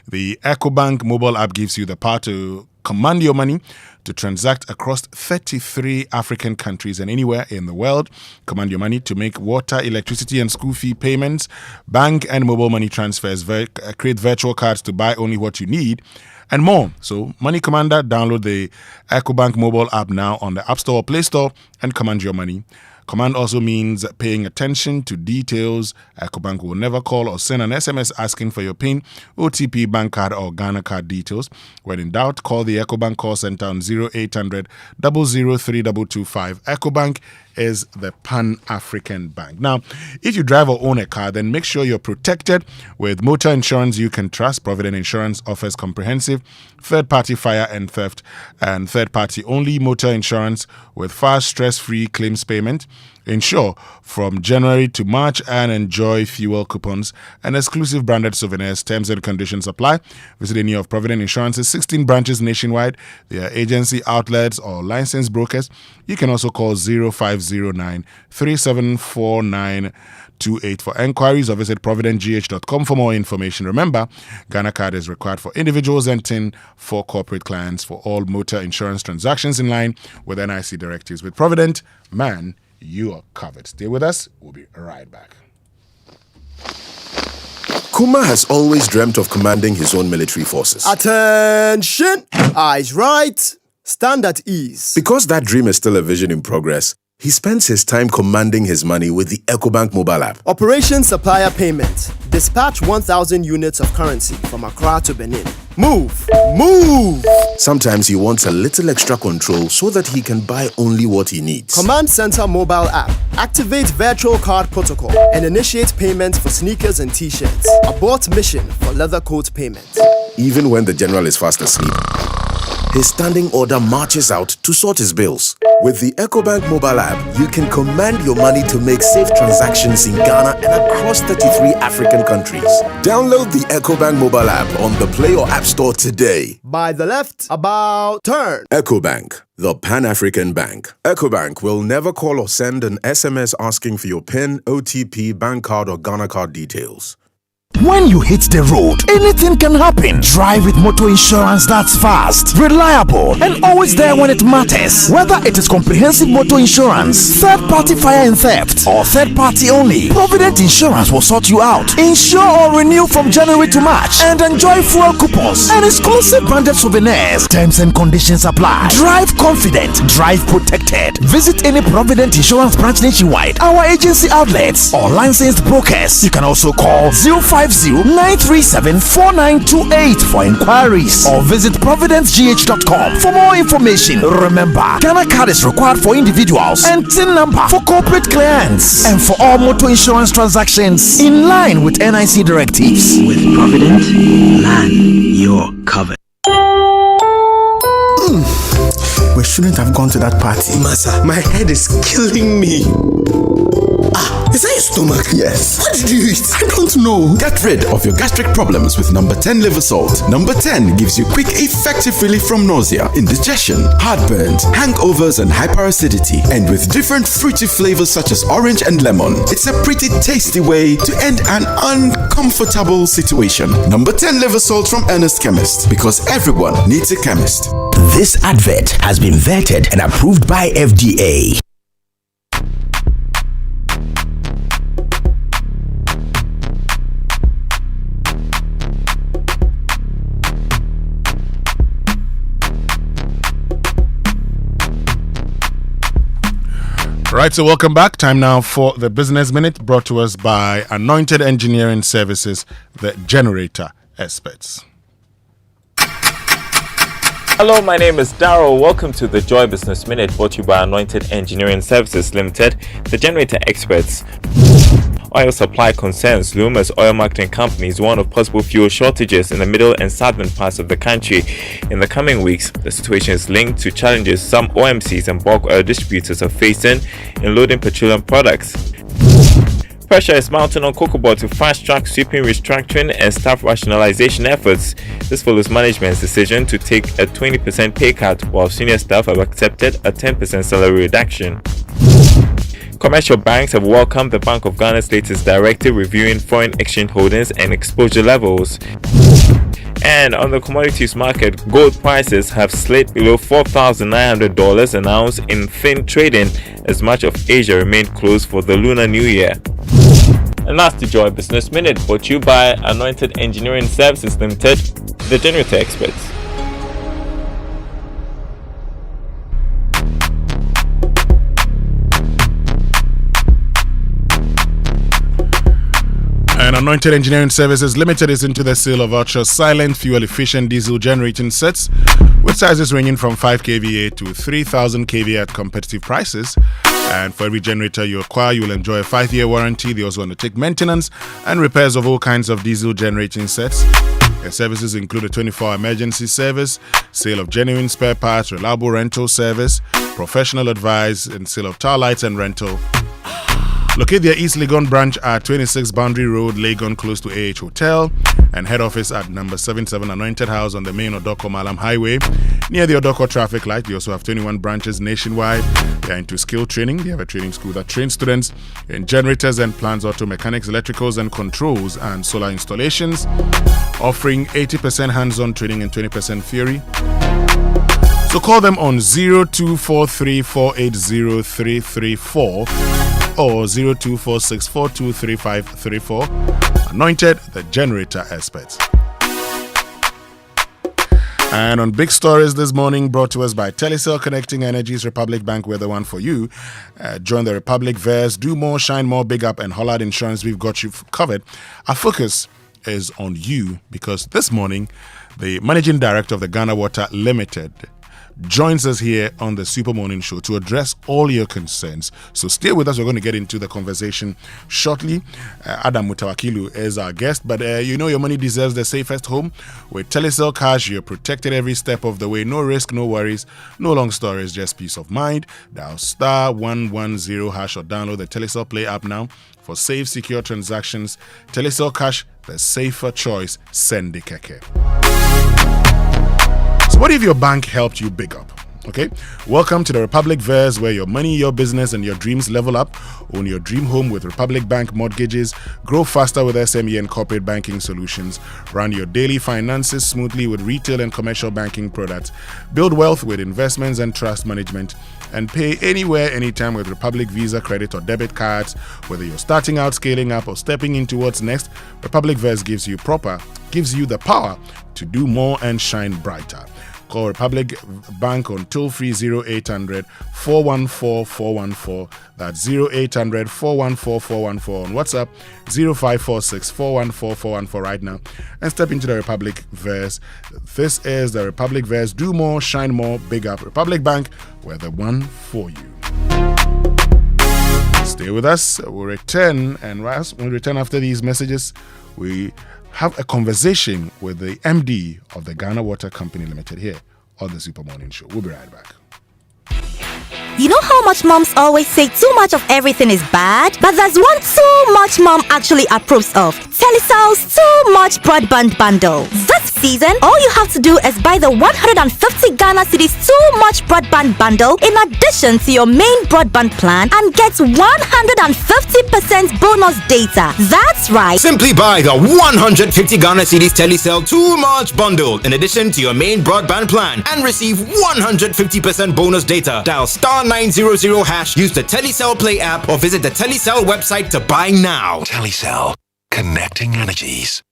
The EcoBank mobile app gives you the power to command your money, to transact across 33 African countries and anywhere in the world. Command your money to make water, electricity, and school fee payments, bank and mobile money transfers, create virtual cards to buy only what you need, and more. So, Money Commander, download the EcoBank mobile app now on the App Store or Play Store and command your money. Command also means paying attention to details. EcoBank will never call or send an SMS asking for your PIN, OTP, bank card, or Ghana card details. When in doubt, call the EcoBank call center on 0800 003 225. EcoBank is the Pan-African Bank. Now, if you drive or own a car, then make sure you're protected with motor insurance you can trust. Provident Insurance offers comprehensive third-party fire and theft and third-party only motor insurance with fast, stress-free claims payment. Insure from January to March and enjoy fuel coupons and exclusive branded souvenirs. Terms and conditions apply. Visit any of Provident Insurance's 16 branches nationwide. Their agency outlets or licensed brokers. You can also call 0509 374928 for enquiries or visit providentgh.com for more information. Remember, Ghana Card is required for individuals and TIN for corporate clients for all motor insurance transactions in line with NIC directives. With Provident, man, you are covered. Stay with us. We'll be right back. Kuma has always dreamt of commanding his own military forces. Attention! Eyes right. Stand at ease. Because that dream is still a vision in progress, he spends his time commanding his money with the EcoBank mobile app. Operation Supplier Payment. Dispatch 1,000 units of currency from Accra to Benin. Move! Move! Sometimes he wants a little extra control so that he can buy only what he needs. Command Center mobile app. Activate virtual card protocol and initiate payments for sneakers and t-shirts. Abort mission for leather coat payment. Even when the general is fast asleep, his standing order marches out to sort his bills. With the EcoBank mobile app, you can command your money to make safe transactions in Ghana and across 33 African countries. Download the EcoBank mobile app on the Play or App Store today. By the left, about turn. EcoBank, the Pan-African Bank. EcoBank will never call or send an SMS asking for your PIN, OTP, bank card, or Ghana card details. When you hit the road, anything can happen. Drive with motor insurance that's fast, reliable, and always there when it matters. Whether it is comprehensive motor insurance, third-party fire and theft, or third-party only, Provident Insurance will sort you out. Insure or renew from January to March and enjoy fuel coupons and exclusive branded souvenirs. Terms and conditions apply. Drive confident, drive protected. Visit any Provident Insurance branch nationwide, our agency outlets, or licensed brokers. You can also call 050-937-4928 for inquiries or visit providencegh.com for more information. Remember, Ghana Card is required for individuals and TIN number for corporate clients and for all motor insurance transactions in line with NIC directives. With Provident, man, you're covered. We shouldn't have gone to that party. Massa, my head is killing me. Is that your stomach? Yes. What did you eat? I don't know. Get rid of your gastric problems with number 10 liver salt. Number 10 gives you quick, effective relief from nausea, indigestion, heartburns, hangovers, and hyperacidity. And with different fruity flavors such as orange and lemon, it's a pretty tasty way to end an uncomfortable situation. Number 10 liver salt from Ernest Chemist, because everyone needs a chemist. This advert has been vetted and approved by FDA. Right, so welcome back. Time now for the Business Minute, brought to us by Anointed Engineering Services, the generator experts. Hello, my name is Daryl. Welcome to the Joy Business Minute, brought to you by Anointed Engineering Services Limited, the generator experts. Oil supply concerns loom as oil marketing companies warn of possible fuel shortages in the middle and southern parts of the country. In the coming weeks, the situation is linked to challenges some OMCs and bulk oil distributors are facing in loading petroleum products. Pressure is mounting on Cocobod to fast-track sweeping restructuring and staff rationalization efforts. This follows management's decision to take a 20% pay cut, while senior staff have accepted a 10% salary reduction. Commercial banks have welcomed the Bank of Ghana's latest directive reviewing foreign exchange holdings and exposure levels. And on the commodities market, gold prices have slid below $4,900 an ounce in thin trading as much of Asia remained closed for the Lunar New Year. And that's the Joy Business Minute, brought to you by Anointed Engineering Services Limited, the generator experts. And Anointed Engineering Services Limited is into the sale of ultra silent fuel efficient diesel generating sets with sizes ranging from 5 kVA to 3000 kVA at competitive prices. And for every generator you acquire, you will enjoy a 5-year warranty. They also undertake maintenance and repairs of all kinds of diesel generating sets. Their services include a 24-hour emergency service, sale of genuine spare parts, reliable rental service, professional advice, and sale of tower lights and rental. Locate their East Legon branch at 26 Boundary Road, Legon, close to AH Hotel, and head office at number 77 Anointed House on the main Odoko Malam Highway, near the Odoko traffic light. They also have 21 branches nationwide. They are into skill training. They have a training school that trains students in generators and plants, auto mechanics, electricals and controls, and solar installations, offering 80% hands-on training and 20% theory. So call them on 0243480334 or 0246423534. Anointed, the generator experts. And on big stories this morning, brought to us by Telecom, connecting Energy's Republic Bank. We're the one for you. Join the Republic Verse, do more, shine more, big up, and Hollard Insurance. We've got you covered. Our focus is on you because this morning, the Managing Director of the Ghana Water Limited joins us here on the Super Morning Show to address all your concerns. So stay with us. We're going to get into the conversation shortly. Adam Mutawakilu is our guest, but you know your money deserves the safest home. With Telecel Cash, you're protected every step of the way. No risk, no worries, no long stories, just peace of mind. Dial *110# or download the Telecel Play app now for safe, secure transactions. Telecel Cash, the safer choice. Send the keke. So what if your bank helped you big up? Okay, welcome to the Republic Verse, where your money, your business, and your dreams level up. Own your dream home with Republic Bank mortgages. Grow faster with SME and corporate banking solutions. Run your daily finances smoothly with retail and commercial banking products. Build wealth with investments and trust management. And pay anywhere, anytime with Republic Visa, credit, or debit cards. Whether you're starting out, scaling up, or stepping into what's next, Republic Verse gives you the power to do more and shine brighter. Call Republic Bank on toll-free 0800 414 414. That's 0800 414 414. On WhatsApp 0546 414 414 right now. And step into the Republic Verse. This is the Republic Verse. Do more, shine more, big up. Republic Bank, we're the one for you. Stay with us. We'll return. And when we return after these messages, we have a conversation with the MD of the Ghana Water Company Limited here on the Super Morning Show. We'll be right back. You know how much moms always say too much of everything is bad? But there's one too much mom actually approves of. Telecel's too much broadband bundle. This season, all you have to do is buy the 150 Ghana cedis too much broadband bundle in addition to your main broadband plan and get 150% bonus data. That's right. Simply buy the 150 Ghana cedis Telecel too much bundle in addition to your main broadband plan and receive 150% bonus data. Dial *900#, use the Telecel Play app or visit the Telecel website to buy now. Telecel, connecting energies.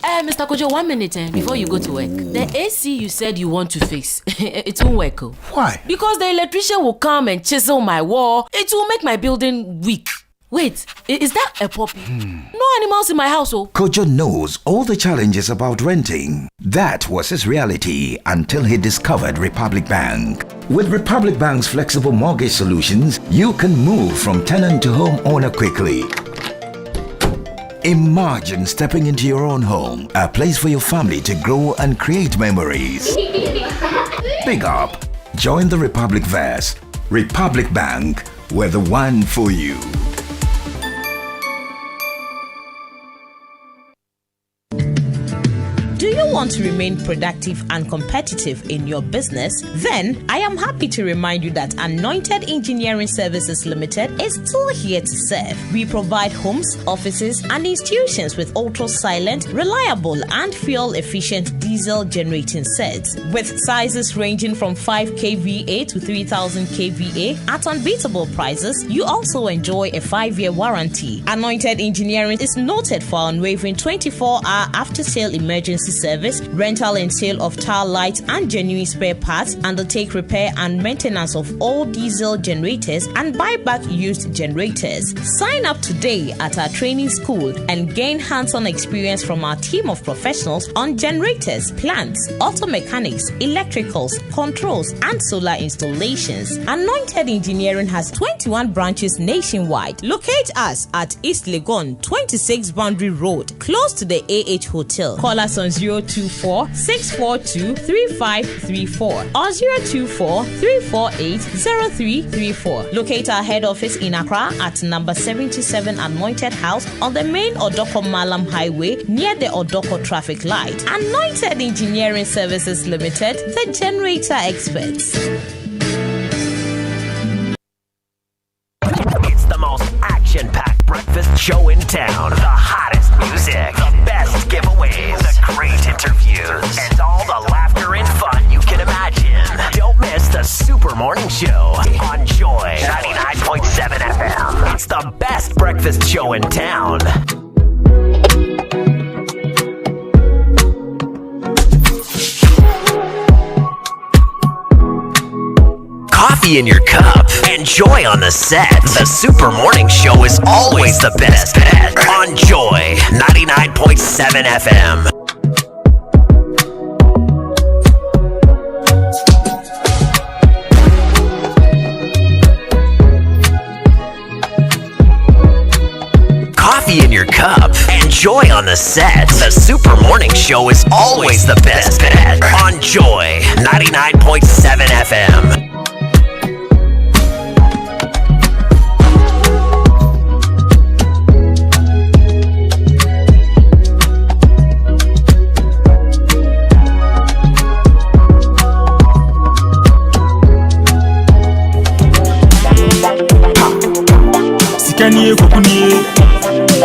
Mr. Kojo, 1 minute before you go to work. The AC you said you want to fix, it won't work. Why? Because the electrician will come and chisel my wall. It will make my building weak. Wait, is that a puppy? No animals in my house, oh. Kojo knows all the challenges about renting. That was his reality until he discovered Republic Bank. With Republic Bank's flexible mortgage solutions, you can move from tenant to homeowner quickly. Imagine stepping into your own home, a place for your family to grow and create memories. Big up. Join the Republic Verse. Republic Bank, we're the one for you. Do you want to remain productive and competitive in your business? Then I am happy to remind you that Anointed Engineering Services Limited is still here to serve. We provide homes, offices, and institutions with ultra-silent, reliable, and fuel-efficient diesel generating sets. With sizes ranging from 5 kVA to 3000 kVA at unbeatable prices, you also enjoy a 5-year warranty. Anointed Engineering is noted for unwavering 24-hour after-sale emergency service, rental and sale of tile lights and genuine spare parts, undertake repair and maintenance of all diesel generators and buy back used generators. Sign up today at our training school and gain hands-on experience from our team of professionals on generators, plants, auto mechanics, electricals, controls, and solar installations. Anointed Engineering has 21 branches nationwide. Locate us at East Legon, 26 Boundary Road, close to the AH Hotel. Call us on 024-642-3534 or 024-348-0334. Locate our head office in Accra at number 77 Anointed House on the main Odoko Malam Highway near the Odoko traffic light. Anointed Engineering Services Limited, the generator experts. It's the most action-packed breakfast show in town. The hottest music, the best giveaways, the great interviews, and all the laughter and fun you can imagine. Don't miss the Super Morning Show on Joy 99.7 FM. It's the best breakfast show in town. Coffee in your cup and joy on the set. The Super Morning Show is always the best bet on Joy 99.7 FM. Coffee in your cup and joy on the set. The Super Morning Show is always the best bet on Joy 99.7 FM.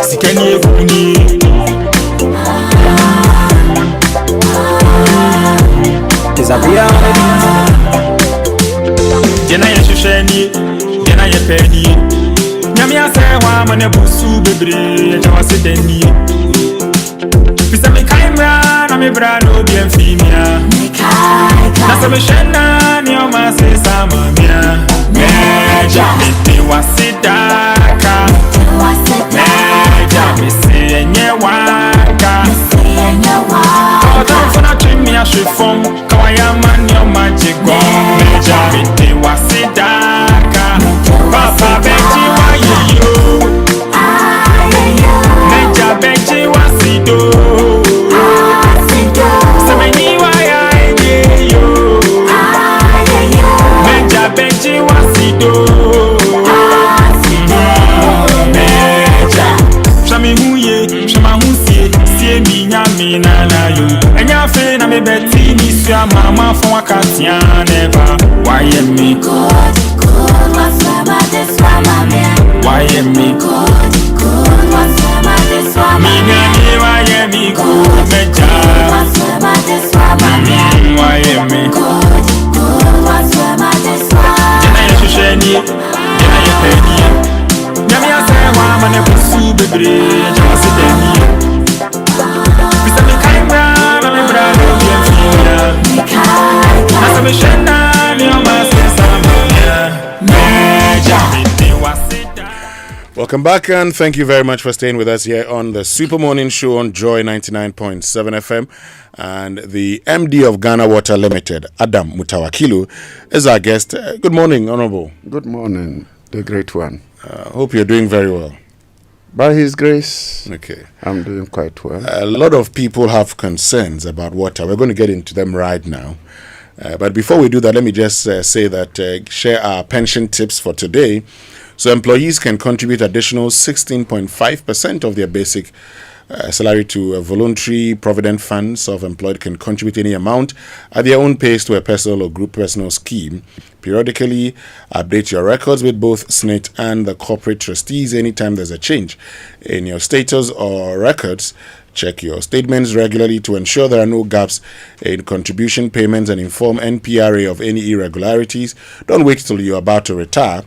Sikanie Kupuni Tisabia Jena Yesheni Jena Yepeni Nyamia Sewa Mane Busu Bebre Jawasedeni Pisa me kaimra na me brano bien fimia Nasa me shena ni oma se samamia Meja mete wasidaka Meja mese enye waka Otan funa chimi ya shifom Kawaya mani oma jigo Meja mete wasidaka Papa beji wa yiyo Meja beji wasido Semeni wa ya enye yo Meja beji wasido asido. Meja. Shami huye, shama husie, sie mi nyami na na yo. Enya fe na me beti ni sua mama fon akatia neba. Why me? Why me? Why me? Meja. Why me? Jena ye shusheni, jena ye peni. Nyami ya sewa mane busu bebre, jama sideni. Bisa mi kaimra na mi bra no bienfina. Nasa mi shenda ni oma sesa mania. Meja. Welcome back, and thank you very much for staying with us here on the Super Morning Show on Joy 99.7 FM. And the MD of Ghana Water Limited, Adam Mutawakilu, is our guest. Good morning, Honorable. Good morning, the great one. Hope you're doing very well. By His grace, okay, I'm doing quite well. A lot of people have concerns about water. We're going to get into them right now. But before we do that, let me just say that share our pension tips for today. So employees can contribute additional 16.5% of their basic salary to a voluntary provident fund. Self-employed can contribute any amount at their own pace to a personal or group personal scheme. Periodically, update your records with both SNIT and the corporate trustees anytime there's a change in your status or records. Check your statements regularly to ensure there are no gaps in contribution payments and inform NPRA of any irregularities. Don't wait till you're about to retire.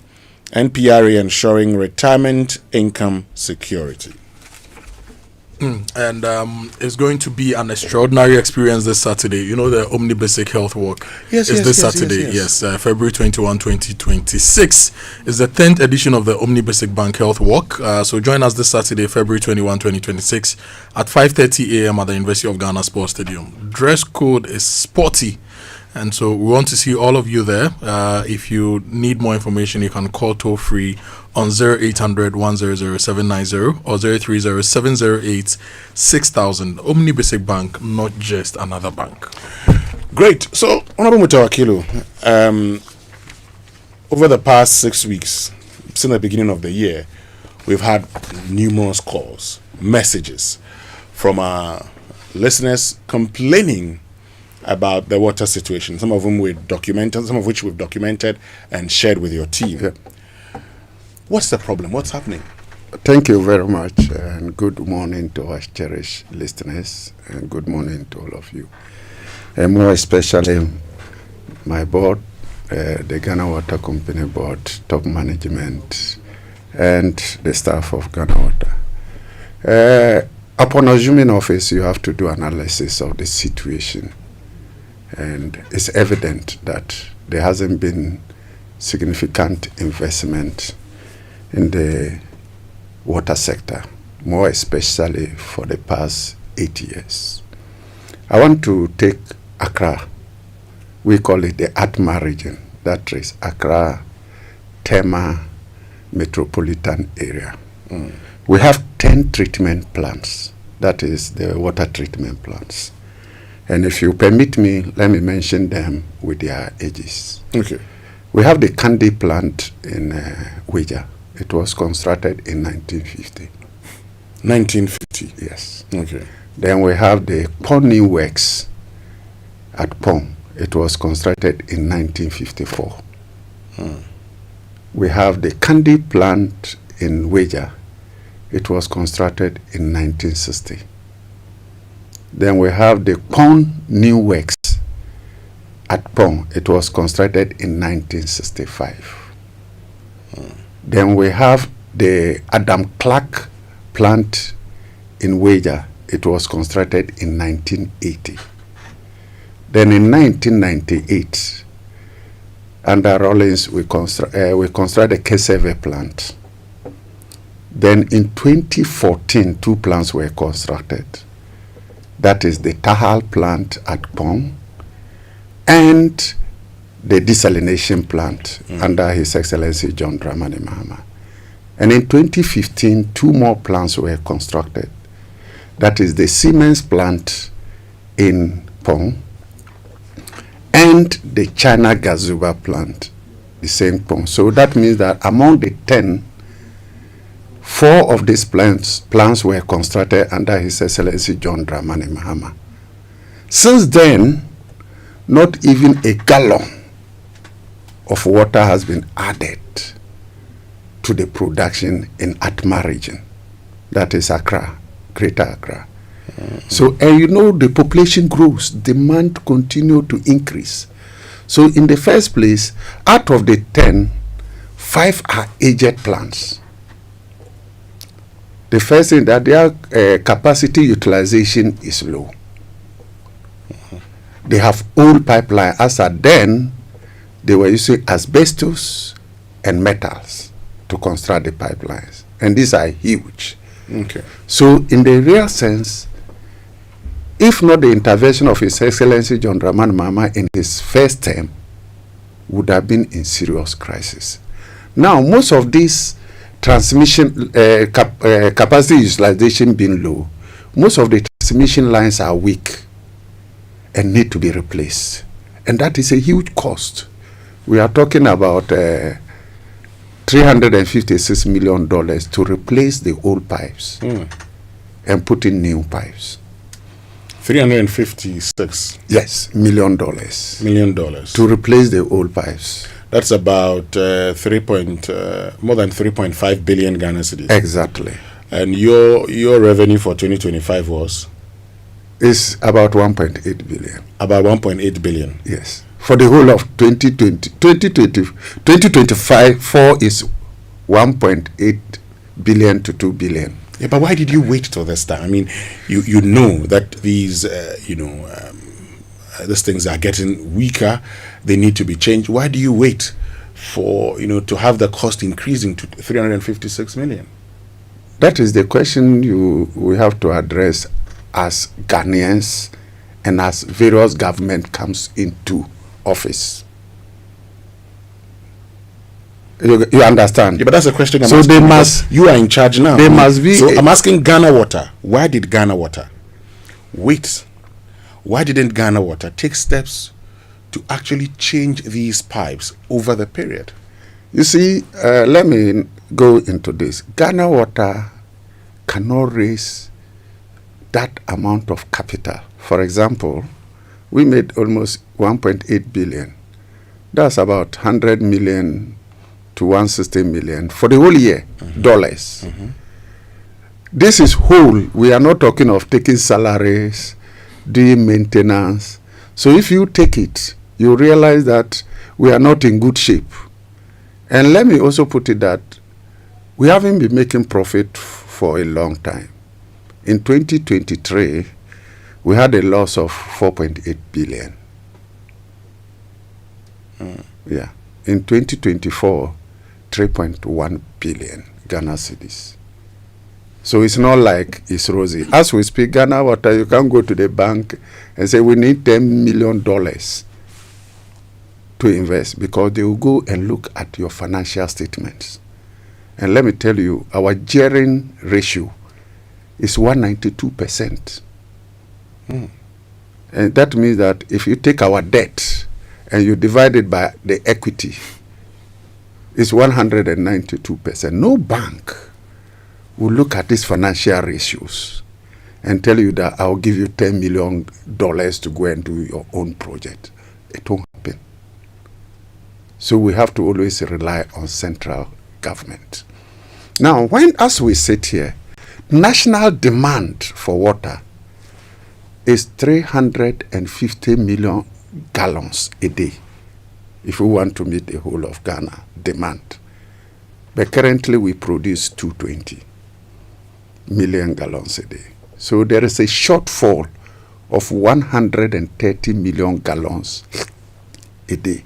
NPRA ensuring retirement income security. And it's going to be an extraordinary experience this Saturday. You know, the Omni Basic Health Walk is this Saturday. Yes, February 21, 2026 is the 10th edition of the Omni Basic Bank Health Walk. So join us this Saturday, February 21, 2026 at 5:30 a.m. at the University of Ghana Sports Stadium. Dress code is sporty. And so we want to see all of you there. If you need more information, you can call toll free on 0800 100 790 or 030 708 6000. Omni Basic Bank, not just another bank. Great. So, Honorable Mutawakilu, over the past 6 weeks, since the beginning of the year, we've had numerous calls, messages from our listeners complaining about the water situation, some of them we've documented, some of which we've documented and shared with your team. Yeah. What's the problem? What's happening? Thank you very much, and good morning to our cherished listeners, and good morning to all of you. And more especially my board, the Ghana Water Company board, top management, and the staff of Ghana Water. Upon assuming office, you have to do analysis of the situation. And it's evident that there hasn't been significant investment in the water sector, more especially for the past 8 years. I want to take Accra. We call it the Atma region. That is Accra, Tema, metropolitan area. We have 10 treatment plants. That is the water treatment plants. And if you permit me, let me mention them with their ages. Okay. We have the Candy plant in Weja. It was constructed in 1950. 1950? Yes. Okay. Then we have the Pony Works at Pong. It was constructed in 1954. We have the Candy plant in Weja. It was constructed in 1960. Then we have the Pong New Works at Pong. It was constructed in 1965. Then we have the Adam Clark plant in Weja. It was constructed in 1980. Then in 1998, under Rollins, we constructed the Keseve plant. Then in 2014, 2 plants were constructed. That is the Tahal plant at Pong and the desalination plant under His Excellency John Dramani Mahama. And in 2015, 2 more plants were constructed. That is the Siemens plant in Pong and the China Gazuba plant the same point. So that means that among the 10, 4 of these plants were constructed under His Excellency John Dramani Mahama. Since then, not even a gallon of water has been added to the production in Atma region. That is Accra, Greater Accra. So, and you know, the population grows, demand continue to increase. So in the first place, out of the 10, 5 are aged plants. The first thing that their capacity utilization is low. They have old pipeline. As at then, they were using asbestos and metals to construct the pipelines. And these are huge. Okay. So in the real sense, if not the intervention of His Excellency John Dramani Mahama in his first term, would have been in serious crisis. Now, most of these transmission capacity utilization being low, most of the transmission lines are weak and need to be replaced. And that is a huge cost. We are talking about $356 million to replace the old pipes and put in new pipes. 356. Yes, $1 million. $1 million to replace the old pipes. That's about more than 3.5 billion Ghana cedis. Exactly. And your revenue for 2025 was? Is about 1.8 billion. About 1.8 billion. Yes. For the whole of 2025, 4 is 1.8 billion to 2 billion. Yeah, but why did you wait till this time? I mean, you know that these, these things are getting weaker. They need to be changed. Why do you wait for, to have the cost increasing to 356 million? That is the question we have to address as Ghanaians and as various government comes into office. You understand? Yeah, but that's a question I'm so asking. They must. You are in charge now. They must be. So I'm asking Ghana Water. Why did Ghana Water wait? Why didn't Ghana Water take steps to actually change these pipes over the period? You see, let me go into this. Ghana Water cannot raise that amount of capital. For example, we made almost 1.8 billion. That's about 100 million to 160 million for the whole year, dollars. This is whole. We are not talking of taking salaries, doing maintenance. So if you take it, you realize that we are not in good shape. And let me also put it that we haven't been making profit for a long time. In 2023, we had a loss of 4.8 billion. Yeah. In 2024, 3.1 billion Ghana cedis. So it's not like it's rosy. As we speak, Ghana Water, you can go to the bank and say, we need $10 million to invest, because they will go and look at your financial statements. And let me tell you, our gearing ratio is 192%. And that means that if you take our debt and you divide it by the equity, it's 192%. No bank will look at these financial ratios and tell you that I'll give you $10 million to go and do your own project. It won't happen. So we have to always rely on central government. Now, as we sit here, national demand for water is 350 million gallons a day if we want to meet the whole of Ghana demand. But currently we produce 220 million gallons a day. So there is a shortfall of 130 million gallons a day.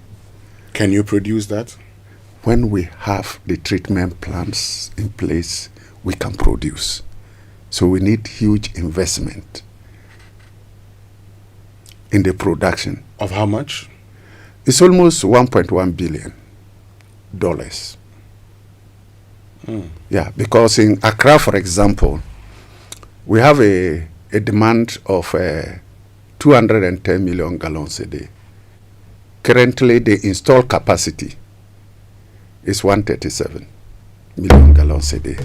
Can you produce that? When we have the treatment plants in place, we can produce. So we need huge investment in the production. Of how much? It's almost $1.1 billion. Yeah, because in Accra, for example, we have a demand of 210 million gallons a day. Currently, the installed capacity is 137 million gallons a day.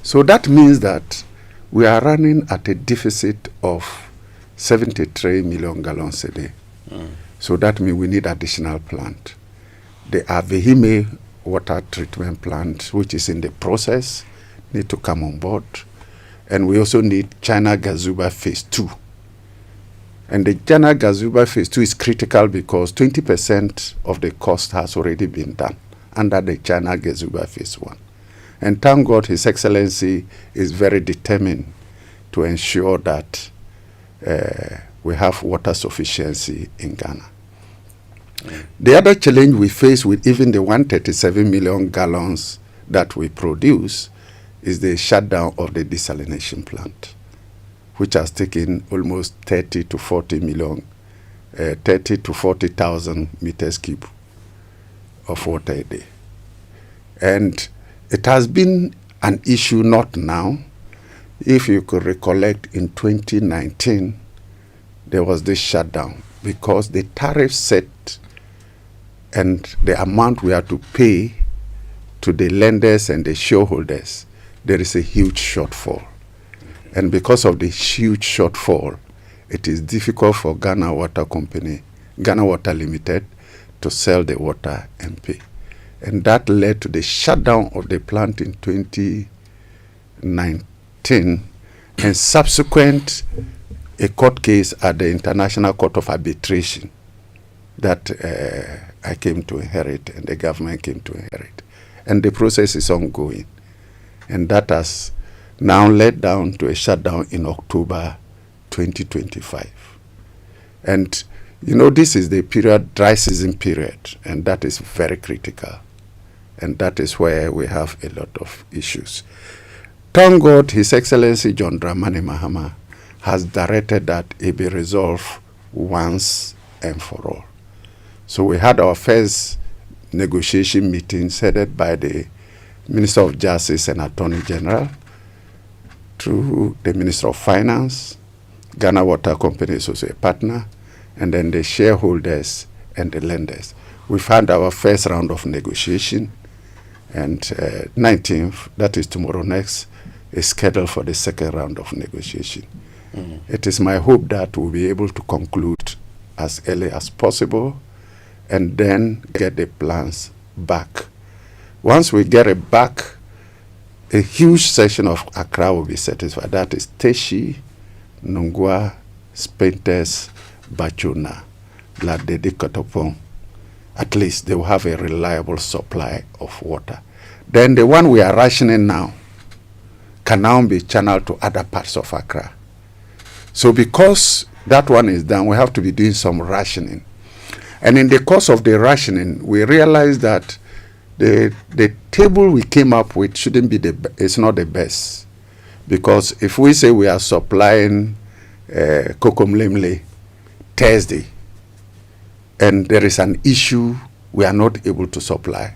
So that means that we are running at a deficit of 73 million gallons a day. So that means we need additional plant. The Avehime water treatment plant, which is in the process, need to come on board. And we also need China Gazuba Phase 2. And the China Gazuba Phase 2 is critical because 20% of the cost has already been done under the China Gazuba Phase 1. And thank God His Excellency is very determined to ensure that we have water sufficiency in Ghana. The other challenge we face with even the 137 million gallons that we produce is the shutdown of the desalination plant, which has taken almost 30 to 40,000 meters cube of water a day. And it has been an issue not now. If you could recollect, in 2019, there was this shutdown because the tariff set and the amount we have to pay to the lenders and the shareholders, there is a huge shortfall. And because of the huge shortfall, it is difficult for Ghana Water Company, Ghana Water Limited, to sell the water and pay. And that led to the shutdown of the plant in 2019 and subsequent a court case at the International Court of Arbitration that I came to inherit and the government came to inherit. And the process is ongoing. And that has now led down to a shutdown in October 2025. And this is the period, dry season period, and that is very critical. And that is where we have a lot of issues. Thank God His Excellency John Dramani Mahama has directed that it be resolved once and for all. So we had our first negotiation meeting headed by the Minister of Justice and Attorney General through the Minister of Finance. Ghana Water Company is also a partner, and then the shareholders and the lenders. We've had our first round of negotiation, and 19th, that is tomorrow next, is scheduled for the second round of negotiation. It is my hope that we'll be able to conclude as early as possible and then get the plans back. Once we get it back, a huge section of Accra will be satisfied. That is Teshi, Nungwa, Spentes, Bachuna, Ladede Kotopon. At least they will have a reliable supply of water. Then the one we are rationing now can now be channeled to other parts of Accra. So because that one is done, we have to be doing some rationing. And in the course of the rationing, we realized that the table we came up with shouldn't be it's not the best. Because if we say we are supplying Kokomlemle Thursday, and there is an issue we are not able to supply,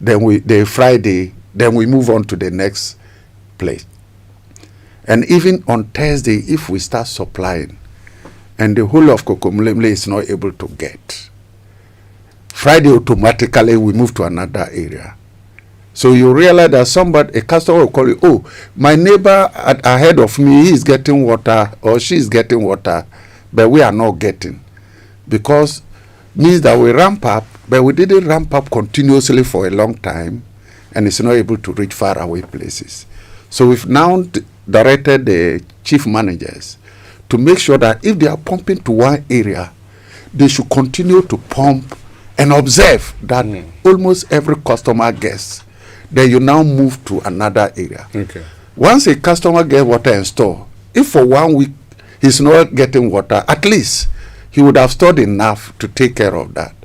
then the Friday, then we move on to the next place. And even on Thursday, if we start supplying, and the whole of Kokomlemle is not able to get, Friday automatically we move to another area. So you realize that a customer will call you, oh, my neighbor ahead of me, he is getting water or she is getting water, but we are not getting. Because means that we ramp up, but we didn't ramp up continuously for a long time, and it's not able to reach far away places. So we've now directed the chief managers to make sure that if they are pumping to one area, they should continue to pump and observe that almost every customer gets. Then you now move to another area. Okay. Once a customer gets water in store, if for 1 week he's not getting water, at least he would have stored enough to take care of that.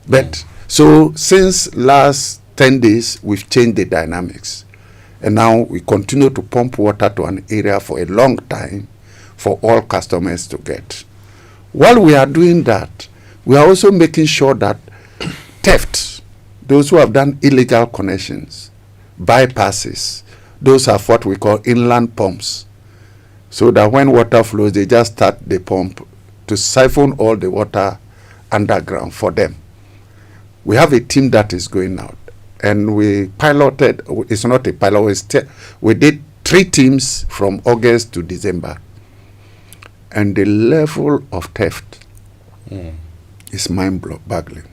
But so since last 10 days, we've changed the dynamics. And now we continue to pump water to an area for a long time for all customers to get. While we are doing that, we are also making sure that theft, those who have done illegal connections, bypasses, those are what we call inland pumps. So that when water flows, they just start the pump to siphon all the water underground for them. We have a team that is going out. And we piloted, it's not a pilot, we did 3 teams from August to December. And the level of theft is mind-boggling.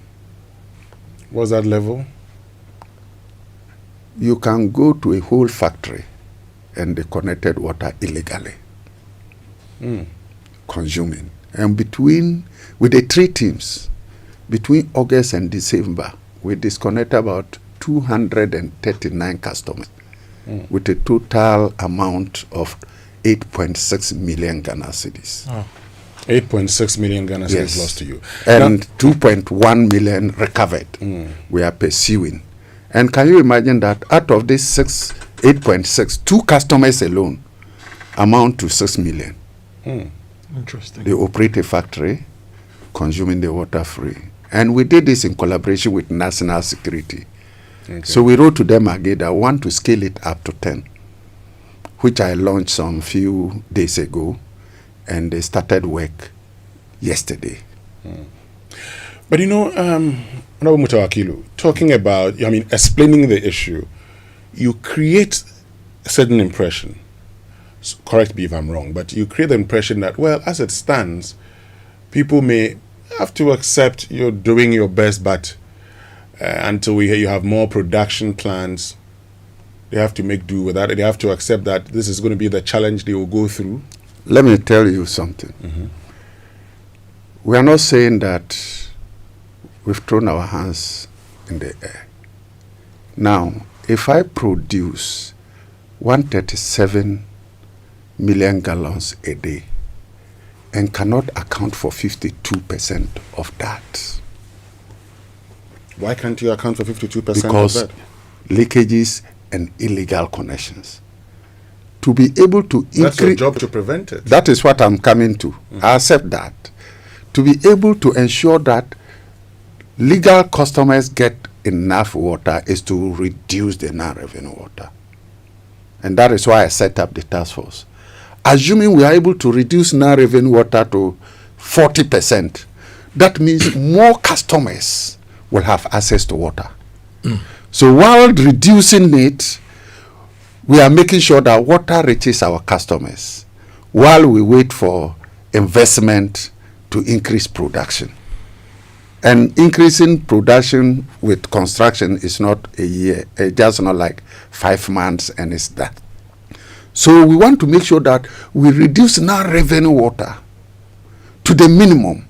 What's that level? You can go to a whole factory and they connected water illegally, consuming. And with the 3 teams, between August and December, we disconnected about 239 customers with a total amount of 8.6 million Ghana cedis. 8.6 million Ghana cedis lost to you. And 2.1 million recovered. We are pursuing. And can you imagine that out of this 8.6, 2 customers alone amount to 6 million. Interesting. They operate a factory, consuming the water free. And we did this in collaboration with National Security. Okay. So we wrote to them again that I want to scale it up to 10, which I launched some few days ago, and they started work yesterday. But Honorable Mutawakilu, talking about, explaining the issue, you create a certain impression. So correct me if I'm wrong, but you create the impression that, well, as it stands, people may have to accept you're doing your best, but until you have more production plans, they have to make do with that. They have to accept that this is going to be the challenge they will go through. Let me tell you something. We are not saying that we've thrown our hands in the air. Now, if I produce 137 million gallons a day and cannot account for 52% of that. Why can't you account for 52% because of that? Leakages and illegal connections. To be able to increase... That's your job to prevent it. That is what I'm coming to. I accept that. To be able to ensure that legal customers get enough water is to reduce the non-revenue water. And that is why I set up the task force. Assuming we are able to reduce non-revenue water to 40%, that means more customers will have access to water. So while reducing it, we are making sure that water reaches our customers while we wait for investment to increase production. And increasing production with construction is not a year, just not like 5 months and it's that. So we want to make sure that we reduce non-revenue water to the minimum.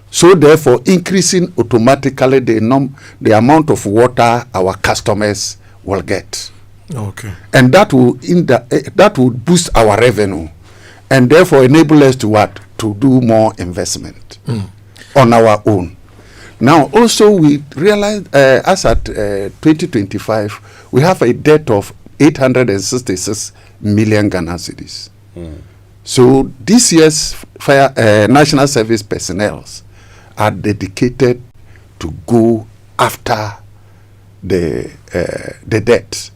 So therefore, increasing automatically the amount of water our customers will get. Okay. And that will boost our revenue, and therefore enable us to what? To do more investment on our own. Now, also we realize as at 2025, we have a debt of 866 million Ghana cedis. So this year's national service personnel are dedicated to go after the debt.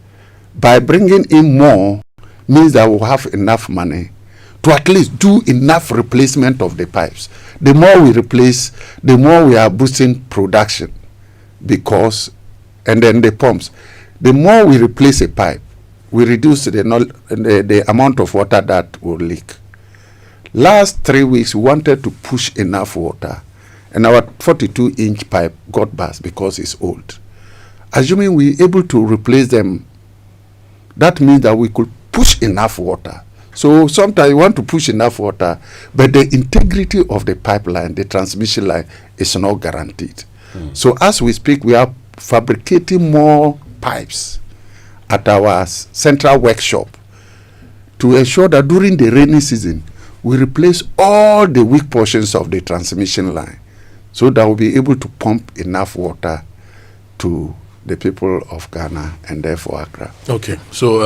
By bringing in more means that we'll have enough money to at least do enough replacement of the pipes. The more we replace, the more we are boosting production, and then the pumps. The more we replace a pipe, we reduce the amount of water that will leak. Last 3 weeks, we wanted to push enough water, and our 42-inch pipe got burst because it's old. Assuming we're able to replace them, that means that we could push enough water. So sometimes you want to push enough water, but the integrity of the pipeline, the transmission line, is not guaranteed. So as we speak, we are fabricating more pipes at our central workshop to ensure that during the rainy season, we replace all the weak portions of the transmission line so that we'll be able to pump enough water to the people of Ghana and therefore Accra. Okay, so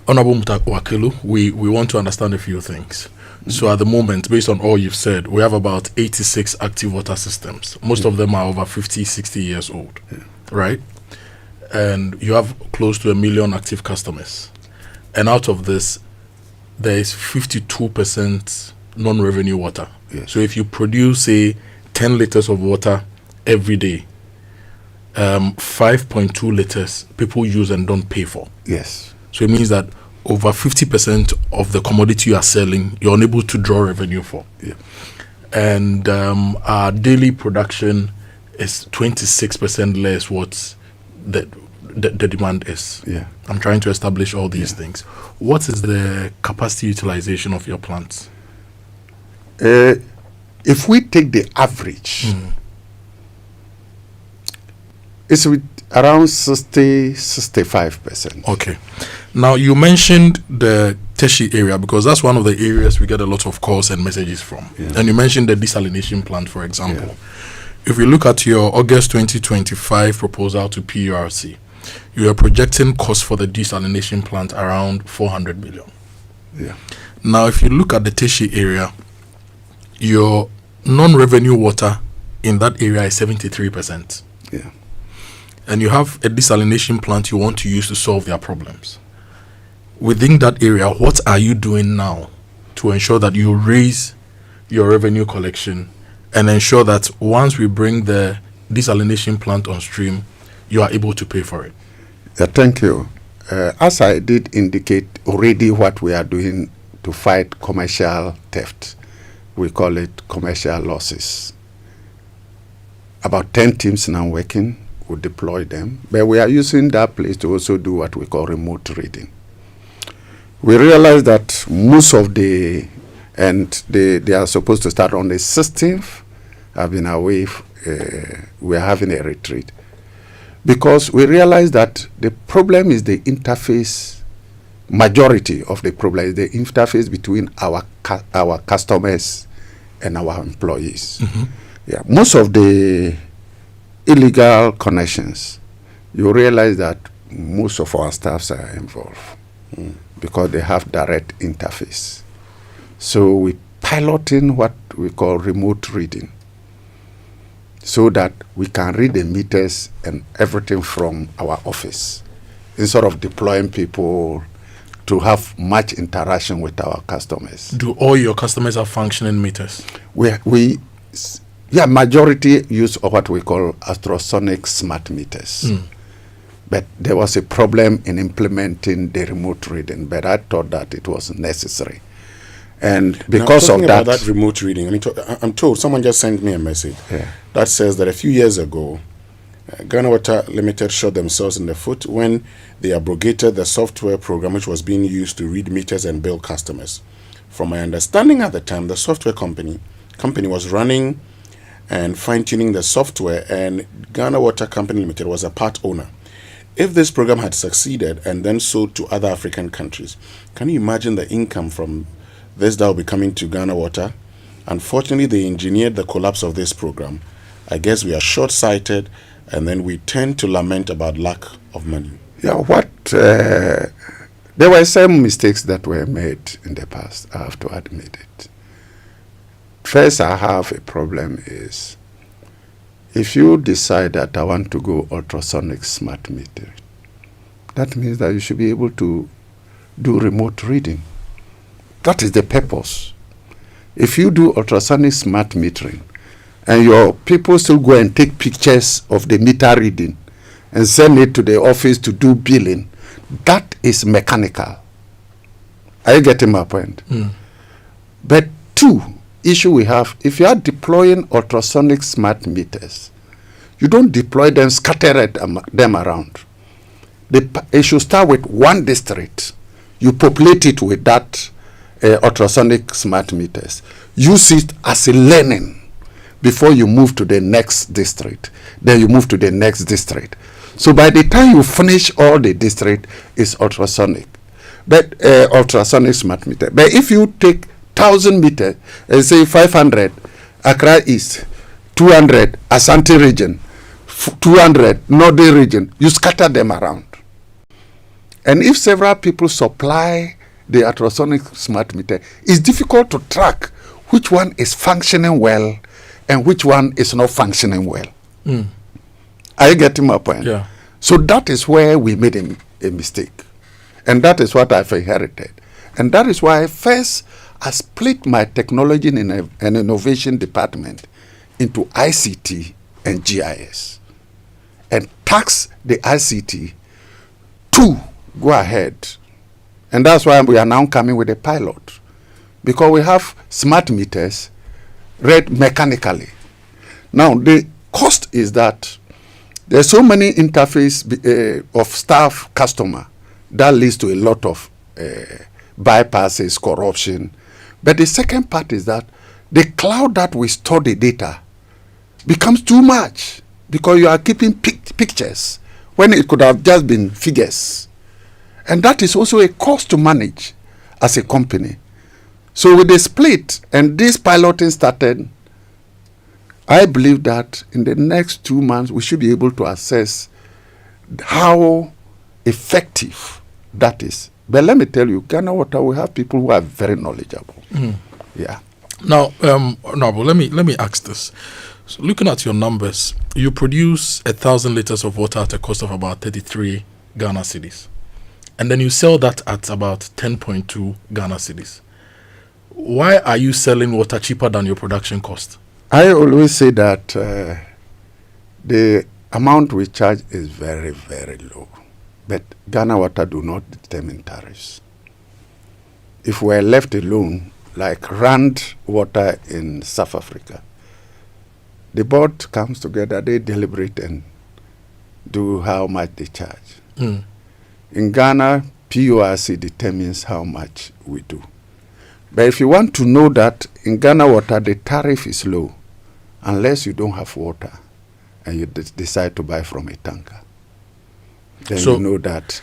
Honorable Mutawakilu, we want to understand a few things. So at the moment, based on all you've said, we have about 86 active water systems. Most of them are over 50, 60 years old, right? And you have close to 1 million active customers. And out of this, there is 52% non-revenue water. Yes. So if you produce, say, 10 liters of water every day, 5.2 liters people use and don't pay for. Yes. So it means that over 50% of the commodity you are selling, you're unable to draw revenue for. Yeah. And our daily production is 26% less what the demand is. Yeah. I'm trying to establish all these things. What is the capacity utilization of your plants? If we take the average, it's with around 60-65%. Okay. Now, you mentioned the Teshi area because that's one of the areas we get a lot of calls and messages from. Yeah. And you mentioned the desalination plant, for example. Yeah. If you look at your August 2025 proposal to PURC, you are projecting costs for the desalination plant around 400 million. Yeah. Now, if you look at the Teshi area, your non-revenue water in that area is 73%. Yeah. And you have a desalination plant you want to use to solve their problems. Within that area, what are you doing now to ensure that you raise your revenue collection and ensure that once we bring the desalination plant on stream, you are able to pay for it? Thank you. As I did indicate already what we are doing to fight commercial theft, we call it commercial losses. About 10 teams now working. We deploy them, but we are using that place to also do what we call remote reading. We realize that most of they are supposed to start on the 16th, have been away, we are having a retreat. Because we realize that the problem is the interface, majority of the problem is the interface between our customers and our employees. Mm-hmm. Yeah, most of the illegal connections, you realize that most of our staffs are involved because they have direct interface. So we piloting what we call remote reading so that we can read the meters and everything from our office instead of deploying people to have much interaction with our customers. Do all your customers have functioning meters? Majority use of what we call ultrasonic smart meters. But there was a problem in implementing the remote reading, but I thought that it was necessary. And because now, of that... about that remote reading, I'm told, someone just sent me a message that says that a few years ago, Ghana Water Limited shot themselves in the foot when they abrogated the software program which was being used to read meters and bill customers. From my understanding at the time, the software company was running and fine-tuning the software, and Ghana Water Company Limited was a part owner. If this program had succeeded and then sold to other African countries, can you imagine the income from this that will be coming to Ghana Water? Unfortunately, they engineered the collapse of this program. I guess we are short-sighted, and then we tend to lament about lack of money. Yeah, there were some mistakes that were made in the past, I have to admit it. First, I have a problem is, if you decide that I want to go ultrasonic smart metering, that means that you should be able to do remote reading. That is the purpose. If you do ultrasonic smart metering, and your people still go and take pictures of the meter reading and send it to the office to do billing, that is mechanical. Are you getting my point? But two, issue we have, if you are deploying ultrasonic smart meters, you don't deploy them, scatter them around. It should start with one district. You populate it with that ultrasonic smart meters. Use it as a learning before you move to the next district. Then you move to the next district. So by the time you finish all the district, it's ultrasonic. But ultrasonic smart meter. But if you take 1,000 meters and say 500 Accra East, 200 Asante region, 200 Northern region, you scatter them around. And if several people supply the ultrasonic smart meter, it's difficult to track which one is functioning well and which one is not functioning well. Are you getting my point? Yeah. So that is where we made a mistake. And that is what I've inherited. And that is why first I split my technology and innovation department into ICT and GIS, and tax the ICT to go ahead. And that's why we are now coming with a pilot, because we have smart meters read mechanically. Now, the cost is that there's so many interface of staff customer that leads to a lot of bypasses, corruption. But the second part is that the cloud that we store the data becomes too much, because you are keeping pictures when it could have just been figures. And that is also a cost to manage as a company. So with the split and this piloting started, I believe that in the next 2 months we should be able to assess how effective that is. But let me tell you, Ghana Water, we have people who are very knowledgeable. Yeah. Now, Honorable, let me ask this. So looking at your numbers, you produce 1,000 liters of water at a cost of about 33 Ghana cedis. And then you sell that at about 10.2 Ghana cedis. Why are you selling water cheaper than your production cost? I always say that the amount we charge is very, very low. But Ghana Water do not determine tariffs. If we're left alone, like Rand Water in South Africa, the board comes together, they deliberate and do how much they charge. In Ghana, PURC determines how much we do. But if you want to know that in Ghana Water, the tariff is low, unless you don't have water and you decide to buy from a tanker, then you know that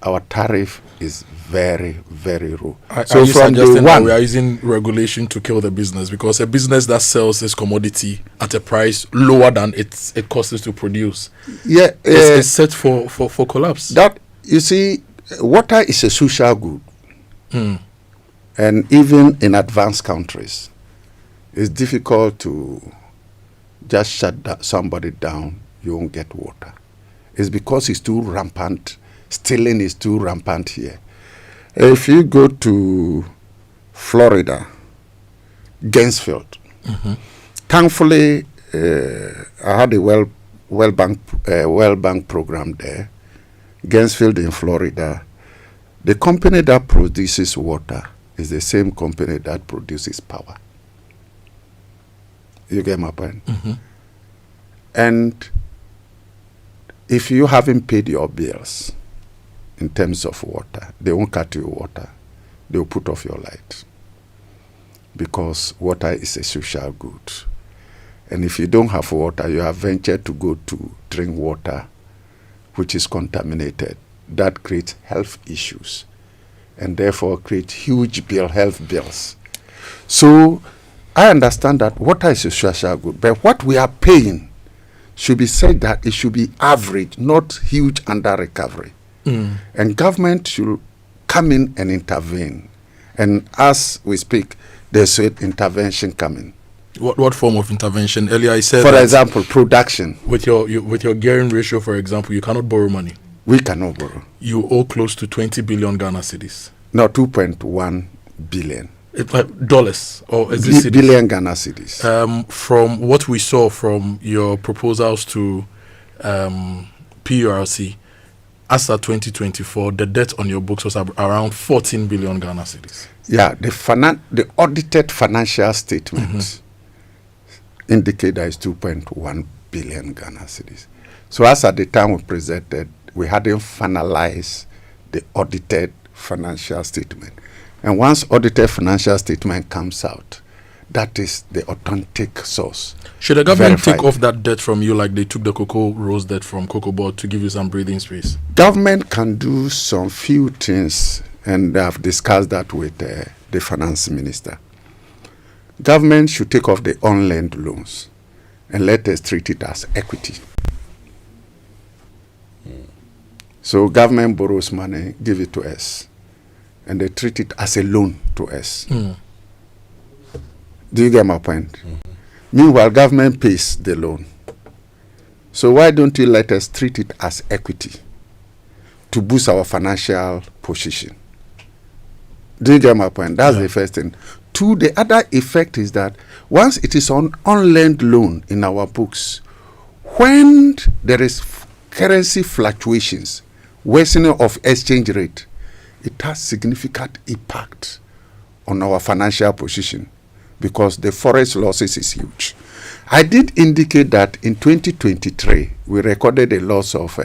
our tariff is very, very low. So from the one, we are using regulation to kill the business, because a business that sells its commodity at a price lower than it costs to produce, is set for collapse. That, you see, water is a social good. And even in advanced countries, it's difficult to just shut somebody down. You won't get water. It's because it's too rampant. Stealing is too rampant here. If you go to Florida, Gainesville, thankfully, I had a well bank program there. Gainesville in Florida. The company that produces water is the same company that produces power. You get my point? And if you haven't paid your bills in terms of water, they won't cut you water. They'll put off your light, because water is a social good. And if you don't have water, you have ventured to go to drink water which is contaminated. That creates health issues, and therefore create huge health bills. So I understand that water is a social good, but what we are paying should be said that it should be average, not huge under recovery. And government should come in and intervene. And as we speak, there's an intervention coming. What form of intervention? Earlier I said, for example, production. With your gearing ratio, for example, you cannot borrow money. We cannot borrow. You owe close to 20 billion Ghana cedis. No, 2.1 billion. Dollars, or is this billion Ghana cedis? From what we saw from your proposals to PURC, as at 2024, the debt on your books was around 14 billion Ghana cedis. Yeah, the audited financial statements indicate that it's 2.1 billion Ghana cedis. So as at the time we presented, we hadn't finalized the audited financial statement. And once audited financial statement comes out, that is the authentic source. Should the government take off that debt from you like they took the cocoa rose debt from Cocobod to give you some breathing space? Government can do some few things, and I've discussed that with the finance minister. Government should take off the on-lend loans and let us treat it as equity. So government borrows money, give it to us, and they treat it as a loan to us. Do you get my point? Meanwhile, government pays the loan. So why don't you let us treat it as equity to boost our financial position? Do you get my point? That's the first thing. The other effect is that once it is on lend loan in our books, when there is currency fluctuations, worsening of exchange rate, it has significant impact on our financial position because the forex losses is huge. I did indicate that in 2023, we recorded a loss of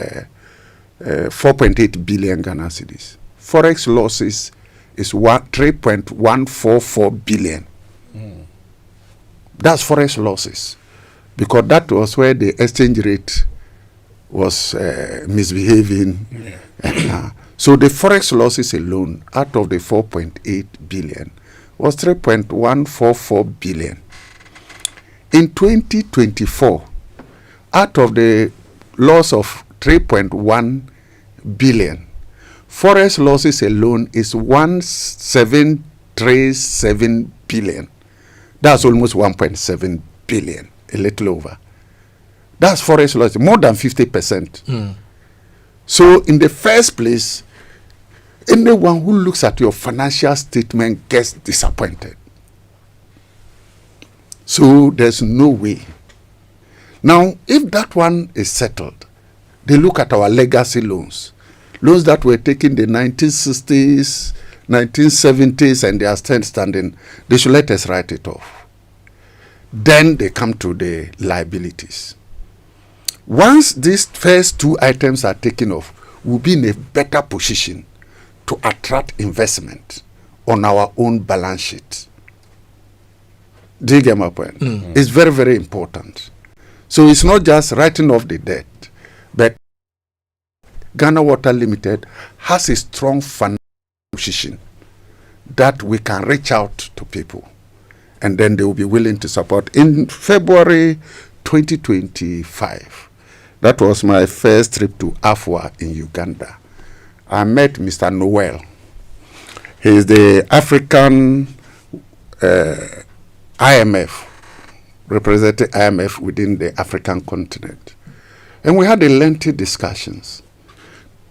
4.8 billion Ghana cedis. Forex losses is 3.144 billion. That's forex losses because that was where the exchange rate was misbehaving. So the forex losses alone out of the 4.8 billion was 3.144 billion. In 2024, out of the loss of 3.1 billion, forex losses alone is 1.737 billion. That's almost 1.7 billion, a little over. That's forex loss, more than 50%. So in the first place, anyone who looks at your financial statement gets disappointed. So there's no way. Now, if that one is settled, they look at our legacy loans that were taken in the 1960s, 1970s, and they are still standing. They should let us write it off. Then they come to the liabilities. Once these first two items are taken off, we'll be in a better position to attract investment on our own balance sheet. Do you get my point? It's very, very important. So it's not just writing off the debt, but Ghana Water Limited has a strong financial position that we can reach out to people and then they will be willing to support. In February 2025, that was my first trip to Amoah in Uganda. I met Mr. Noel. He is the African IMF, represented IMF within the African continent. And we had a lengthy discussions.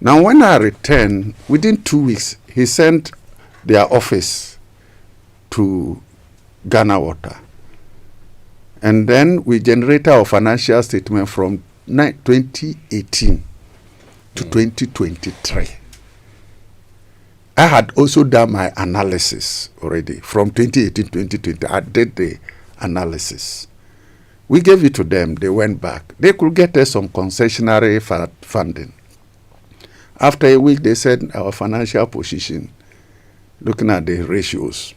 Now, when I returned, within 2 weeks, he sent their office to Ghana Water. And then we generated our financial statement from 2018 to 2023. I had also done my analysis already. From 2018 to 2020, I did the analysis. We gave it to them. They went back. They could get us some concessionary funding. After a week, they said our financial position, looking at the ratios,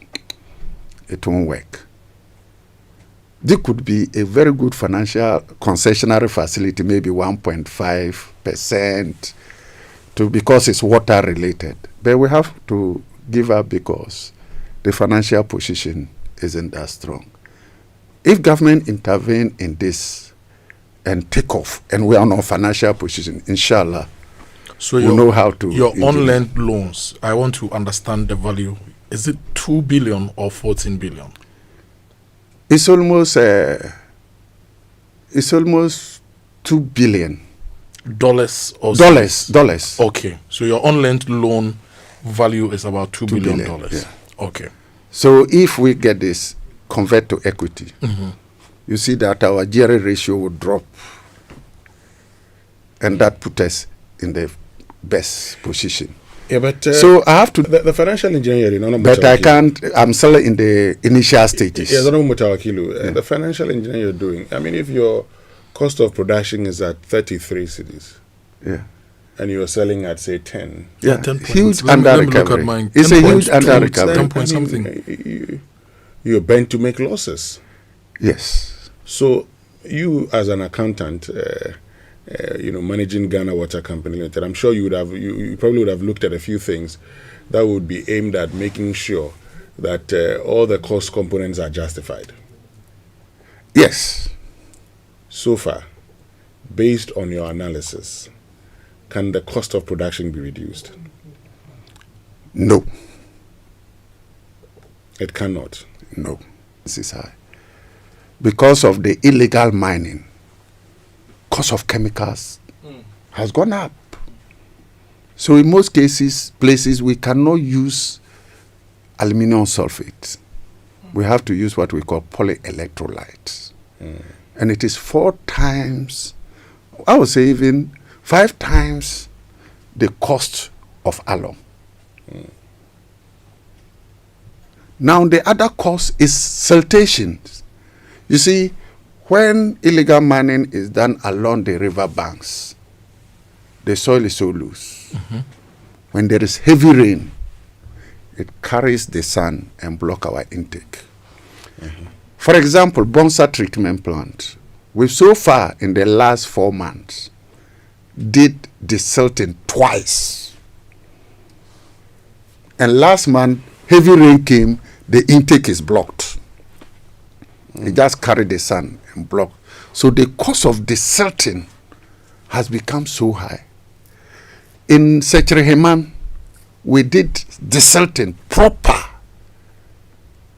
it won't work. This could be a very good financial concessionary facility, maybe 1.5%, because it's water related. But we have to give up because the financial position isn't that strong. If government intervene in this and take off, and we are on a financial position, inshallah, so we know how to. Your on-lent loans, I want to understand the value. Is it 2 billion or 14 billion? It's almost 2 billion. Dollars or dollars. Okay, so your on-lent loan value is about $2 billion. Yeah. Okay. So if we get this, convert to equity, you see that our GRA ratio would drop, and that put us in the best position. Yeah, but so I have to. The financial engineering, but I can't. I'm still in the initial stages. Yeah, the financial engineering you're doing. I mean, if your cost of production is at 33 cedis, and you're selling at say 10, 10 huge under recovery. It's a huge under recovery. 10 point something. You're bent to make losses. Yes. So you, as an accountant, managing Ghana Water Company Limited, I'm sure you probably would have looked at a few things that would be aimed at making sure that all the cost components are justified. Yes. So far, based on your analysis, can the cost of production be reduced? No. It cannot. No. This is high. Because of the illegal mining, cost of chemicals has gone up. So in most places, we cannot use aluminum sulfate. We have to use what we call polyelectrolytes. And it is 4 times I would say even 5 times the cost of alum. Now the other cost is siltation. You see, when illegal mining is done along the river banks, the soil is so loose. When there is heavy rain, it carries the sand and block our intake. For example, Bonsa treatment plant, we've so far in the last 4 months did desilting twice. And last month, heavy rain came, the intake is blocked. It just carried the sand and blocked. So the cost of desilting has become so high. In Sechreheman, we did desilting proper.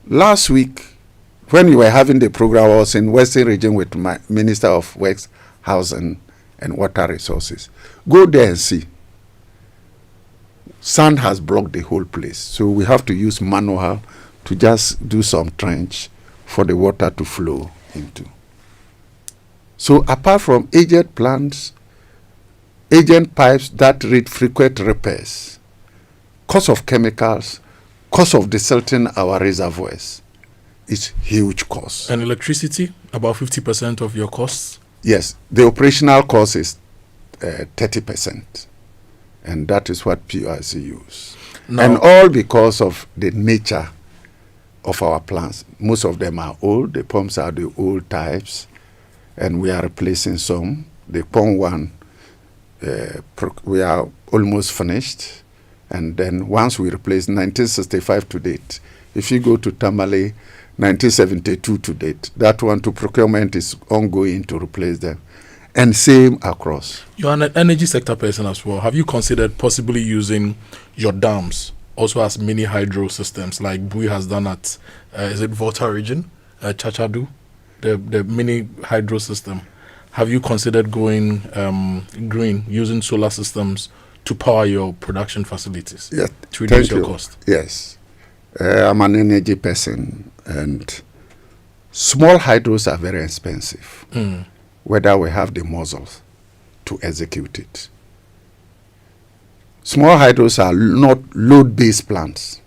Last week, when we were having the program, I was in Western region with my Minister of Works, Housing and Water Resources. Go there and see. Sand has blocked the whole place. So we have to use manual to just do some trench for the water to flow into. So apart from agent plants, agent pipes that need frequent repairs, cost of chemicals, cost of desilting our reservoirs, is huge cost. And electricity, about 50% of your costs? Yes, the operational cost is 30%. And that is what PRC use. Now, and all because of the nature of our plants. Most of them are old. The pumps are the old types. And we are replacing some. The pump one, we are almost finished. And then once we replace 1965 to date, if you go to Tamale, 1972 to date, that one to procurement is ongoing to replace them. And same across. You're an energy sector person as well. Have you considered possibly using your dams also as mini hydro systems like Bui has done at, is it Volta region, Chachadu, the mini hydro system? Have you considered going green, using solar systems to power your production facilities? Yes, to reduce your cost? Yes. I'm an energy person, and small hydros are very expensive. Whether we have the muscles to execute it. Small hydros are not load-based plants.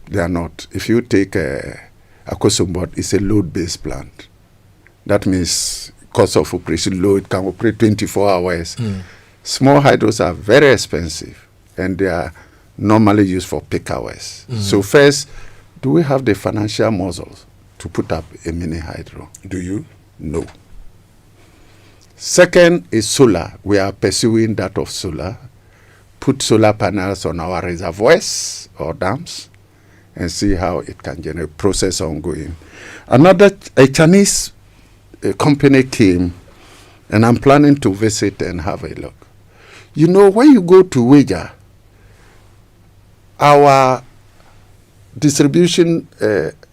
They are not. If you take Cocobod, it's a load-based plant. That means cost of operation load can operate 24 hours. Small hydros are very expensive, and they are normally used for peak hours. So first, do we have the financial muscles to put up a mini hydro? Do you? No. Second is solar. We are pursuing that of solar. Put solar panels on our reservoirs or dams and see how it can generate. Process ongoing. A Chinese company came, and I'm planning to visit and have a look. You know, when you go to Weja, our distribution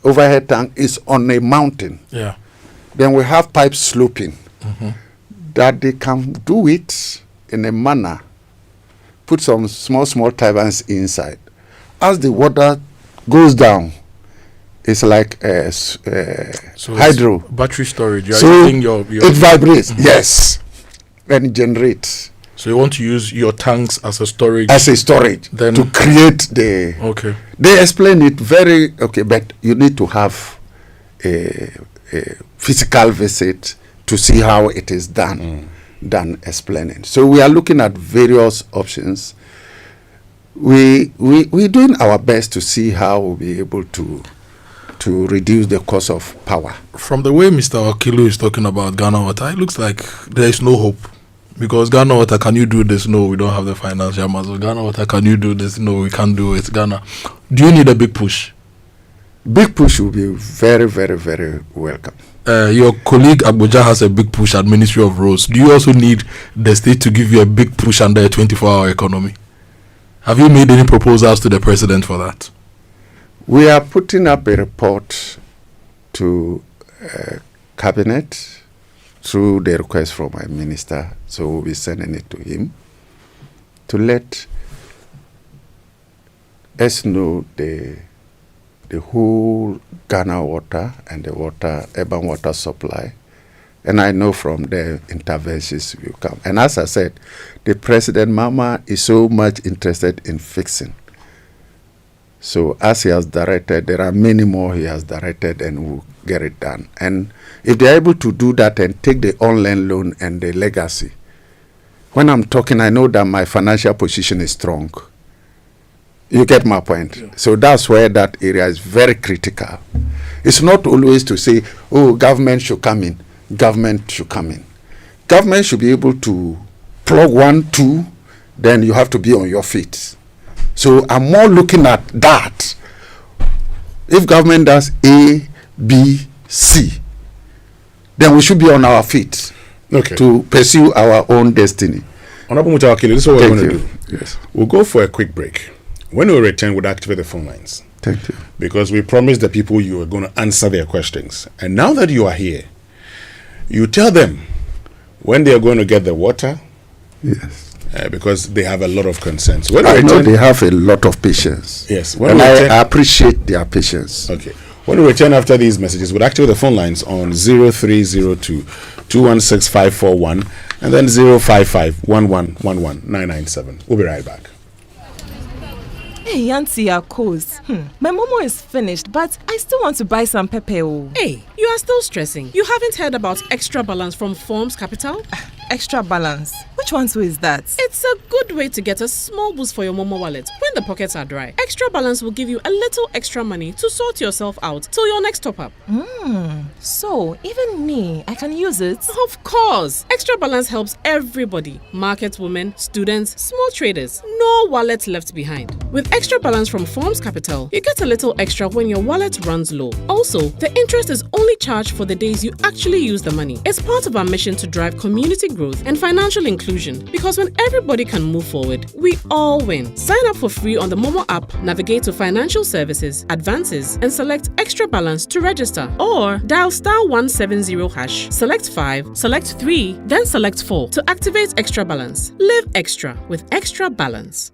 overhead tank is on a mountain. Yeah. Then we have pipes sloping, that they can do it in a manner, put some small turbines inside. As the water goes down, it's like so hydro. Battery storage. You're so using your it vibrates, yes, and it generates. So you want to use your tanks as a storage? As a storage, then to create the... Okay. They explain it very... Okay, but you need to have a physical visit to see how it is done explaining. So we are looking at various options. We're doing our best to see how we'll be able to reduce the cost of power. From the way Mr. Okilu is talking about Ghana Water, it looks like there is no hope. Because Ghana Water, can you do this? No, we don't have the financial muscle. Ghana Water, can you do this? No, we can't do it. Ghana, do you need a big push? Big push will be very, very, very welcome. Your colleague Abuja has a big push at Ministry of Roads. Do you also need the state to give you a big push under a 24-hour economy? Have you made any proposals to the president for that? We are putting up a report to cabinet through the request from my minister. So we'll be sending it to him to let us know the whole Ghana water and the urban water supply And I know from the interventions will come. And as I said, the President Mama is so much interested in fixing. So as he has directed, there are many more he has directed and will get it done. And if they're able to do that and take the online loan and the legacy, when I'm talking, I know that my financial position is strong. You get my point? Yeah. So that's where that area is very critical. It's not always to say, oh, government should come in. Government should come in. Government should be able to plug 1, 2, then you have to be on your feet. So I'm more looking at that. If government does A, B, C, then we should be on our feet to pursue our own destiny. Honorable Mutawakili, this is what we're going to do. Yes. We'll go for a quick break. When we return, we'll activate the phone lines. Thank you. Because we promised the people you were going to answer their questions. And now that you are here, you tell them when they are going to get the water. Yes. Because they have a lot of concerns. I know they have a lot of patience. Yes. And I appreciate their patience. Okay. When we return after these messages, we'll activate the phone lines on 0302 216 541 and then 055 1111 997. We'll be right back. Hey, Auntie Akos. My momo is finished, but I still want to buy some pepper. Hey, you are still stressing. You haven't heard about Extra Balance from Forms Capital? Extra Balance? Which one is that? It's a good way to get a small boost for your momo wallet when the pockets are dry. Extra Balance will give you a little extra money to sort yourself out till your next top-up. So, even me, I can use it? Of course! Extra Balance helps everybody. Market women, students, small traders. No wallet left behind. With Extra Balance from Forms Capital, you get a little extra when your wallet runs low. Also, the interest is only charged for the days you actually use the money. It's part of our mission to drive community growth and financial inclusion, because when everybody can move forward, we all win. Sign up for free on the Momo app, navigate to Financial Services, Advances, and select Extra Balance to register. Or dial *170#, select 5, select 3, then select 4 to activate Extra Balance. Live extra with Extra Balance.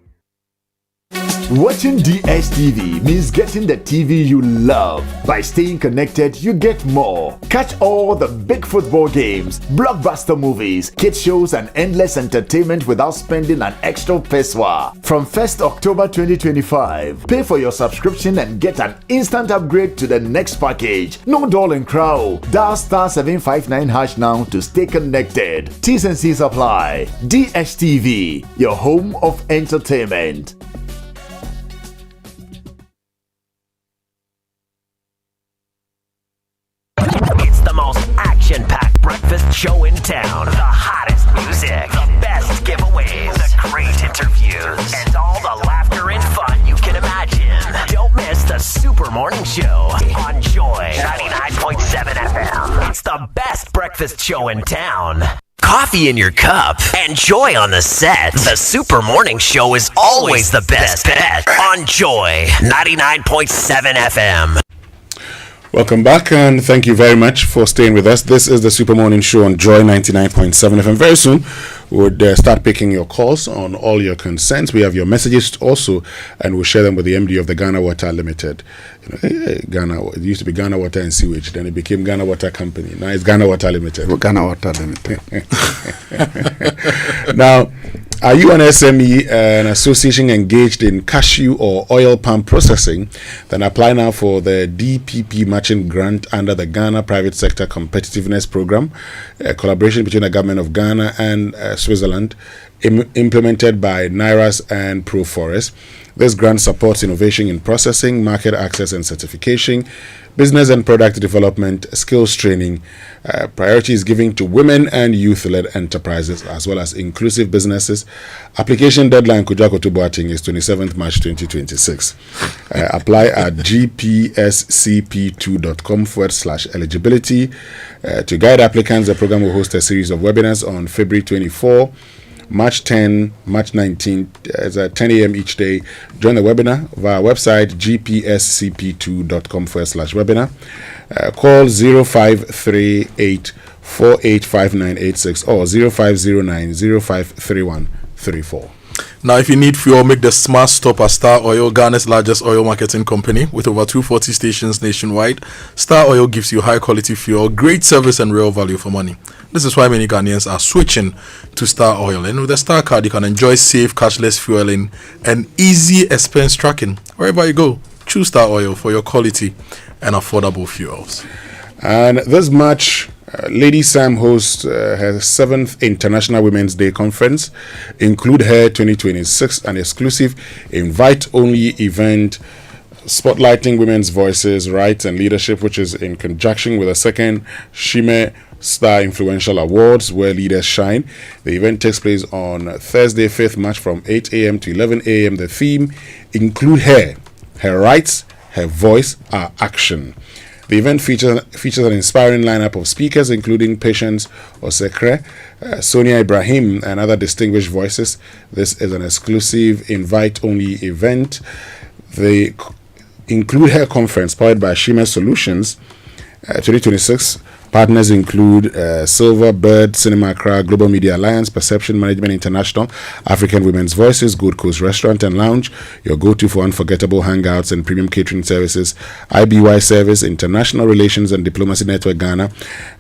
Watching DSTV means getting the TV you love. By staying connected, you get more. Catch all the big football games, blockbuster movies, kids shows, and endless entertainment without spending an extra pesewa. From 1st October 2025, pay for your subscription and get an instant upgrade to the next package. No doll and crow. Dial *759# now to stay connected. T's and C's apply. DSTV, your home of entertainment. Action-packed breakfast show in town. The hottest music, the best giveaways, the great interviews, and all the laughter and fun you can imagine. Don't miss the Super Morning Show on Joy 99.7 FM. It's the best breakfast show in town. Coffee in your cup and joy on the set. The Super Morning Show is always the best bet on Joy 99.7 FM. Welcome back, and thank you very much for staying with us. This is the Super Morning Show on Joy 99.7 FM. Very soon, we'll start picking your calls on all your concerns. We have your messages also, and we'll share them with the MD of the Ghana Water Limited. Ghana, it used to be Ghana Water and Sewage, then it became Ghana Water Company. Now it's Ghana Water Limited. Ghana Water Limited. Now, are you an SME, an association engaged in cashew or oil palm processing? Then apply now for the DPP matching grant under the Ghana Private Sector Competitiveness Program, a collaboration between the government of Ghana and Switzerland, implemented by NIRAS and ProForest. This grant supports innovation in processing, market access and certification, business and product development, skills training. Priority is given to women and youth-led enterprises as well as inclusive businesses. Application deadline Akoto Boateng is 27th March 2026. Apply at gpscp2.com/eligibility. To guide applicants, the program will host a series of webinars on February 24, March 10, March 19, at 10 a.m. each day. Join the webinar via our website gpscp2.com/webinar. Call 0538 485986 or 0509 053134. Now, if you need fuel, make the smart stop at Star Oil, Ghana's largest oil marketing company with over 240 stations nationwide. Star Oil gives you high quality fuel, great service, and real value for money. This is why many Ghanaians are switching to Star Oil. And with the Star card, you can enjoy safe, cashless fueling and easy expense tracking. Wherever you go, choose Star Oil for your quality and affordable fuels. And this March, Lady Sam hosts her 7th International Women's Day Conference, Include Her 2026, an exclusive invite-only event spotlighting women's voices, rights, and leadership, which is in conjunction with the second Shime Star Influential Awards, where leaders shine. The event takes place on Thursday, 5th March from 8 a.m. to 11 a.m. The theme, Include Her, Her Rights, Her Voice, Our Action. The event features an inspiring lineup of speakers, including Patience Osekre, Sonia Ibrahim, and other distinguished voices. This is an exclusive invite-only event. The Include Her conference, powered by Shima Solutions 2026. Partners include Silver Bird, Cinema Accra, Global Media Alliance, Perception Management International, African Women's Voices, Gold Coast Restaurant and Lounge, your go-to for unforgettable hangouts and premium catering services, IBY Service, International Relations and Diplomacy Network Ghana,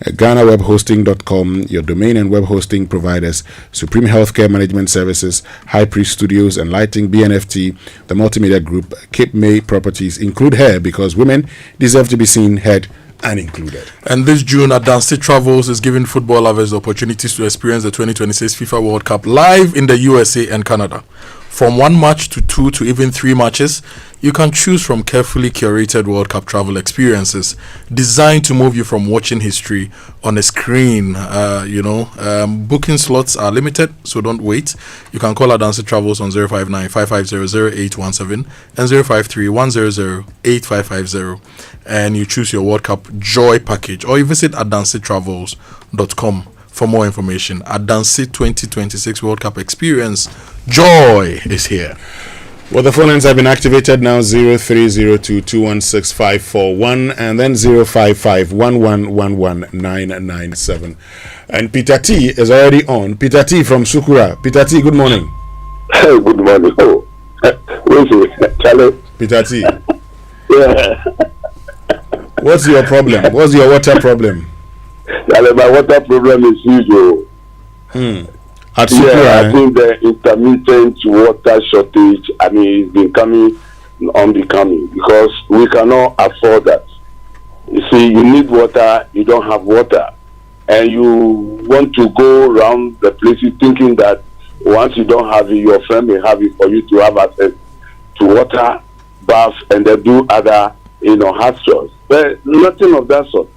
GhanaWebHosting.com, your domain and web hosting providers, Supreme Healthcare Management Services, High Priest Studios and Lighting, BNFT, the Multimedia Group, Cape May Properties. Include Her, because women deserve to be seen, heard, and included. And this June, Adansi Travels is giving football lovers the opportunities to experience the 2026 FIFA World Cup live in the USA and Canada. From 1 match to 2 to even 3 matches, you can choose from carefully curated World Cup travel experiences designed to move you from watching history on a screen. Booking slots are limited, so don't wait. You can call Adansi Travels on 059-550-0817 and 053-100-8550, and you choose your World Cup Joy package, or you visit adansitravels.com for more information. Adansi 2026 World Cup Experience Joy is here. Well, the phone lines have been activated now, 0302216541 and then 05511119997. And Peter T is already on. Peter T from Sukura. Peter T, good morning. Hey, good morning. Oh, where's it? Charlie? Peter T. Yeah. What's your problem? What's your water problem? Charlie, my water problem is huge. At Sukura, I think the intermittent water shortage, it's been becoming because we cannot afford that. You see, you need water, you don't have water, and you want to go around the places thinking that once you don't have it, your friend may have it for you to have access to water, bath, and then do other, hard chores. But nothing of that sort.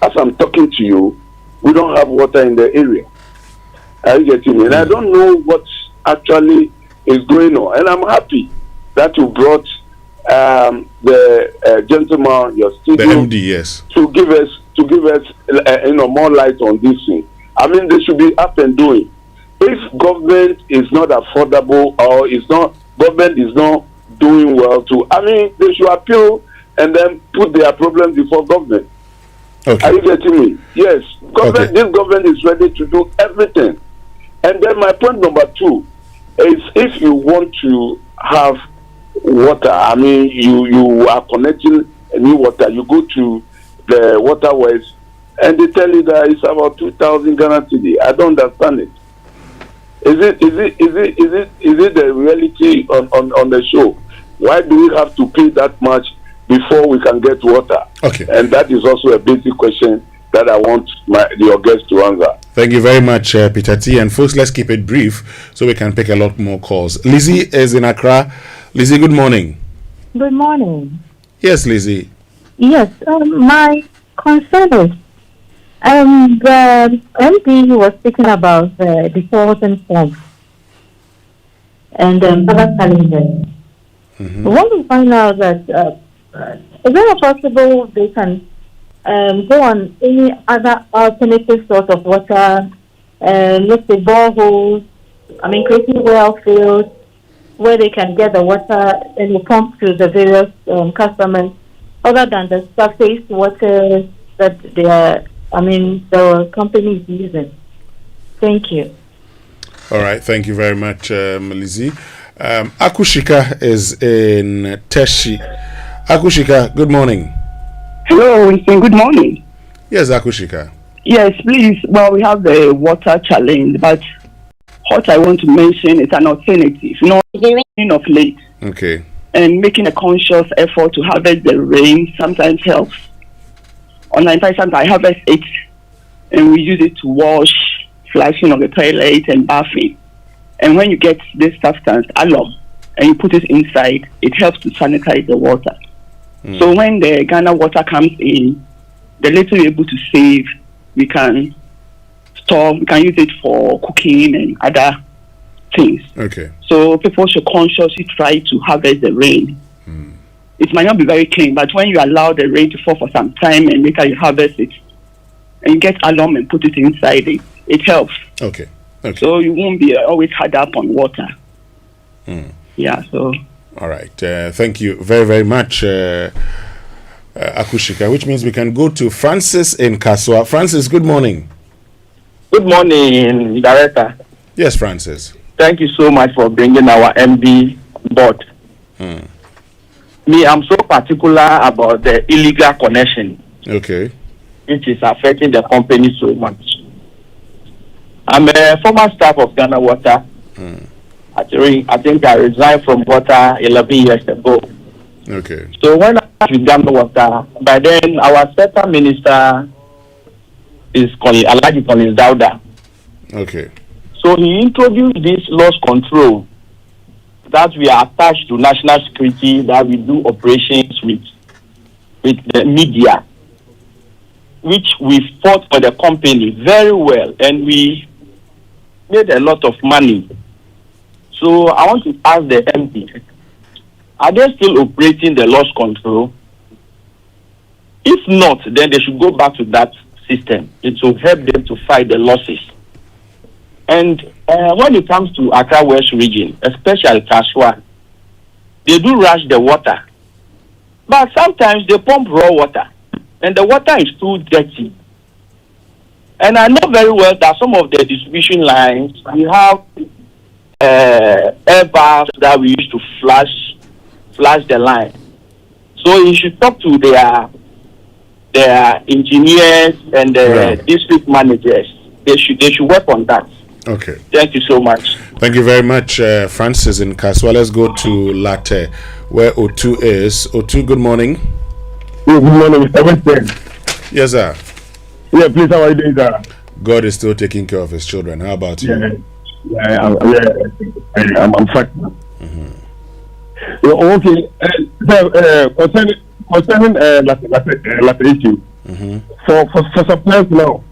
As I'm talking to you, we don't have water in the area. Are you getting me? And I don't know what actually is going on. And I'm happy that you brought the gentleman, your studio, the MD, yes, to give us more light on this thing. They should be up and doing. If government is not affordable or government is not doing well they should appeal and then put their problems before government. Okay. Are you getting me? Yes. This government is ready to do everything. And then my point number 2 is, if you want to have water, you are connecting new water, you go to the waterways and they tell you that it's about 2,000 Ghana cedi. I don't understand it. Is it the reality on the show? Why do we have to pay that much before we can get water? Okay. And that is also a basic question that I want your guest to answer. Thank you very much, Peter T. And folks, let's keep it brief so we can pick a lot more calls. Lizzie is in Accra. Lizzie, good morning. Good morning. Yes, Lizzie. Yes, my concern is the MD was speaking about the defaulting forms and other challenges. We want to find out that is it possible they can go on any other alternative source of water, let's say boreholes, creating well fields where they can get the water and will pump to the various customers, other than the surface water that the company is using. Thank you. All right, thank you very much, Lizzie. Akushika is in Teshi. Akushika, good morning. Hello, Winston. Good morning. Yes, Akushika. Yes, please. Well, we have the water challenge, but what I want to mention is an alternative. You know, rain of late. Okay. And making a conscious effort to harvest the rain sometimes helps. On in fact, sometimes I harvest it, and we use it to wash, flushing of the toilet, and bathing. And when you get this substance, alum, and you put it inside, it helps to sanitize the water. So when the Ghana water comes in, the little we're able to save, we can store, we can use it for cooking and other things. Okay. So people should consciously try to harvest the rain. It might not be very clean, but when you allow the rain to fall for some time and later you harvest it, and you get alum and put it inside it, it helps. Okay. Okay. So you won't be always hard up on water. Yeah, so. All right. Thank you very, very much, Akushika, which means we can go to Francis in Kaswa. Francis, good morning. Good morning, Director. Yes, Francis. Thank you so much for bringing our MD board. Me, I'm so particular about the illegal connection. Okay. Which is affecting the company so much. I'm a former staff of Ghana Water. I think I resigned from Water 11 years ago. Okay. So when I was with Ghana Water, by then our sector minister is Alhaji Collins Dauda. Okay. So he introduced this loss control that we are attached to national security, that we do operations with the media, which we fought for the company very well, and we made a lot of money. So I want to ask the MD, are they still operating the loss control? If not, then they should go back to that system. It will help them to fight the losses. And when it comes to Accra West region, especially Kaswa, they do rush the water. But sometimes they pump raw water, and the water is too dirty. And I know very well that some of the distribution lines, we have air baths that we use to flush the line. So you should talk to their engineers and the district managers. They should work on that. Okay. Thank you so much. Thank you very much, Francis in Kaswa. Let's go to Latte, where O2 is. O2, good morning. Good morning, Mr. Winston. Yes, sir. Yeah, please, how are you doing, sir? God is still taking care of his children. How about you? I'm fine. Okay. Concerning that issue, for some time now,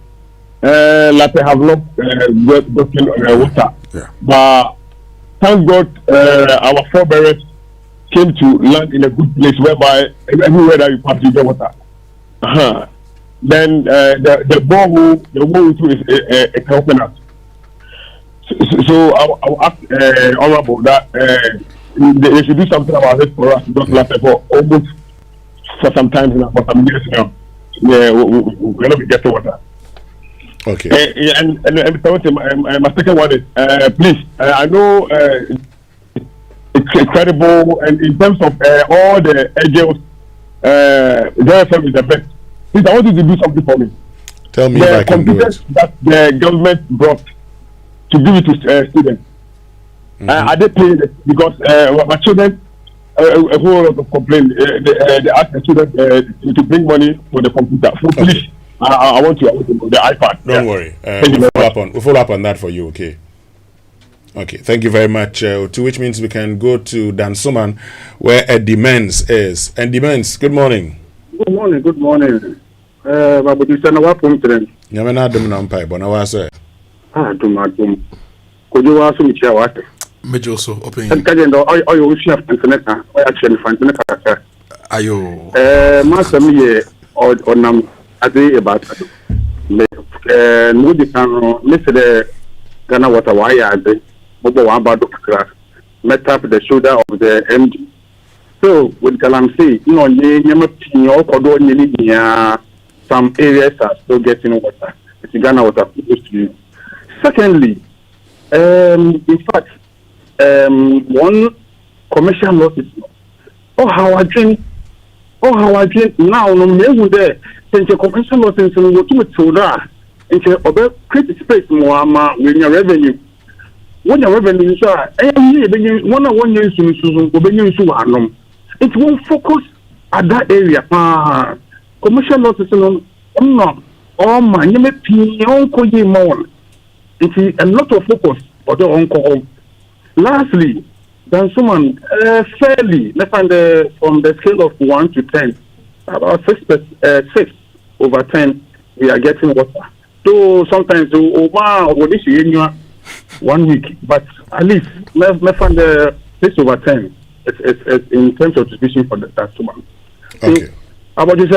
Latte have not gotten water. Yeah. But thank God our forebearers came to land in a good place whereby everywhere that you pass you get water. Then the borehole is helping us. So I'll ask Honorable that they should do something about it for us, because Latte for almost for some time now, for some years now. Yeah, we're going to be getting water. Okay. And my second one is, please, I know it's incredible, and in terms of all the agents, directive is the best. Please, I want you to do something for me. Tell me if I can do it. That the government brought to give it to students. Are they paying it? Because my children, a whole lot of complaints. They ask the students to bring money for the computer. So please. I want to the iPad. Don't worry. We'll follow up on that for you, okay? Okay, thank you very much. To which means we can go to Dansoman, where Eddie Mens is. Eddie Mens, good morning. Good morning, good morning. Babu Disana Wapum Trend. Yamana Dumanampai, Bonawasa. Dumadum. Could you ask me to what? Major so open. And Kajendo, I will share internet. I actually find internet. Ayo. Master me or Nam. About no depend Mr. Ghana Water wire mobile about met up the shoulder of the MD. So with Galamsey, some areas are still getting water. It's Ghana Water supposed to you. Secondly, In fact, one commercial losses. How I drink now. No me there. Since the commercial losses, we go to soda. Into create space more when your revenue. When your revenue is one year it won't focus at that area. Commercial losses no. Oh man, you may pay on more. It is a lot of focus on the on-call. Lastly, then someone fairly, let's find from the scale of 1 to 10, about 6/10, we are getting water. So sometimes, this is 1 week, but at least let's find the 6/10. It's in terms of distribution for that one. Okay. About this,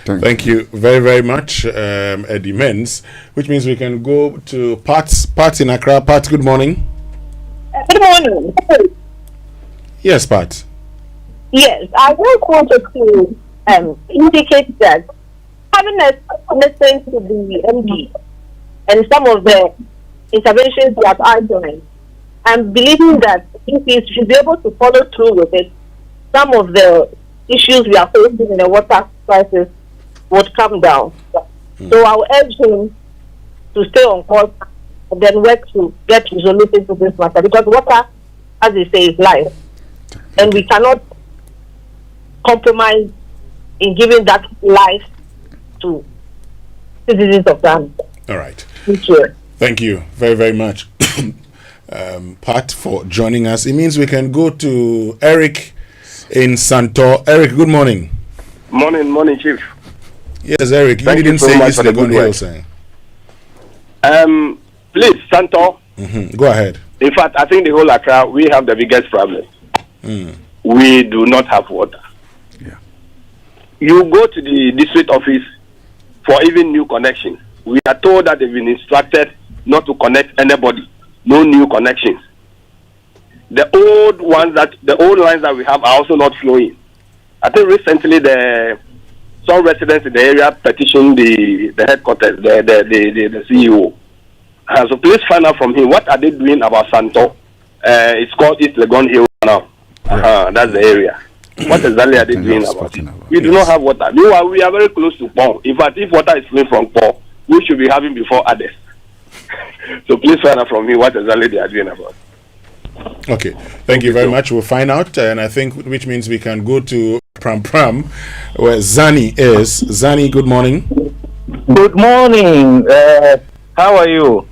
Thank you very, very much, Eddie Menz, which means we can go to Pat in Accra. Pat, good morning. Good morning. Yes, Pat. Yes, I just wanted to indicate that having listened to the MD and some of the interventions we have outlined, I'm believing that if he should be able to follow through with it, some of the issues we are facing in the water crisis would come down. So I will urge him to stay on course and then work to get resolution to this matter, because water, as they say, is life. And we cannot compromise in giving that life to citizens of Ghana. All right. Thank you. Thank you very, very much, Pat, for joining us. It means we can go to Eric in Santor. Eric, good morning. Morning, Chief. Yes, Eric, Thank you didn't so say much this for the Legon good work. Hill saying. Please, Santo. Go ahead. In fact, I think the whole Accra, we have the biggest problem. We do not have water. You go to the district office for even new connections. We are told that they've been instructed not to connect anybody. No new connections. The old lines that we have are also not flowing. I think recently some residents in the area petitioned the headquarters, the CEO. So please find out from him, what are they doing about Santo? It's called East Legon Hill now. That's the area. What exactly are they doing about it? We do not have water. Meanwhile, we are very close to Pong. In fact, if water is flowing from Pong, we should be having before others. So please find out from him what exactly they are doing about it. Okay, thank you very much. We'll find out, and I think which means we can go to Pram, where Zani is. Zani, good morning. Good morning. How are you?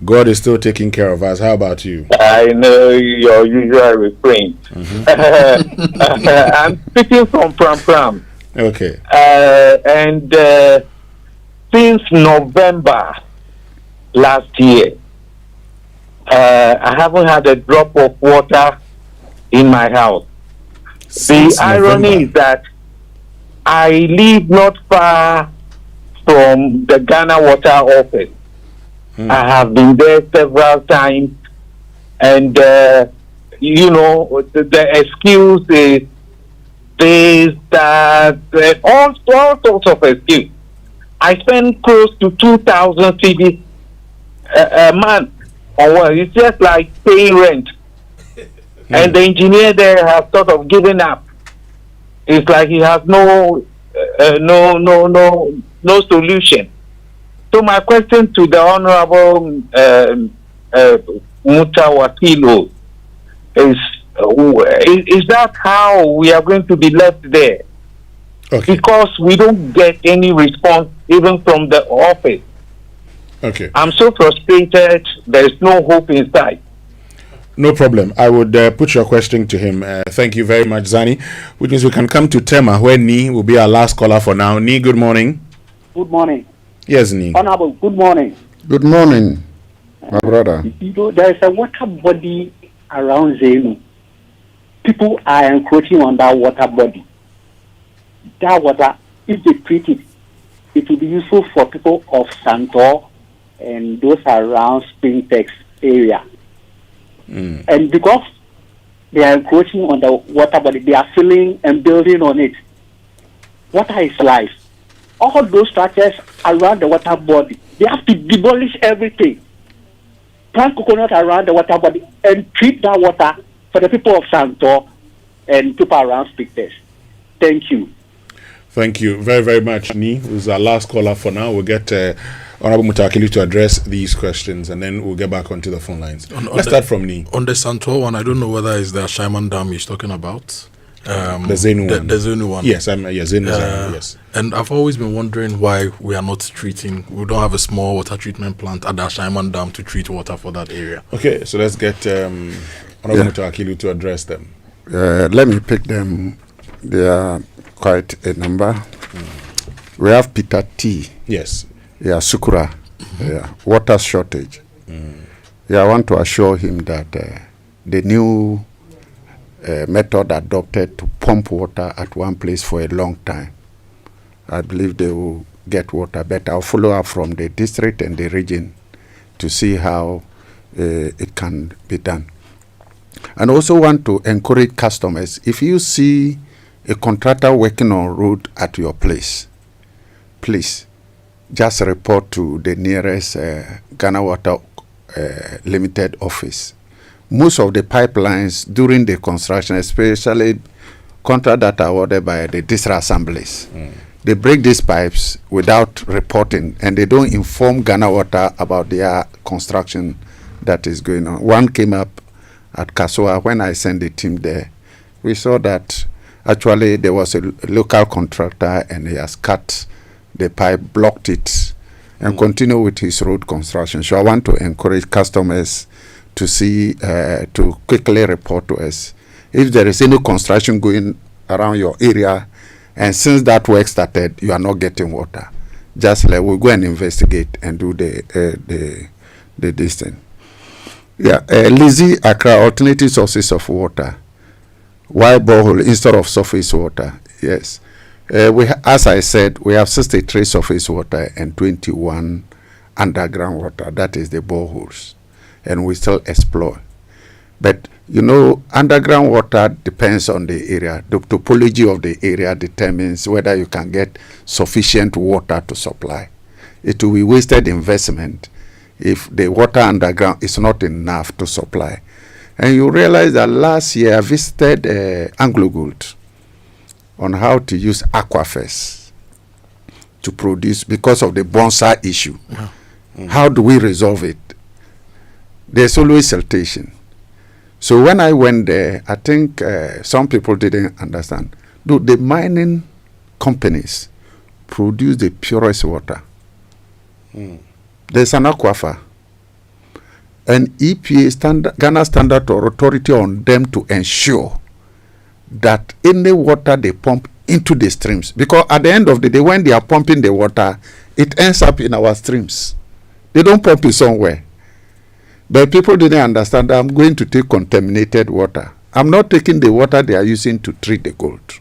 God is still taking care of us. How about you? I know your usual refrain. I'm speaking from Pram. Okay. And since November last year, I haven't had a drop of water in my house. The irony is that I live not far from the Ghana Water Office. I have been there several times, and the excuse is this, that, all sorts of excuses. I spend close to 2,000 cedis a month. It's just like paying rent. And the engineer there has sort of given up. It's like he has no solution. So my question to the Honorable Mutawakilo is that how we are going to be left there? Okay. Because we don't get any response even from the office. Okay. I'm so frustrated. There's no hope in sight. No problem. I would put your question to him. Thank you very much, Zani. Which means we can come to Tema, where Ni will be our last caller for now. Ni, good morning. Good morning. Yes, Ni. Honorable, good morning. Good morning, my brother. There is a water body around Zenu. People are encroaching on that water body. That water, if they treat it, it will be useful for people of Santor and those around Springtex area. And because they are encroaching on the water body, they are filling and building on it. Water is life. All those structures around the water body, they have to demolish everything. plant coconut around the water body and treat that water for the people of Santor and people around Speakers. Thank you. Thank you very, very much, Ni. Who's our last caller for now. We'll get Honorable Mutakili to address these questions, and then we'll get back onto the phone lines. Let's start from Ni. On the Santor one, I don't know whether it's the Ashaiman Dam he's talking about. The Zenu one. The Zenu one. Yes, Zenu, yes. And I've always been wondering why we don't have a small water treatment plant at the Ashaiman Dam to treat water for that area. Okay, so let's get Honorable Mutakili to address them. Let me pick them. They are quite a number. We have Peter T. Yes. Yeah, Sukura. Yeah, water shortage. Yeah, I want to assure him that the new method adopted to pump water at one place for a long time, I believe they will get water. But I'll follow up from the district and the region to see how it can be done. And also want to encourage customers, if you see a contractor working on road at your place, please just report to the nearest Ghana Water Limited office. Most of the pipelines during the construction, especially contract that are ordered by the district assemblies, they break these pipes without reporting, and they don't inform Ghana Water about their construction that is going on. One came up at Kasua. When I sent the team there, we saw that actually there was a local contractor and he has cut the pipe, blocked it, and continue with his road construction. So I want to encourage customers to see, to quickly report to us if there is any construction going around your area, and since that work started, you are not getting water. Just like we'll go and investigate and do the distance. Yeah, Lizzie Accra, alternative sources of water. Why borehole instead of surface water? Yes. As I said, we have 63 surface water and 21 underground water. That is the boreholes. And we still explore. But, underground water depends on the area. The topology of the area determines whether you can get sufficient water to supply. It will be wasted investment if the water underground is not enough to supply. And you realize that last year I visited Anglo Gold on how to use aquifers to produce because of the bonsa issue. How do we resolve it? There's always siltation. So when I went there, I think some people didn't understand. The mining companies produce the purest water. There's an aquifer. An EPA Ghana Standard Authority on them to ensure that any water they pump into the streams, because at the end of the day, when they are pumping the water, it ends up in our streams. They don't pump it somewhere. But people didn't understand that I'm going to take contaminated water. I'm not taking the water they are using to treat the gold.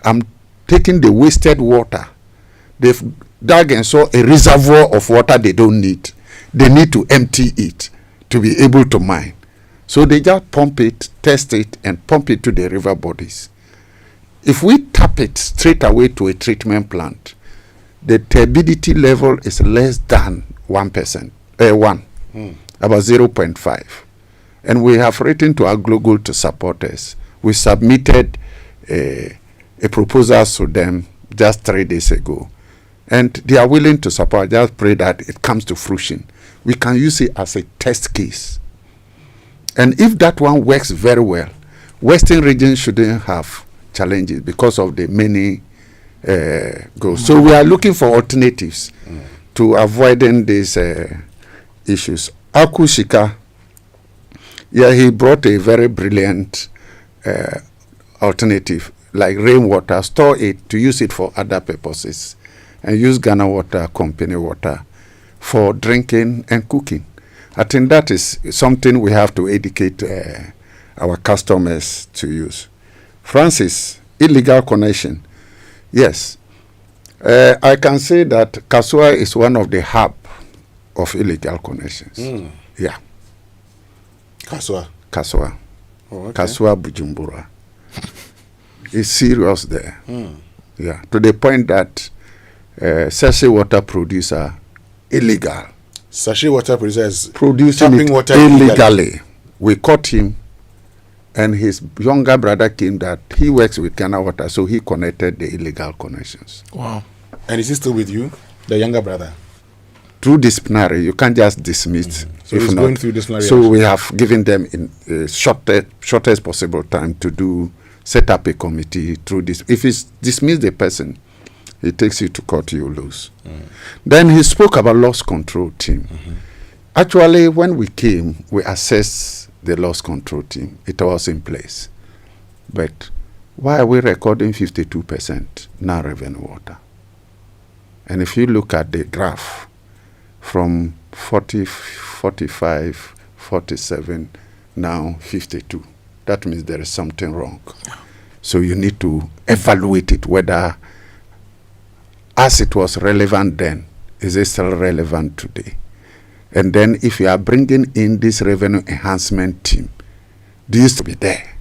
I'm taking the wasted water. They've dug and saw a reservoir of water they don't need. They need to empty it to be able to mine. So they just pump it, test it, and pump it to the river bodies. If we tap it straight away to a treatment plant, the turbidity level is less than 1%, about 0.5. And we have written to our global to support us. We submitted a proposal to them just 3 days ago. And they are willing to support. Just pray that it comes to fruition. We can use it as a test case. And if that one works very well, Western region shouldn't have challenges because of the many goals. So we are looking for alternatives to avoiding these issues. Akushika, he brought a very brilliant alternative, like rainwater, store it to use it for other purposes, and use Ghana Water Company water for drinking and cooking. I think that is something we have to educate our customers to use. Francis, illegal connection. Yes, I can say that Kasua is one of the hub of illegal connections. Yeah. Kasua. Oh, okay. Kasua Bujumbura. It's serious there. Yeah. To the point that sachet water producer illegal. Sachet water producer is producing tapping it water illegally. We caught him, and his younger brother came that he works with Ghana Water, so he connected the illegal connections. Wow. And is he still with you, the younger brother? Through disciplinary, you can't just dismiss. So he's going through disciplinary So action. we have given them in shortest possible time to set up a committee through this. If it's dismiss the person, it takes you to court, you lose. Then he spoke about loss control team. Actually, when we came, we assessed the loss control team. It was in place. But why are we recording 52% non-revenue water? And if you look at the graph, from 40, 45, 47, now 52, that means there is something wrong. So you need to evaluate it, whether as it was relevant then, is it still relevant today? And then if you are bringing in this revenue enhancement team, this used to be there.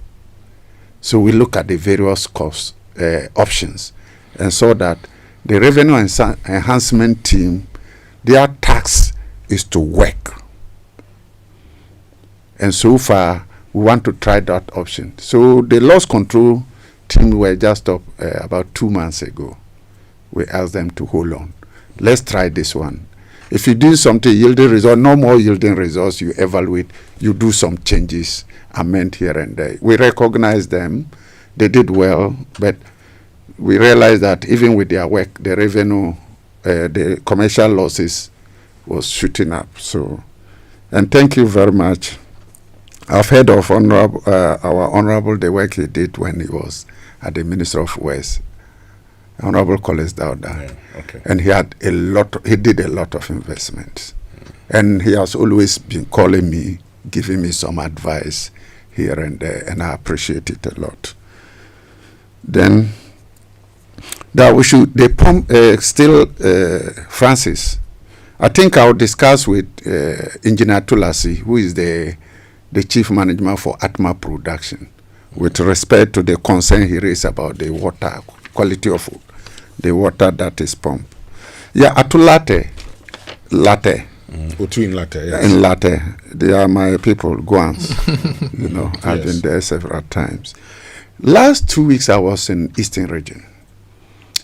So we look at the various cost options and saw that the revenue enhancement team, their task is to work. And so far, we want to try that option. So the loss control team were just up about 2 months ago. We asked them to hold on. Let's try this one. If you do something yielding result, no more yielding results, you evaluate, you do some changes, amend here and there. We recognize them. They did well, but we realized that even with their work, the revenue, the commercial losses was shooting up. So, and thank you very much. I've heard of our honorable, the work he did when he was at the Minister of West, Honorable Collins Dauda. And he did a lot of investments. And he has always been calling me, giving me some advice here and there, and I appreciate it a lot. Then that we should, they pump Francis. I think I'll discuss with Engineer Tulasi, who is the chief management for Atma production, with respect to the concern he raised about the water, quality of the water that is pumped. Yeah, Atulate, Latte. Between Latte, yes. In Latte, they are my people, Guans. You know, I've been there several times. Last 2 weeks, I was in Eastern region.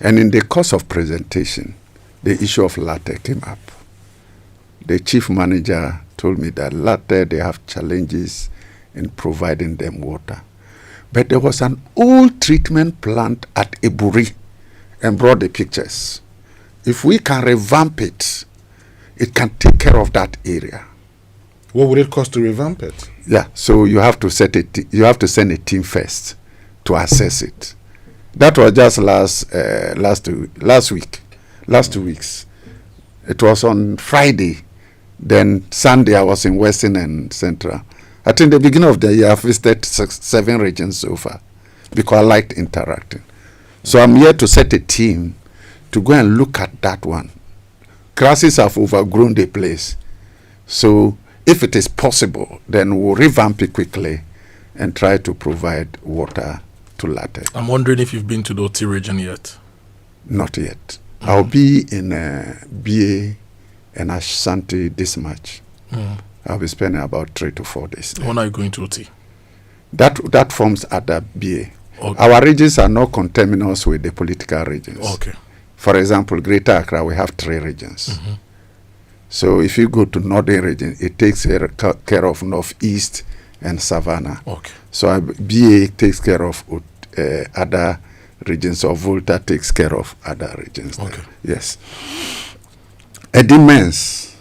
And in the course of presentation, the issue of Latte came up. The chief manager told me that Latte, they have challenges in providing them water. But there was an old treatment plant at Eburi, and brought the pictures. If we can revamp it, it can take care of that area. What would it cost to revamp it? Yeah, so you have to send a team first to assess it. That was just last 2 weeks. It was on Friday. Then Sunday I was in Western and Central. I think the beginning of the year I've visited 7 regions so far because I liked interacting. So I'm here to set a team to go and look at that one. Grasses have overgrown the place. So if it is possible, then we'll revamp it quickly and try to provide water to Latte. I'm wondering if you've been to the Oti region yet. Not yet. I'll be in BA and Ashanti this March. I'll be spending about 3 to 4 days there. When are you going to Oti? That forms other BA. Okay. Our regions are not conterminous with the political regions. Okay. For example, Greater Accra, we have 3 regions. So if you go to Northern region, it takes care of Northeast and Savannah. Okay. So BA takes care of other regions, or Volta takes care of other regions. Okay. Yes. Advertisements.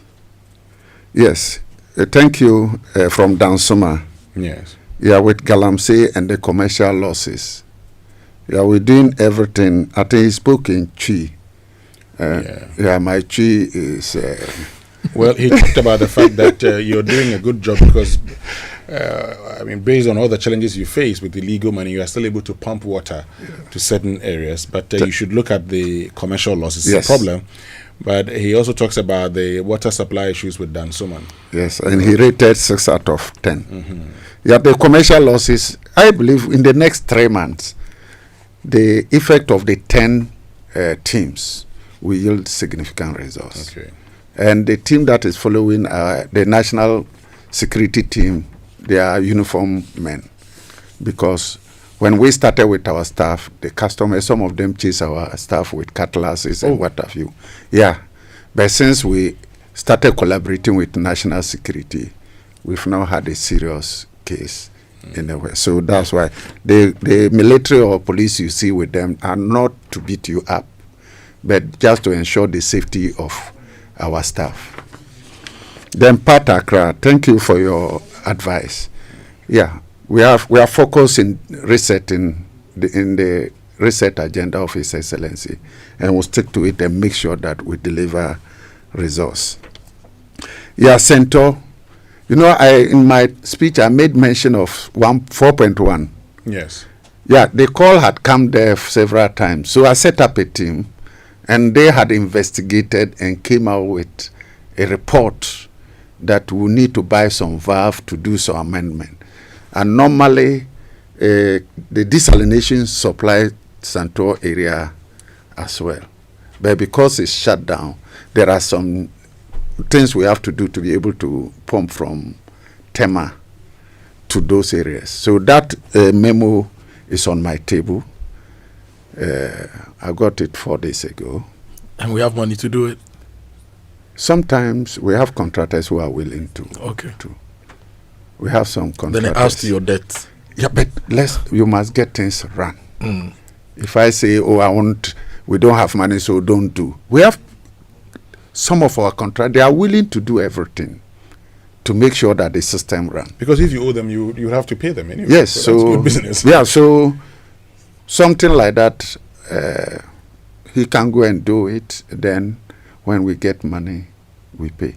Yes. Thank you from Dansuma. Yes. Yeah, with Galamsey and the commercial losses. Yeah, we're doing everything. I think he spoke in Chi. Yeah, my Chi is... well, he talked about the fact that you're doing a good job because, I mean, based on all the challenges you face with illegal money, you are still able to pump water to certain areas. But you should look at the commercial losses. It's a problem. But he also talks about the water supply issues with Dansoman. Yes, and he rated 6 out of 10. Yeah, the commercial losses, I believe in the next 3 months, the effect of the 10 teams will yield significant results. Okay. And the team that is following the national security team, they are uniform men. Because when we started with our staff, the customers, some of them chase our staff with cutlasses and what have you. Yeah. But since we started collaborating with national security, we've now had a serious case in a way. So that's why the military or police you see with them are not to beat you up, but just to ensure the safety of our staff. Then Pat Accra, thank you for your advice. Yeah, we are focused in resetting in the reset agenda of His Excellency, and we'll stick to it and make sure that we deliver results. Yeah, Center. You know, in my speech I made mention of 4.1. Yes. Yeah, the call had come there several times, so I set up a team. And they had investigated and came out with a report that we need to buy some valve to do some amendment. And normally, the desalination supply Santor area as well. But because it's shut down, there are some things we have to do to be able to pump from Tema to those areas. So that memo is on my table. I got it 4 days ago. And we have money to do it? Sometimes we have contractors who are willing to. Okay. We have some contractors. Then it adds to your debt. Yeah, but you must get things run. If I say, we don't have money, so don't do. We have some of our contractors, they are willing to do everything to make sure that the system runs. Because if you owe them, you have to pay them anyway. Yes, so that's good business. Yeah, so something like that, he can go and do it. Then when we get money, we pay.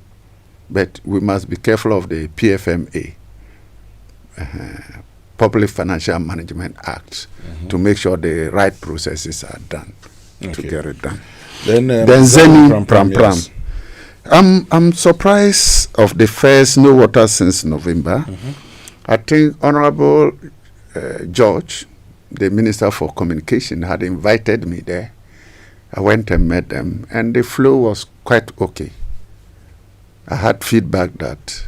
But we must be careful of the PFMA, Public Financial Management Act, to make sure the right processes are done to get it done. Then Zeni Pram. Yes. I'm surprised of the first no water since November. I think Honorable George, the Minister for Communication, had invited me there. I went and met them, and the flow was quite okay. I had feedback that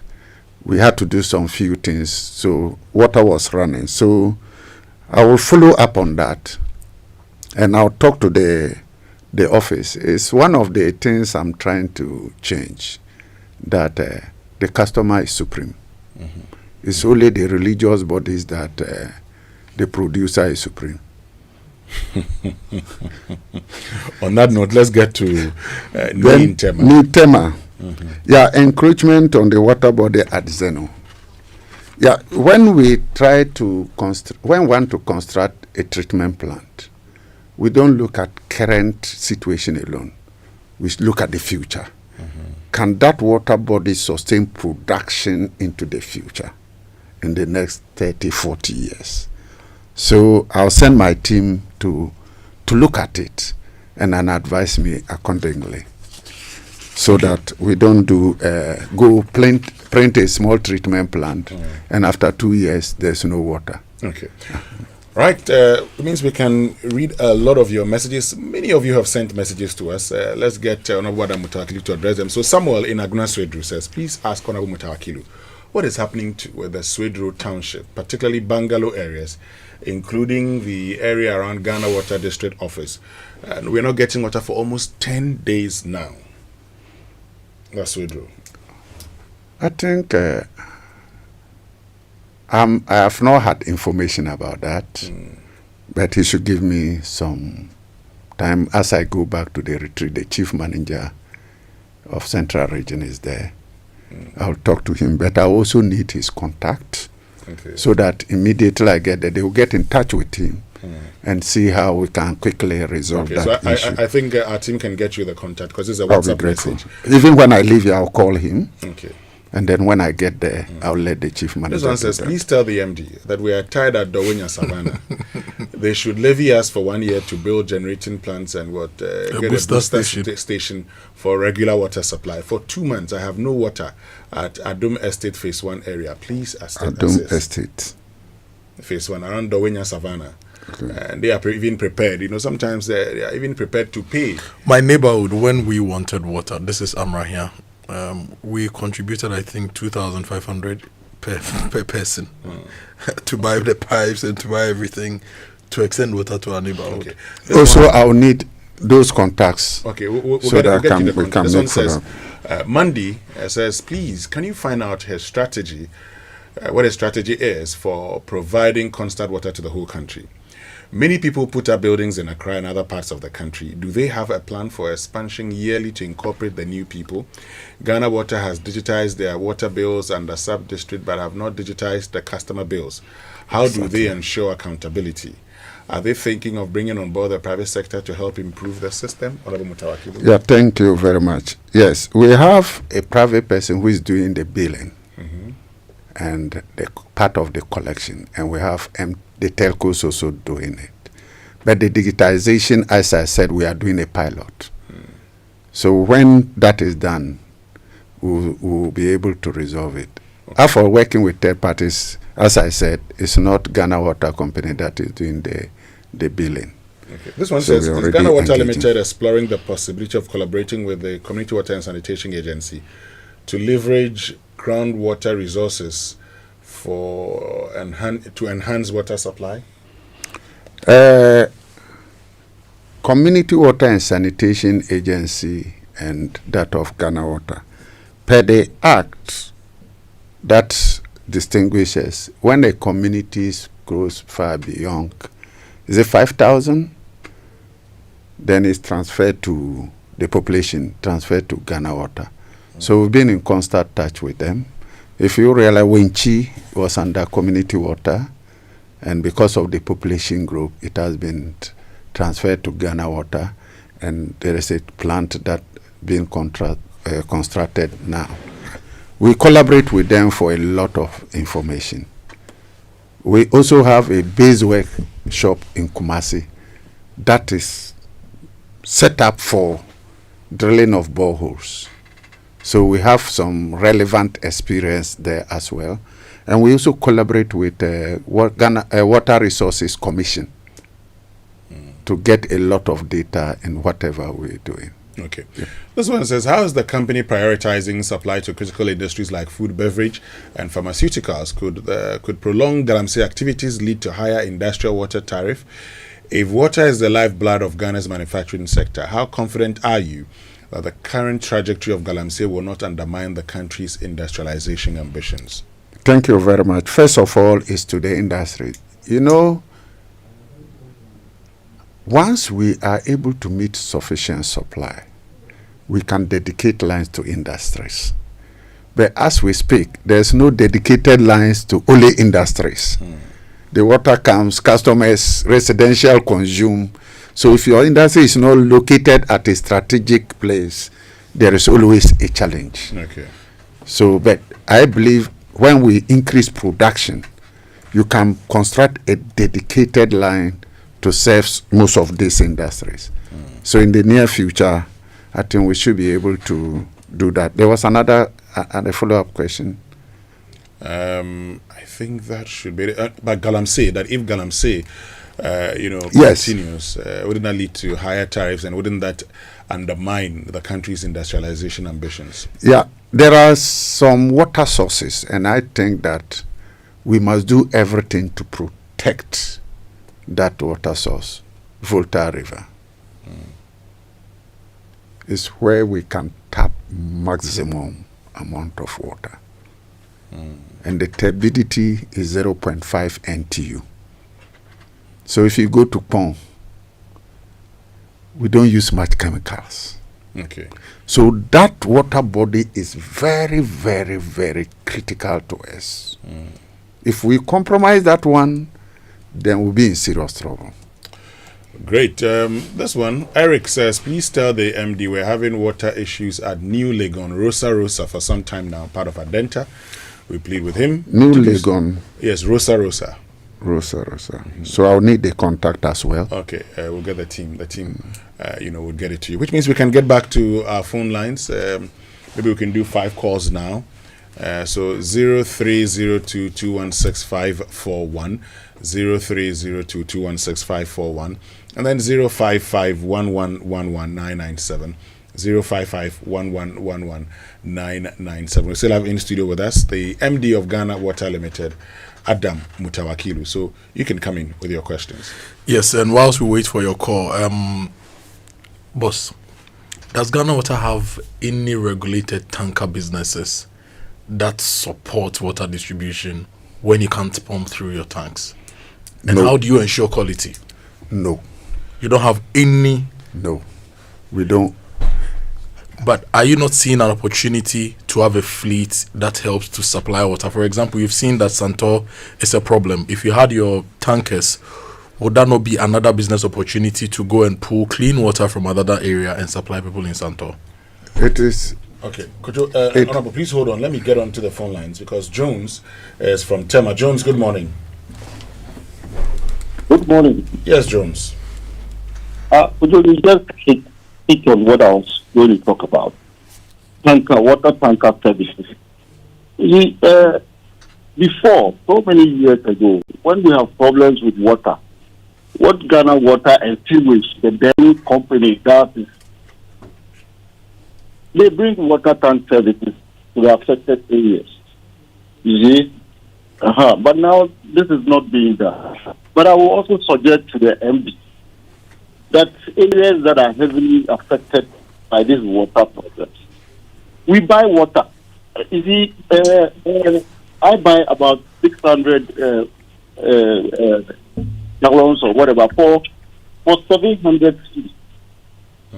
we had to do some few things, so water was running. So I will follow up on that, and I'll talk to the office. It's one of the things I'm trying to change, that the customer is supreme. It's only the religious bodies that the producer is supreme. On that note, let's get to Tema. Tema. Yeah, encroachment on the water body at Zeno. Yeah, when we try to want to construct a treatment plant, we don't look at current situation alone. We look at the future. Can that water body sustain production into the future in the next 30, 40 years? So I'll send my team to look at it and then advise me accordingly, so that we don't go print a small treatment plant and after 2 years there's no water. Okay. Right, it means we can read a lot of your messages. Many of you have sent messages to us. Let's get Honorable Mutawakilu to address them. So Samuel in Aguna Swedru says, please ask Honorable Mutawakilu what is happening with the Swedru Township, particularly Bungalow areas, including the area around Ghana Water District Office. And we're not getting water for almost 10 days now. That's Swedru. I think I have not had information about that, but he should give me some time as I go back to the retreat. The chief manager of Central Region is there. I'll talk to him, but I also need his contact, so that immediately I get there, they will get in touch with him and see how we can quickly resolve that issue. I think our team can get you the contact, because it's a I'll WhatsApp be grateful. message. Even when I leave here, I'll call him. Okay. And then when I get there, I'll let the chief manager. This one says, please tell the MD that we are tied at Dowenya Savannah. They should levy us for 1 year to build generating plants and get a booster station for regular water supply. For 2 months, I have no water at Adum Estate Phase 1 area. Please assist. Adum Estate. Phase 1, around Dowenya Savannah. and they are even prepared. Sometimes they are even prepared to pay. My neighborhood, when we wanted water, this is Amra here, we contributed, I think, 2,500 per person to buy the pipes and to buy everything to extend water to our neighborhood. Okay. Also, I'll need those contacts. Okay, we'll so get to the we can this make one says, Mandy says, please, can you find out his strategy, what his strategy is for providing constant water to the whole country? Many people put up buildings in Accra and other parts of the country. Do they have a plan for expansion yearly to incorporate the new people? Ghana Water has digitized their water bills under sub-district but have not digitized the customer bills. How do they ensure accountability? Are they thinking of bringing on board the private sector to help improve the system? Yeah, thank you very much. Yes, we have a private person who is doing the billing and the part of the collection, and we have the telcos also doing it. But the digitization, as I said, we are doing a pilot. So when that is done, we'll be able to resolve it. After working with third parties, as I said, it's not Ghana Water Company that is doing the billing. Okay. This one says, is Ghana Water Limited exploring the possibility of collaborating with the Community Water and Sanitation Agency to leverage groundwater resources to enhance water supply? Community Water and Sanitation Agency and that of Ghana Water, per the act that distinguishes when a community goes far beyond, is it 5,000? Then it's transferred to the population, transferred to Ghana Water. So we've been in constant touch with them. If you realize, Winchi was under Community Water, and because of the population group, it has been transferred to Ghana Water, and there is a plant that being constructed now. We collaborate with them for a lot of information. We also have a base work shop in Kumasi that is set up for drilling of boreholes. So we have some relevant experience there as well. And we also collaborate with Ghana Water Resources Commission to get a lot of data in whatever we're doing. Okay. Yeah. This one says, how is the company prioritizing supply to critical industries like food, beverage, and pharmaceuticals? Could prolonged galamsey activities lead to higher industrial water tariff? If water is the lifeblood of Ghana's manufacturing sector, how confident are you that the current trajectory of galamsey will not undermine the country's industrialization ambitions? Thank you very much. First of all, is to the industry. Once we are able to meet sufficient supply, we can dedicate lines to industries. But as we speak, there's no dedicated lines to only industries. The water comes, customers, residential consume. So if your industry is not located at a strategic place, there is always a challenge. Okay. So, but I believe when we increase production, you can construct a dedicated line to serve most of these industries. So in the near future, I think we should be able to do that. There was a follow-up question. I think that should be but galamsey, that if galamsey yes, continues, wouldn't that lead to higher tariffs, and wouldn't that undermine the country's industrialization ambitions? Yeah, there are some water sources, and I think that we must do everything to protect that water source. Volta River is where we can tap maximum amount of water. And the turbidity is 0.5 NTU. So if you go to Pond, we don't use much chemicals. Okay. So that water body is very, very, very critical to us. If we compromise that one, then we'll be in serious trouble. Great. This one, Eric says, please tell the MD we're having water issues at New Legon, Rosa for some time now, part of Adenta. We plead with him. New Legon. Yes, Rosa. So I'll need the contact as well. Okay, we'll get the team. The team, will get it to you. Which means we can get back to our phone lines. Maybe we can do 5 calls now. So 0302216541, 0302216541, and then 0551111997. 0551111997. We still have in studio with us the MD of Ghana Water Limited, Adam Mutawakilu. So you can come in with your questions. Yes, and whilst we wait for your call, boss, does Ghana Water have any regulated tanker businesses that support water distribution when you can't pump through your tanks? And how do you ensure quality? No. You don't have any? No, we don't. But are you not seeing an opportunity to have a fleet that helps to supply water? For example, you've seen that Santor is a problem. If you had your tankers, would that not be another business opportunity to go and pull clean water from another area and supply people in Santor? It is. Okay, Kojo, Honorable, please hold on. Let me get onto the phone lines because Jones is from Tema. Jones, good morning. Good morning. Yes, Jones. Kojo, you just hit on what I was going to talk about. Water tanker services. Before, so many years ago, when we have problems with water, what Ghana Water and Sewage, the Delhi company, does is they bring water tank services to the affected areas. You see? But now this is not being done. But I will also suggest to the MD that areas that are heavily affected by these water problems, we buy water. You see, I buy about 600 gallons or whatever for 700 feet.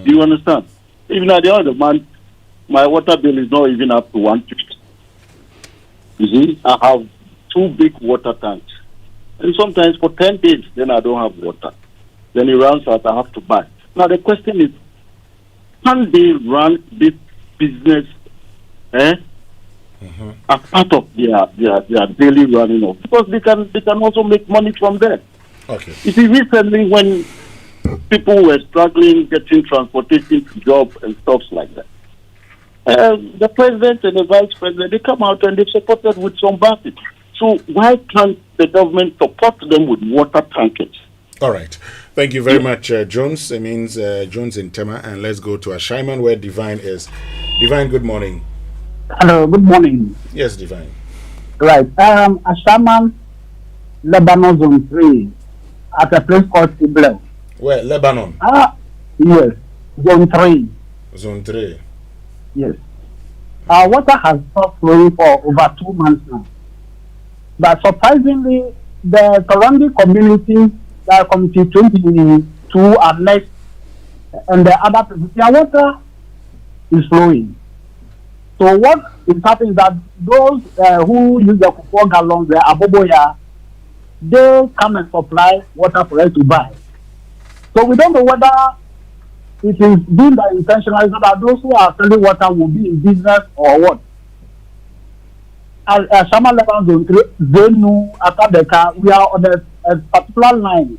Do you understand? Even at the end of the month, my water bill is not even up to 150. You see, I have 2 big water tanks. And sometimes for 10 days, then I don't have water. Then it runs out, I have to buy. Now the question is, can they run this business as part of their daily running of? Because they can also make money from there. Okay. You see, recently when people were struggling getting transportation to job and stuff like that, the president and the vice president, they come out and they supported with some buses. So why can't the government support them with water tankers? All right. Thank you very much, Jones. It means Jones in Tema. And let's go to Ashaiman where Divine is. Divine, good morning. Hello, good morning. Yes, Divine. Right. Ashaiman, Lebanon Zone 3, at a place called Siblew. Where? Lebanon? Yes. Zone 3. Zone 3. Yes. Water has stopped flowing for over 2 months now. But surprisingly, the surrounding community, Committee 22 are next, and the other places, their water is flowing. So what is happening is that those who use the 4 gallons, the Aboboya, they come and supply water for us to buy. So we don't know whether it is being that intentional, so that those who are selling water will be in business or what. Shama Lebanon Zone 3, Zenu, Akadeka, we are on a particular line.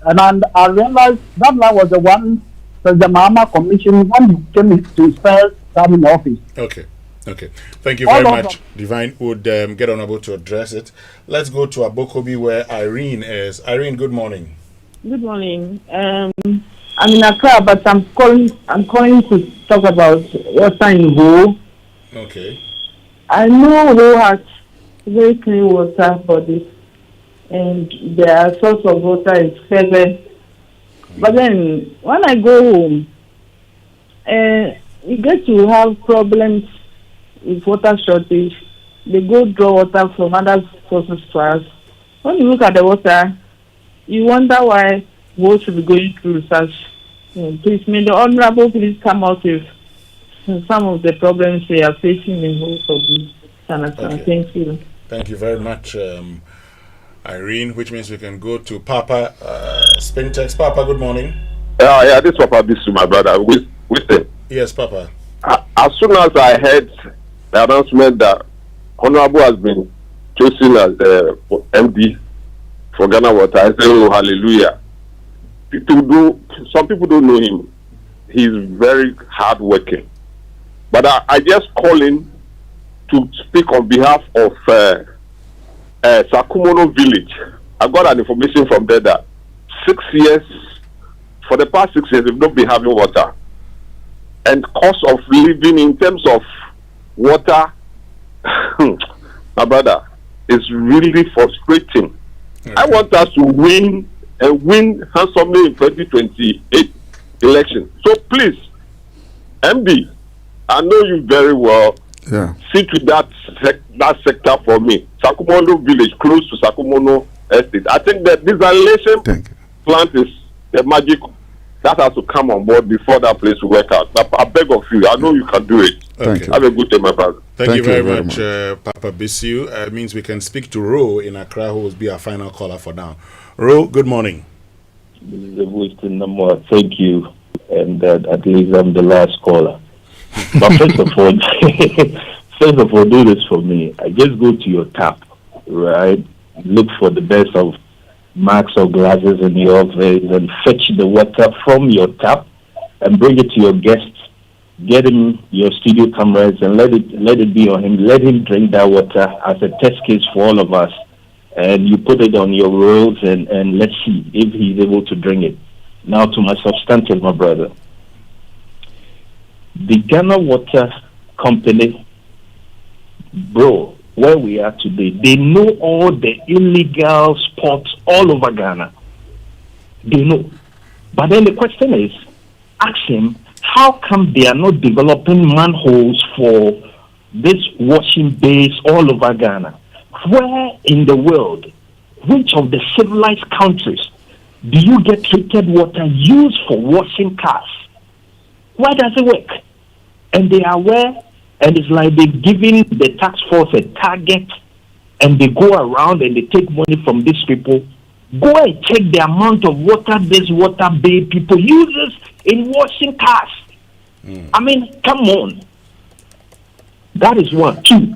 And I realized that line was the one that the Mahama Commission, when you came to first time in office. Okay. Thank you very much. Divine would get unable to address it. Let's go to Abokobi where Irene is. Irene, good morning. Good morning. I'm in Accra, but I'm calling to talk about water in Ho. Okay. I know Ho has very clean water for this, and their source of water is heaven. But then when I go home, you get to have problems with water shortage. They go draw water from other sources to us. When you look at the water, you wonder why we should be going through such. Please, may the Honorable please come out with some of the problems we are facing in most of this. Okay. Thank you. Thank you very much, Irene, which means we can go to Papa Spintex. Papa, good morning. Yeah, this is Papa Bisu, my brother. Winston. Yes, Papa. As soon as I heard the announcement that Honorable has been chosen as the MD for Ghana Water, I said, oh, hallelujah. Some people don't know him. He's very hardworking. But I just call him to speak on behalf of Sakumono village. I got an information from there that for the past 6 years, we've not been having water. And cost of living in terms of water, my brother, is really frustrating. Okay. I want us to win handsomely in 2028 election. So please, MD, I know you very well. Yeah. See to that sector for me. Sakumono village, close to Sakumono estate. I think that desalination plant is the magic that has to come on board before that place will work out. I beg of you. I know you can do it. Okay. Have a good day, my brother. Thank you very much. Papa Bisiu. It means we can speak to Ro in Accra, who will be our final caller for now. Ro, good morning. This is Winston Amoah. Thank you. And at least I'm the last caller. But first of all, do this for me. I just go to your tap, right? Look for the best of marks or glasses in your office and fetch the water from your tap and bring it to your guests. Get him your studio cameras and let it be on him. Let him drink that water as a test case for all of us. And you put it on your rolls and let's see if he's able to drink it. Now to my substantive, my brother. The Ghana Water Company, bro, where we are today, they know all the illegal spots all over Ghana. They know. But then the question is, ask him, how come they are not developing manholes for this washing bays all over Ghana? Where in the world, which of the civilized countries do you get treated water used for washing cars? Why does it work? And they are aware, and it's like they've given the task force a target, and they go around and they take money from these people. Go and check the amount of water this water bay people uses in washing cars. I mean, come on. That is one. Two,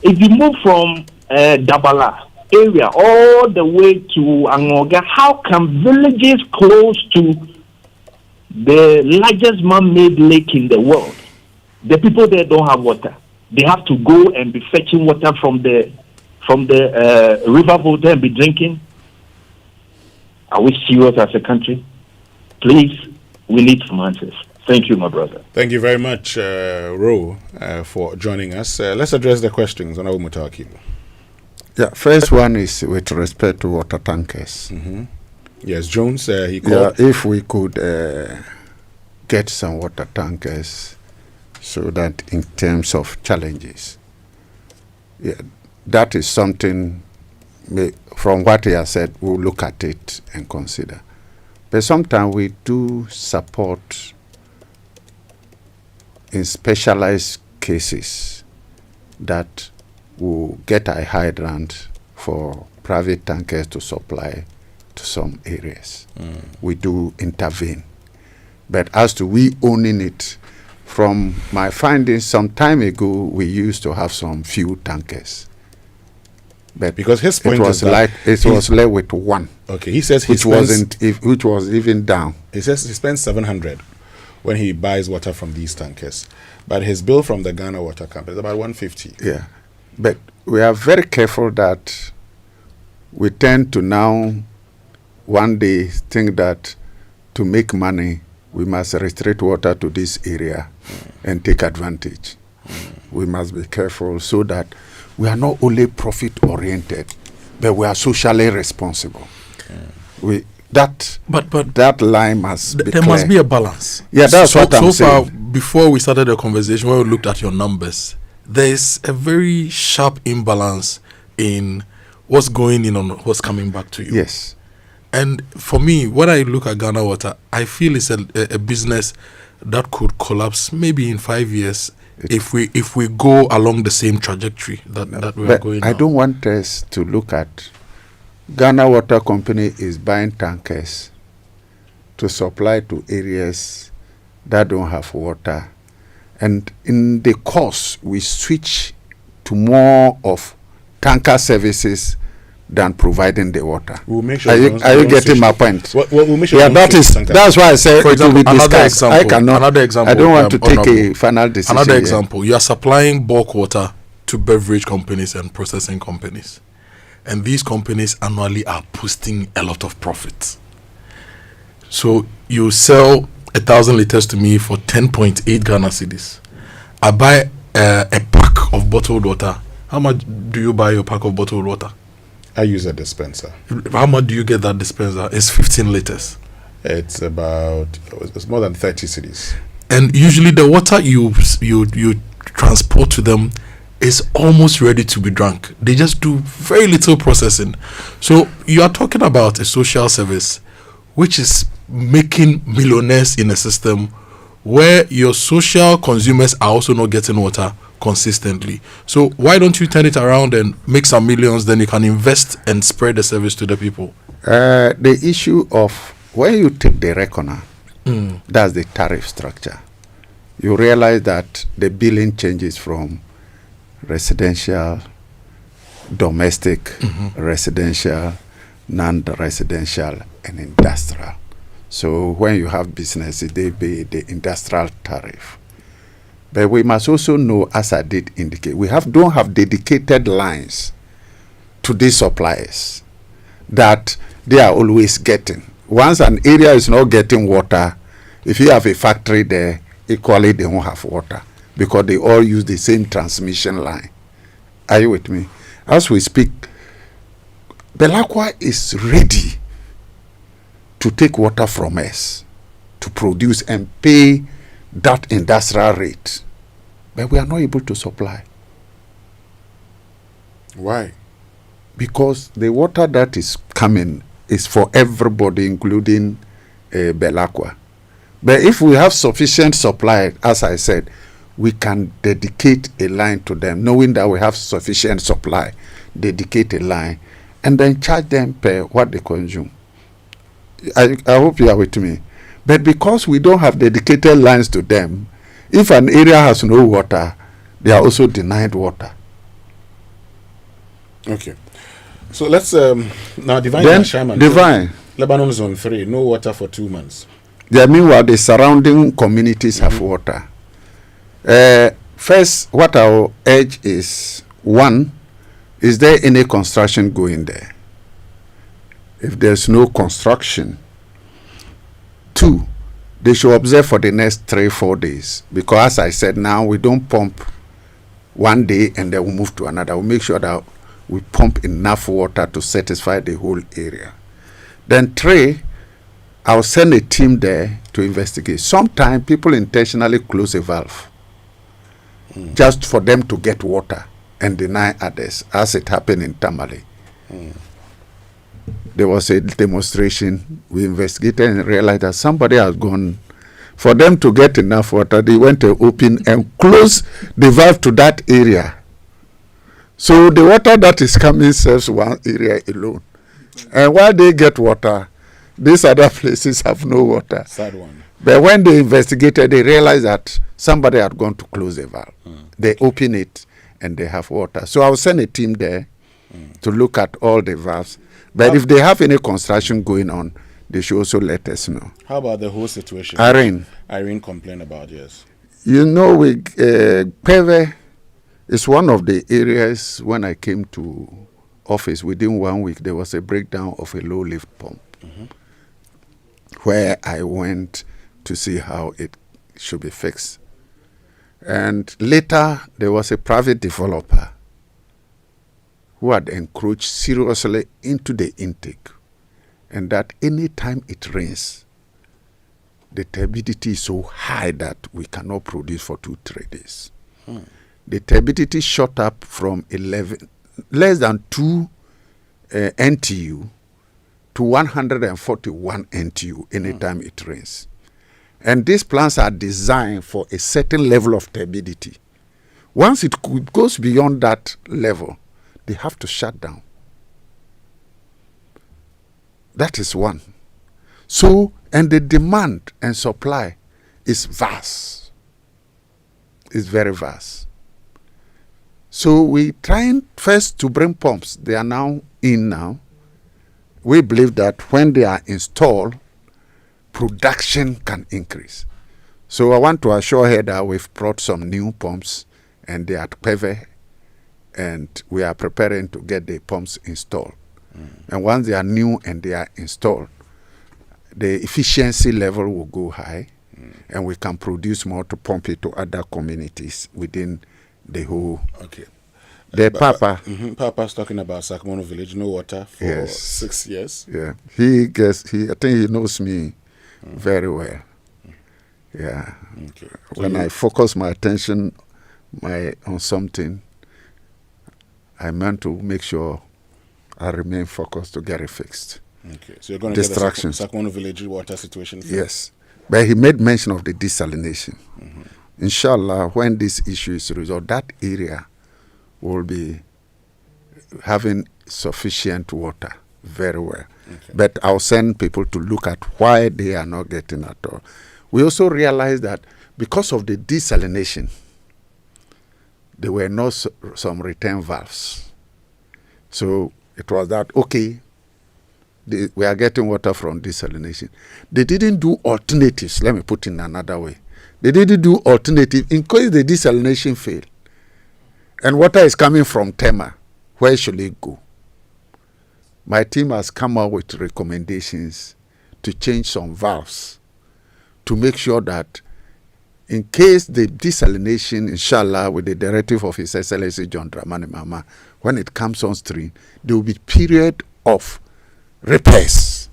if you move from Dabala area all the way to Angoga, how come villages close to the largest man-made lake in the world, the people there don't have water? They have to go and be fetching water from the river water and be drinking. Are we serious as a country? Please, we need some answers. Thank you, my brother. Thank you very much, Ro, for joining us. Let's address the questions on Umutaki. Yeah, first one is with respect to water tankers. Yes, Jones, he called. Yeah, if we could get some water tankers so that in terms of challenges, yeah, that is something, from what he has said, we'll look at it and consider. But sometimes we do support in specialized cases that will get a hydrant for private tankers to supply to some areas. We do intervene. But as to we owning it, from my findings some time ago, we used to have some few tankers. But because his point was like it was left with one. Okay, he says which was even down. He says he spends 700 when he buys water from these tankers, but his bill from the Ghana Water Company is about 150. Yeah, but we are very careful that we tend to now one day think that to make money we must restrict water to this area and take advantage. We must be careful so that we are not only profit oriented, but we are socially responsible. That line must be there clear. Must be a balance. Yeah, that's what I'm saying. So far, before we started the conversation, when we looked at your numbers, there's a very sharp imbalance in what's going in and what's coming back to you. Yes. And for me, when I look at Ghana Water, I feel it's a business that could collapse maybe in 5 years if we go along the same trajectory that we are going. I don't want us to look at Ghana Water Company is buying tankers to supply to areas that don't have water, and in the course we switch to more of tanker services than providing the water. We'll make sure. Are you getting my point? We'll make sure. Yeah, that's why I say for example, another example. I don't want to take a final decision. Another example, you are supplying bulk water to beverage companies and processing companies. And these companies annually are posting a lot of profits. So you sell 1,000 liters to me for 10.8 Ghana cedis. I buy a pack of bottled water. How much do you buy your pack of bottled water? I use a dispenser. How much do you get that dispenser? It's 15 liters. It's more than 30 cedis. And usually the water you transport to them is almost ready to be drunk. They just do very little processing. So you are talking about a social service which is making millionaires in a system where your social consumers are also not getting water consistently. So why don't you turn it around and make some millions, then you can invest and spread the service to the people? The issue of when you take the reckoner, that's the tariff structure. You realize that the billing changes from residential, domestic, residential, non-residential, and industrial. So when you have businesses, they pay the industrial tariff. But we must also know, as I did indicate, we don't have dedicated lines to these suppliers that they are always getting. Once an area is not getting water, if you have a factory there, equally they won't have water because they all use the same transmission line. Are you with me? As we speak, Belacqua is ready to take water from us to produce and pay that industrial rate. But we are not able to supply. Why? Because the water that is coming is for everybody, including Belacqua. But if we have sufficient supply, as I said, we can dedicate a line to them, knowing that we have sufficient supply, dedicate a line, and then charge them per what they consume. I hope you are with me. But because we don't have dedicated lines to them, if an area has no water, they are also denied water. Okay. So let's now Divine. Then Shaman, Divine. Lebanon Zone 3, no water for 2 months. Yeah, meanwhile, the surrounding communities have water. First, what our urge is, one, is there any construction going there? If there's no construction, two, they should observe for the next 3-4 days. Because as I said, now we don't pump one day and then we move to another. We make sure that we pump enough water to satisfy the whole area. Then three, I'll send a team there to investigate. Sometimes people intentionally close a valve just for them to get water and deny others, as it happened in Tamale. There was a demonstration. We investigated and realized that somebody has gone. For them to get enough water, they went to open and close the valve to that area. So the water that is coming serves one area alone. And while they get water, these other places have no water. Sad one. But when they investigated, they realized that somebody had gone to close the valve. They open it and they have water. So I'll send a team there to look at all the valves. But if they have any construction going on, they should also let us know. How about the whole situation? Irene complained about, yes. You know, Peve is one of the areas when I came to office, within 1 week, there was a breakdown of a low lift pump where I went to see how it should be fixed. And later, there was a private developer who had encroached seriously into the intake, and that any time it rains, the turbidity is so high that we cannot produce for 2-3 days. The turbidity shot up from less than 2 NTU to 141 NTU anytime it rains. And these plants are designed for a certain level of turbidity. Once it goes beyond that level, they have to shut down. That is one. So, and the demand and supply is vast. It's very vast. So we trying first to bring pumps. They are now in now. We believe that when they are installed, production can increase. So I want to assure her that we've brought some new pumps, and they are at Peve, and we are preparing to get the pumps installed. And once they are new and they are installed, the efficiency level will go high, and we can produce more to pump it to other communities within the whole. Okay. Papa. Papa's talking about Sacramento Village, no water for 6 years. Yeah. I think he knows me very well. Yeah. Okay. When I focus my attention on something, I meant to make sure I remain focused to get it fixed. Okay. So you're going to distractions. Get the Sacramento Village water situation fixed? Yes. But he made mention of the desalination. Inshallah, when this issue is resolved, that area will be having sufficient water very well. Okay. But I'll send people to look at why they are not getting at all. We also realized that because of the desalination, there were no some return valves. So it was that, okay, we are getting water from desalination. They didn't do alternatives. Let me put it in another way. They didn't do alternative in case the desalination failed. And water is coming from Tema. Where should it go? My team has come up with recommendations to change some valves to make sure that in case the desalination, inshallah, with the directive of His Excellency John Dramani Mahama, when it comes on stream, there will be period of repairs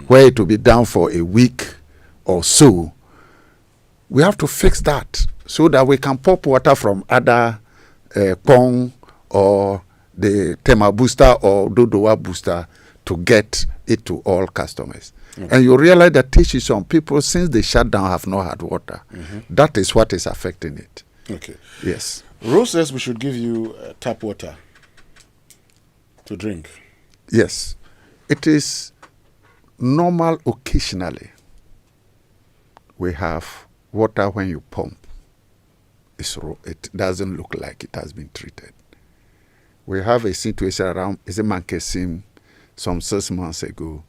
where it will be down for a week or so. We have to fix that so that we can pump water from other Pong or the Tema booster or Dodowa booster to get it to all customers. Okay. And you realize that teaches some people, since the shutdown, have not had water. That is what is affecting it. Okay. Yes. Rose says we should give you tap water to drink. Yes. It is normal occasionally. We have water when you pump. It doesn't look like it has been treated. We have a situation around Mankesim some 6 months ago,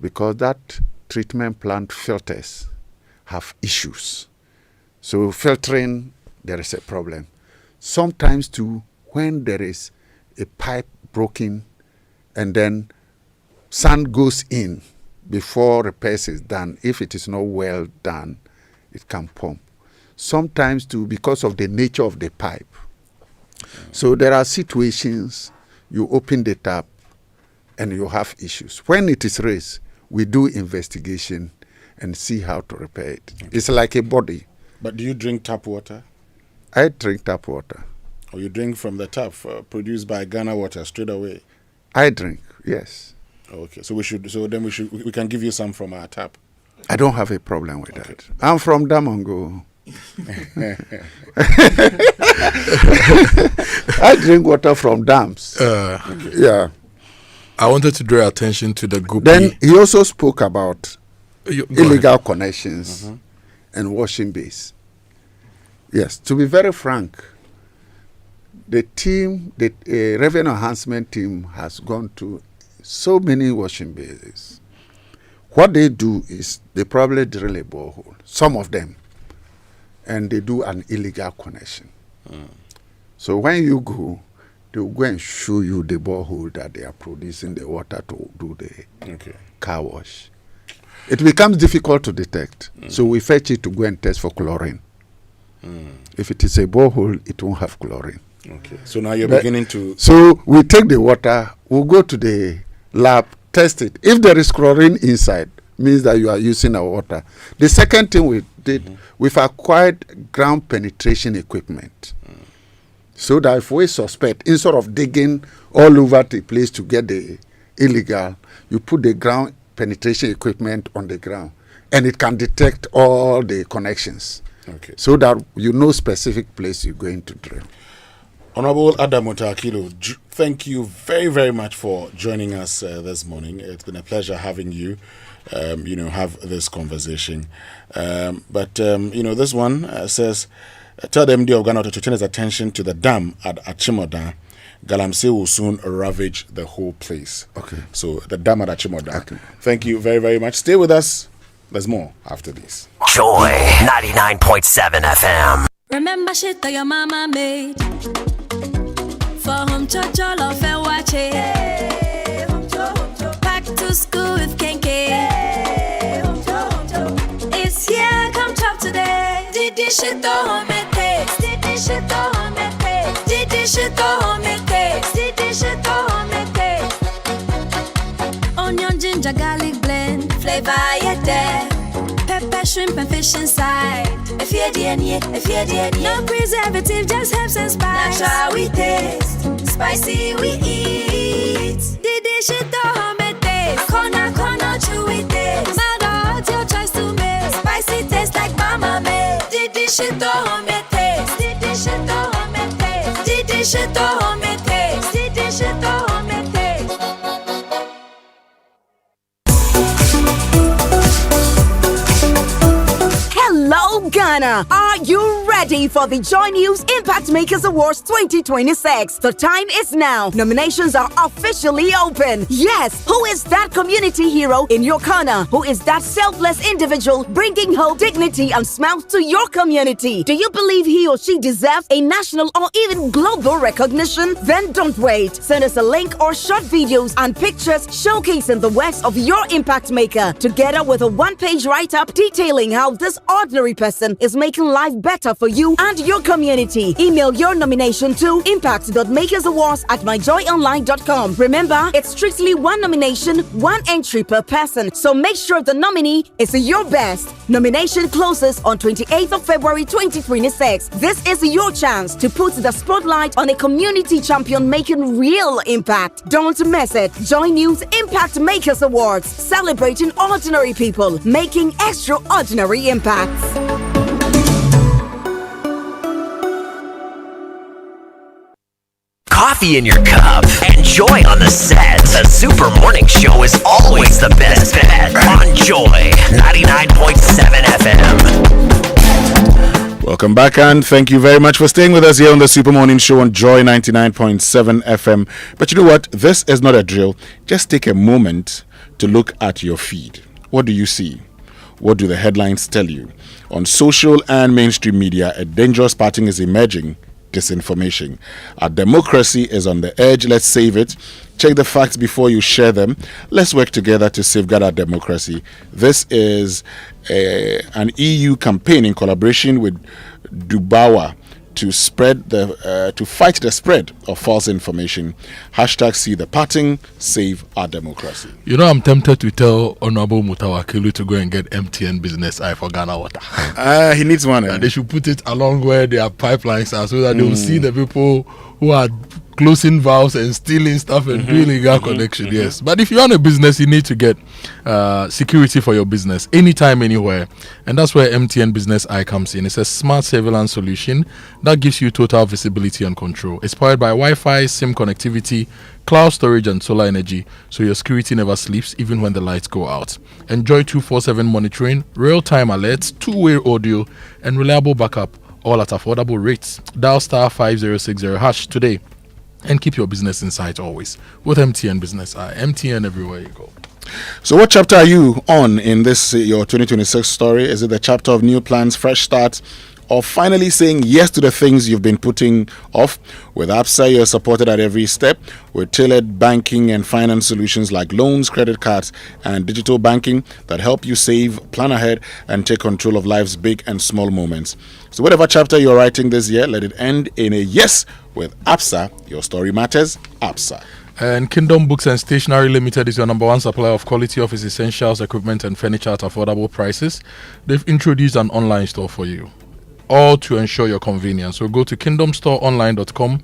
because that treatment plant filters have issues. So filtering, there is a problem. Sometimes too, when there is a pipe broken and then sand goes in before repairs is done, if it is not well done, it can pump. Sometimes too, because of the nature of the pipe. So there are situations you open the tap and you have issues. When it is raised, we do investigation and see how to repair it. Okay. It's like a body. But do you drink tap water? I drink tap water. Or you drink from the tap produced by Ghana Water straight away? I drink, yes. Okay, so we can give you some from our tap. I don't have a problem with that. I'm from Damongo. I drink water from dams. Yeah. I wanted to draw attention to the group. Then he also spoke about illegal connections and washing bays. Yes, to be very frank, the team, the revenue enhancement team has gone to so many washing bays. What they do is they probably drill a borehole, some of them, and they do an illegal connection. So when you go, they will go and show you the borehole that they are producing the water to do the car wash. It becomes difficult to detect. So we fetch it to go and test for chlorine. If it is a borehole, it won't have chlorine. Okay. So now you're beginning to... So we take the water, we'll go to the lab, test it. If there is chlorine inside, means that you are using our water. The second thing we did, we've acquired ground penetration equipment. So that if we suspect, instead of digging all over the place to get the illegal, you put the ground penetration equipment on the ground, and it can detect all the connections. Okay. So that you know specific place you're going to drill. Honorable Adam Otakilo, thank you very, very much for joining us this morning. It's been a pleasure having you, have this conversation. But this one says, tell the MD of Ghana to turn his attention to the dam at Achimoda. Galamsey will soon ravage the whole place. Okay. So the dam at Achimoda. Okay. Thank you very, very much. Stay with us. There's more after this. Joy 99.7 FM. Remember shit that your mama made. for home chocholo fe wache. Back to school with Kenke. It's here, come chop today. Didi shit home and taste. Didi shit home and taste. Didi shit home and taste. Didi shit home and taste. Onion, ginger, garlic blend, flavor yet there. Pepper, shrimp, and fish inside. If you're no preservative, just herbs and spice. Natural we taste, spicy we eat. Didi shit home and taste. Corner, chewy taste. Mild your choice to make. Spicy taste like mama made. Didi shit home and taste. Didi shit home and taste. Didi shit home and taste. Didi shit home and taste. Hello, Ghana. Are you ready for the Joy News Impact Makers Awards 2026? The time is now. Nominations are officially open. Yes, who is that community hero in your corner? Who is that selfless individual bringing hope, dignity, and smiles to your community? Do you believe he or she deserves a national or even global recognition? Then don't wait. Send us a link or short videos and pictures showcasing the works of your impact maker, together with a one-page write-up detailing how this ordinary person is making life better for you and your community. Email your nomination to impact.makersawards@myjoyonline.com. Remember, it's strictly one nomination, one entry per person, so make sure the nominee is your best. Nomination closes on 28th of February 2026. This is your chance to put the spotlight on a community champion making real impact. Don't miss it. Join News Impact Makers Awards, celebrating ordinary people making extraordinary impacts. Coffee in your cup and joy on the set. The Super Morning Show is always the best bet on Joy 99.7 FM. Welcome back, and thank you very much for staying with us here on the Super Morning Show on Joy 99.7 FM. But you know what? This is not a drill. Just take a moment to look at your feed. What do you see? What do the headlines tell you? On social and mainstream media, a dangerous pattern is emerging: disinformation. Our democracy is on the edge. Let's save it. Check the facts before you share them. Let's work together to safeguard our democracy. This is an EU campaign in collaboration with Dubawa to fight the spread of false information. Hashtag see the pattern, save our democracy. You know, I'm tempted to tell Honorable Mutawakilu to go and get MTN Business Eye for Ghana Water. He needs one. They should put it along where their pipelines are, so that they will see the people who are closing valves and stealing stuff and doing illegal connection. Yes, but if you own a business, you need to get security for your business anytime, anywhere, and that's where MTN Business Eye comes in. It's a smart surveillance solution that gives you total visibility and control. It's powered by Wi-Fi, SIM connectivity, cloud storage, and solar energy, so your security never sleeps even when the lights go out. Enjoy 24/7 monitoring, real-time alerts, two-way audio, and reliable backup, all at affordable rates. Dial star 5060 hash today and keep your business in sight always with MTN Business Eye. MTN everywhere you go. So what chapter are you on in this your 2026 story? Is it the chapter of new plans, fresh starts, or finally saying yes to the things you've been putting off? With ABSA, you're supported at every step with tailored banking and finance solutions like loans, credit cards, and digital banking that help you save, plan ahead, and take control of life's big and small moments. So whatever chapter you're writing this year, let it end in a yes with ABSA. Your story matters, ABSA. And Kingdom Books and Stationery Limited is your number one supplier of quality office essentials, equipment, and furniture at affordable prices. They've introduced an online store for you, all to ensure your convenience. So go to kingdomstoreonline.com.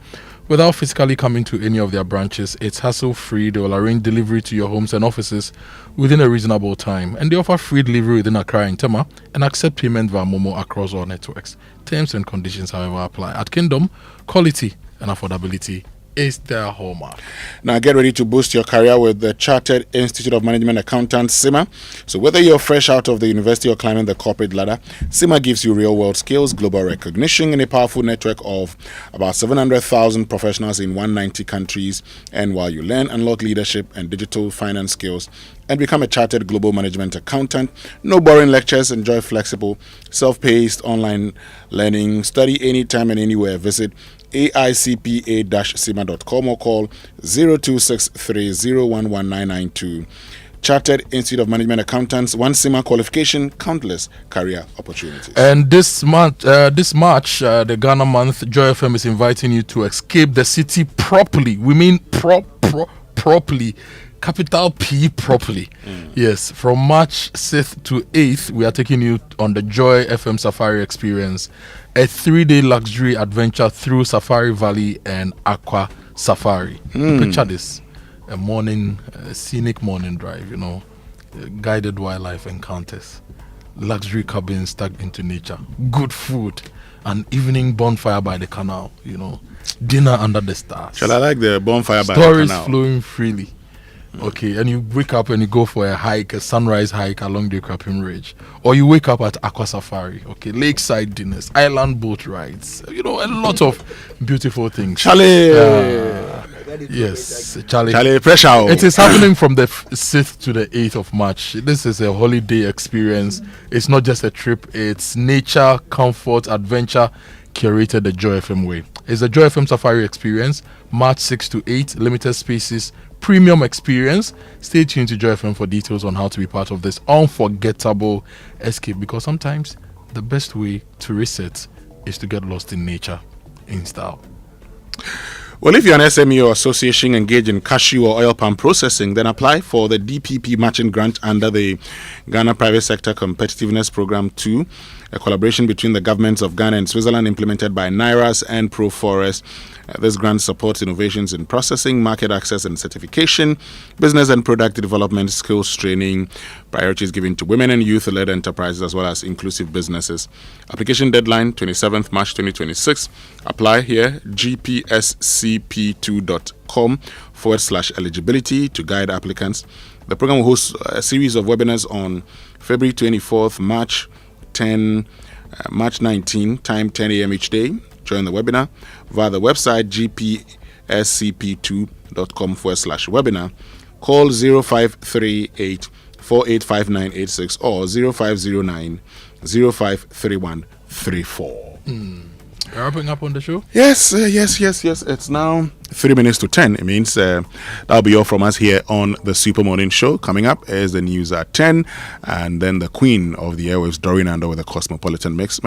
Without physically coming to any of their branches, it's hassle-free. They will arrange delivery to your homes and offices within a reasonable time. And they offer free delivery within Accra and Tema and accept payment via Momo across all networks. Terms and conditions, however, apply. At Kingdom, quality and affordability is their hallmark. Now get ready to boost your career with the Chartered Institute of Management Accountants, CIMA. So whether you're fresh out of the university or climbing the corporate ladder, CIMA gives you real-world skills, global recognition, and a powerful network of about 700,000 professionals in 190 countries. And while you learn, unlock leadership and digital finance skills and become a chartered global management accountant. No boring lectures. Enjoy flexible, self-paced online learning. Study anytime and anywhere. Visit aicpa-cima.com or call 0263011992. Chartered Institute of Management Accountants, 1 CIMA qualification, countless career opportunities. And this March, the Ghana month, Joy FM is inviting you to escape the city properly. We mean properly. Capital P properly. Yes, from March 6th to 8th, we are taking you on the Joy FM Safari experience, a 3-day luxury adventure through Safari Valley and Aqua Safari. Picture this, a scenic morning drive, guided wildlife encounters, luxury cabins tucked into nature, good food, an evening bonfire by the canal, dinner under the stars. Shall I like the bonfire by the canal? Stories flowing freely. Okay, and you wake up and you go for a sunrise hike along the Krapim Ridge, or you wake up at Aqua Safari. Okay, lakeside dinners, island boat rides. A lot of beautiful things. Charlie, yes, Charlie. Pressure. It is happening from the 6th to the 8th of March. This is a holiday experience. It's not just a trip. It's nature, comfort, adventure, curated the Joy FM way. It's a Joy FM Safari experience. March 6 to 8, limited spaces. Premium experience. Stay tuned to Joy FM for details on how to be part of this unforgettable escape, because sometimes the best way to reset is to get lost in nature in style. Well, if you're an SME or association engaged in cashew or oil palm processing, then apply for the DPP matching grant under the Ghana Private Sector Competitiveness Program 2, a collaboration between the governments of Ghana and Switzerland implemented by NIRAS and ProForest. This grant supports innovations in processing, market access and certification, business and product development, skills training, priorities given to women and youth-led enterprises as well as inclusive businesses. Application deadline 27th March 2026. Apply here, gpscp2.com/eligibility to guide applicants. The program will host a series of webinars on February 24th, March 19, time 10 a.m. each day. Join the webinar via the website gpscp2.com/webinar. Call 0538 485986 or 0509 053134. Wrapping up on the show? Yes. It's now 3 minutes to 10. It means that'll be all from us here on the Super Morning Show. Coming up is the news at 10, and then the queen of the airwaves, Doreen Under, with the Cosmopolitan Mix.